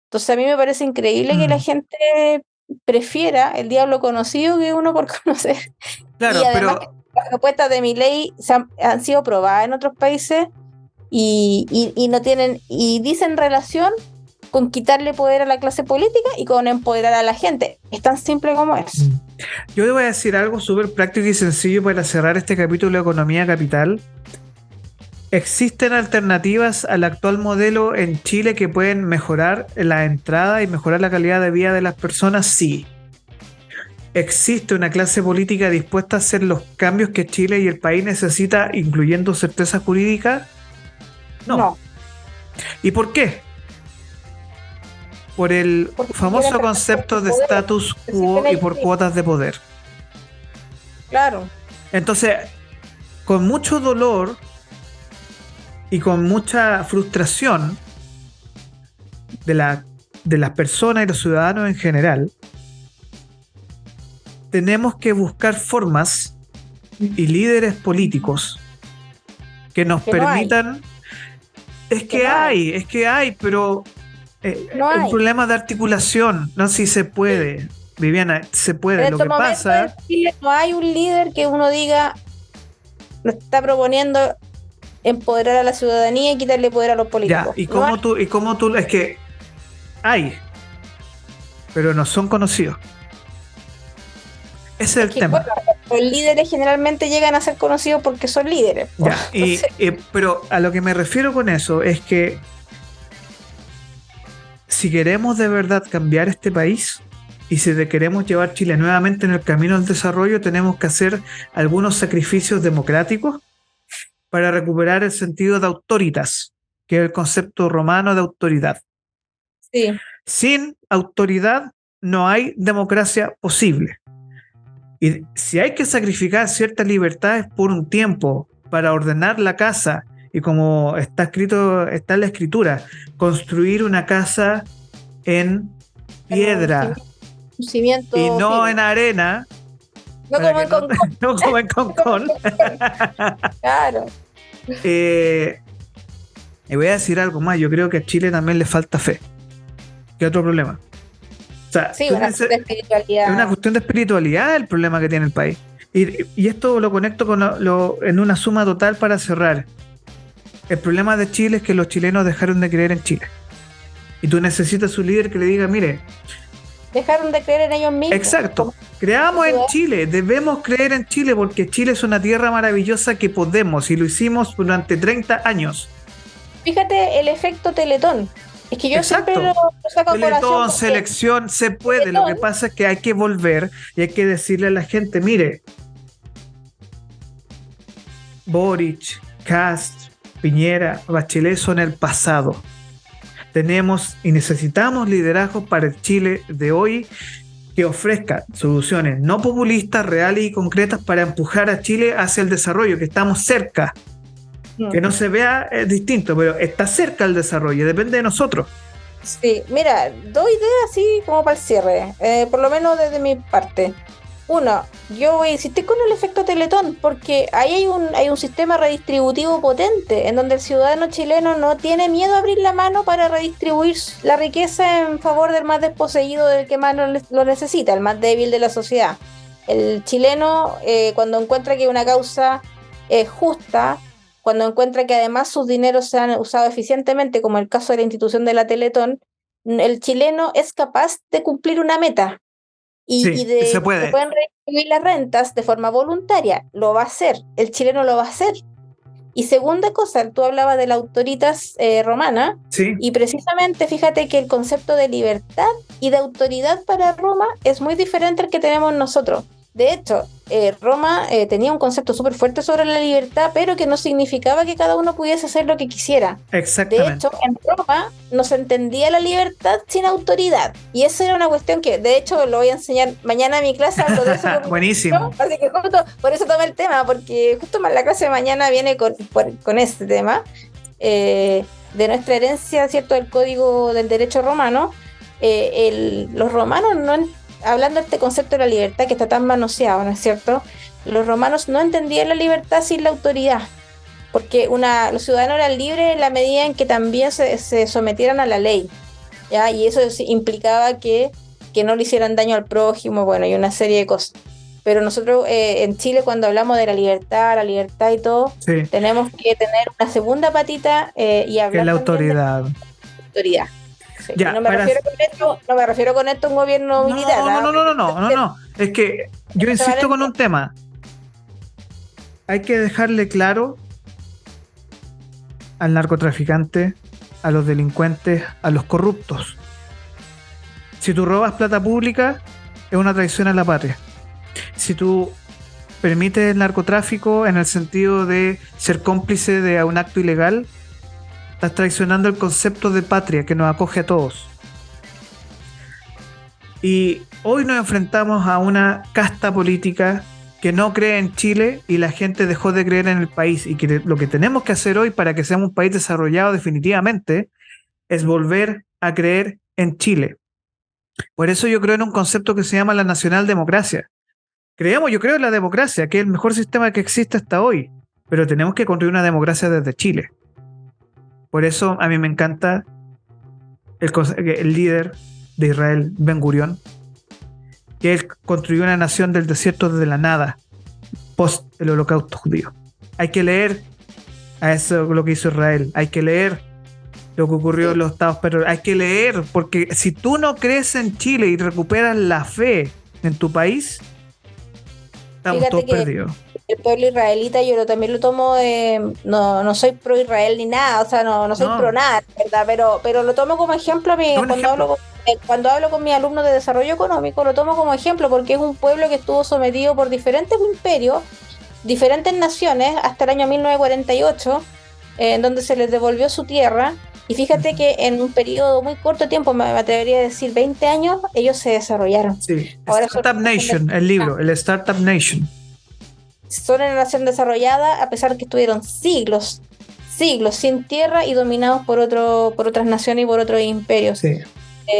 Entonces a mí me parece increíble que la gente prefiera el diablo conocido que uno por conocer. Claro, y además, pero las propuestas de Milei han sido probadas en otros países y no tienen, y dicen relación con quitarle poder a la clase política y con empoderar a la gente. Es tan simple como es. Yo le voy a decir algo súper práctico y sencillo para cerrar este capítulo de Economía Capital. ¿Existen alternativas al actual modelo en Chile que pueden mejorar la entrada y mejorar la calidad de vida de las personas? Sí. ¿Existe una clase política dispuesta a hacer los cambios que Chile y el país necesita, incluyendo certeza jurídica? No. ¿Y por qué? Por el famoso concepto de status quo y por cuotas de poder. Claro. Entonces, con mucho dolor y con mucha frustración de las personas y los ciudadanos en general, tenemos que buscar formas y líderes políticos que nos permitan. Es que hay, pero no hay. Un problema de articulación. No sé si se puede, Viviana, se puede. Lo que pasa, no hay un líder que uno diga lo está proponiendo empoderar a la ciudadanía y quitarle poder a los políticos. Ya, ¿y cómo tú? Es que hay. pero no son conocidos. Ese es el tema. Bueno, los líderes generalmente llegan a ser conocidos porque son líderes. Ya, pero a lo que me refiero con eso es que si queremos de verdad cambiar este país y si queremos llevar Chile nuevamente en el camino del desarrollo, tenemos que hacer algunos sacrificios democráticos para recuperar el sentido de autoritas, que es el concepto romano de autoridad. Sí. Sin autoridad no hay democracia posible. Y si hay que sacrificar ciertas libertades por un tiempo para ordenar la casa, y como está escrito, está en la escritura, construir una casa en piedra un cimiento y no firme. en arena, No como en Concón. no como en Concón. Claro. Y voy a decir algo más, yo creo que a Chile también le falta fe. ¿Qué otro problema? O sea, Sí, una cuestión de espiritualidad. Es una cuestión de espiritualidad el problema que tiene el país. Y esto lo conecto con en una suma total para cerrar. El problema de Chile es que los chilenos dejaron de creer en Chile. Y tú necesitas un líder que le diga, mire, dejaron de creer en ellos mismos. exacto, creamos en Chile, debemos creer en Chile porque Chile es una tierra maravillosa que podemos, y lo hicimos durante 30 años. Fíjate el efecto Teletón. Es que yo Exacto. siempre lo saco a Teletón, colación. selección, se puede. Teletón. Lo que pasa es que hay que volver y hay que decirle a la gente, mire, Boric, Kast, Piñera, Bachelet son el pasado. Tenemos y necesitamos liderazgo para el Chile de hoy que ofrezca soluciones no populistas, reales y concretas para empujar a Chile hacia el desarrollo, que estamos cerca. Que no se vea distinto, pero está cerca el desarrollo, depende de nosotros. Sí, mira, dos ideas así como para el cierre, por lo menos desde mi parte. Uno, yo voy a insistir con el efecto Teletón, porque ahí hay un sistema redistributivo potente, en donde el ciudadano chileno no tiene miedo a abrir la mano para redistribuir la riqueza en favor del más desposeído, del que más lo necesita, el más débil de la sociedad. El chileno, cuando encuentra que una causa es justa, cuando encuentra que además sus dineros se han usado eficientemente, como el caso de la institución de la Teletón, el chileno es capaz de cumplir una meta. Y se puede. Se pueden redistribuir las rentas de forma voluntaria. Lo va a hacer. El chileno lo va a hacer. Y segunda cosa, tú hablabas de la autoritas romana. Sí. Y precisamente fíjate que el concepto de libertad y de autoridad para Roma es muy diferente al que tenemos nosotros. De hecho, Roma tenía un concepto súper fuerte sobre la libertad, pero que no significaba que cada uno pudiese hacer lo que quisiera. Exactamente. De hecho, en Roma no se entendía la libertad sin autoridad. Y eso era una cuestión que, de hecho, lo voy a enseñar mañana en mi clase. Hablo de eso. Buenísimo. Así que justo por eso tomé el tema, porque justo la clase de mañana viene con este tema de nuestra herencia, ¿cierto? Del código del derecho romano. Los romanos no hablando de este concepto de la libertad que está tan manoseado, ¿no es cierto? Los romanos no entendían la libertad sin la autoridad, porque los ciudadanos eran libres en la medida en que también se sometieran a la ley, ¿ya? Y eso implicaba que no le hicieran daño al prójimo, bueno, y una serie de cosas. Pero nosotros en Chile, cuando hablamos de la libertad y todo, sí, tenemos que tener una segunda patita y hablar de la autoridad. Autoridad. Sí, ya, no me refiero con esto a un gobierno militar. No. Es que yo insisto con un tema. Hay que dejarle claro al narcotraficante, a los delincuentes, a los corruptos. Si tú robas plata pública, es una traición a la patria. Si tú permites el narcotráfico en el sentido de ser cómplice de un acto ilegal, estás traicionando el concepto de patria que nos acoge a todos. Y hoy nos enfrentamos a una casta política que no cree en Chile y la gente dejó de creer en el país. Y que lo que tenemos que hacer hoy para que seamos un país desarrollado definitivamente es volver a creer en Chile. Por eso yo creo en un concepto que se llama la nacionaldemocracia. Yo creo en la democracia, que es el mejor sistema que existe hasta hoy, pero tenemos que construir una democracia desde Chile. Por eso a mí me encanta el líder de Israel, Ben Gurión, que él construyó una nación del desierto desde la nada, post el holocausto judío. Hay que leer a eso lo que hizo Israel, hay que leer lo que ocurrió Sí. en los estados, pero hay que leer, porque si tú no crees en Chile y recuperas la fe en tu país, estamos todos Fíjate que perdidos. el pueblo israelita también lo tomo no soy pro Israel ni nada, o sea, no soy pro No, nada, ¿verdad? Pero lo tomo como ejemplo es un ejemplo. cuando hablo con mis alumnos de desarrollo económico, lo tomo como ejemplo porque es un pueblo que estuvo sometido por diferentes imperios, diferentes naciones, hasta el año 1948, en donde se les devolvió su tierra. Y fíjate Ujú. que en un periodo muy corto de tiempo, me atrevería a decir 20 años, ellos se desarrollaron. Sí, Ahora son Startup Nation, el libro, el Startup Nation. una nación desarrollada a pesar que estuvieron siglos sin tierra y dominados por otras naciones y por otros imperios. Sí.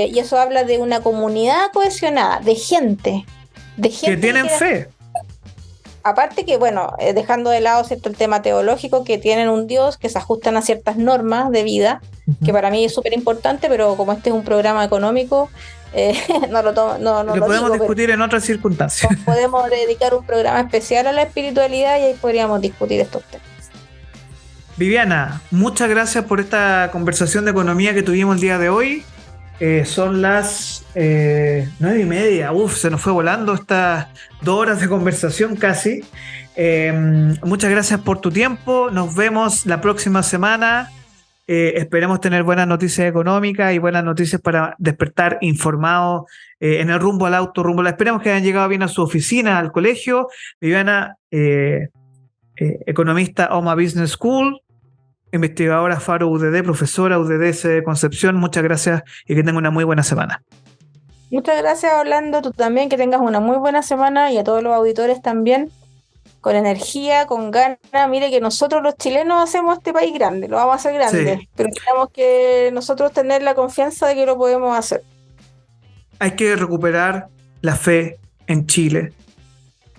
Y eso habla de una comunidad cohesionada, de Que gente tienen fe. aparte que, bueno, dejando de lado, ¿cierto?, el tema teológico, que tienen un Dios, que se ajustan a ciertas normas de vida, que Ujú. para mí es súper importante, pero como este es un programa económico, no Lo lo podemos digo, pero discutir en otras circunstancias. podemos dedicar un programa especial a la espiritualidad y ahí podríamos discutir estos temas. Viviana, muchas gracias por esta conversación de economía que tuvimos el día de hoy. Son las 9:30. Uf, se nos fue volando estas 2 horas de conversación casi. Muchas gracias por tu tiempo. Nos vemos la próxima semana. Esperemos tener buenas noticias económicas y buenas noticias para despertar informados en el rumbo al auto, rumbo a la. Esperemos que hayan llegado bien a su oficina, al colegio. Viviana, economista OMA Business School, investigadora Faro UDD, profesora UDDS de Concepción. Muchas gracias y que tengan una muy buena semana. Muchas gracias, Orlando, tú también, que tengas una muy buena semana y a todos los auditores también, con energía, con ganas. Mire que nosotros los chilenos hacemos este país grande, lo vamos a hacer grande, Sí, pero tenemos que nosotros tener la confianza de que lo podemos hacer. hay que recuperar la fe en Chile.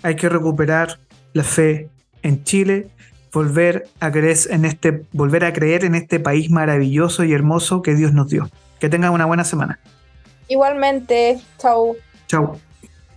Hay que recuperar la fe en Chile, volver a creer en este país maravilloso y hermoso que Dios nos dio. Que tengan una buena semana. Igualmente, chau. Chao.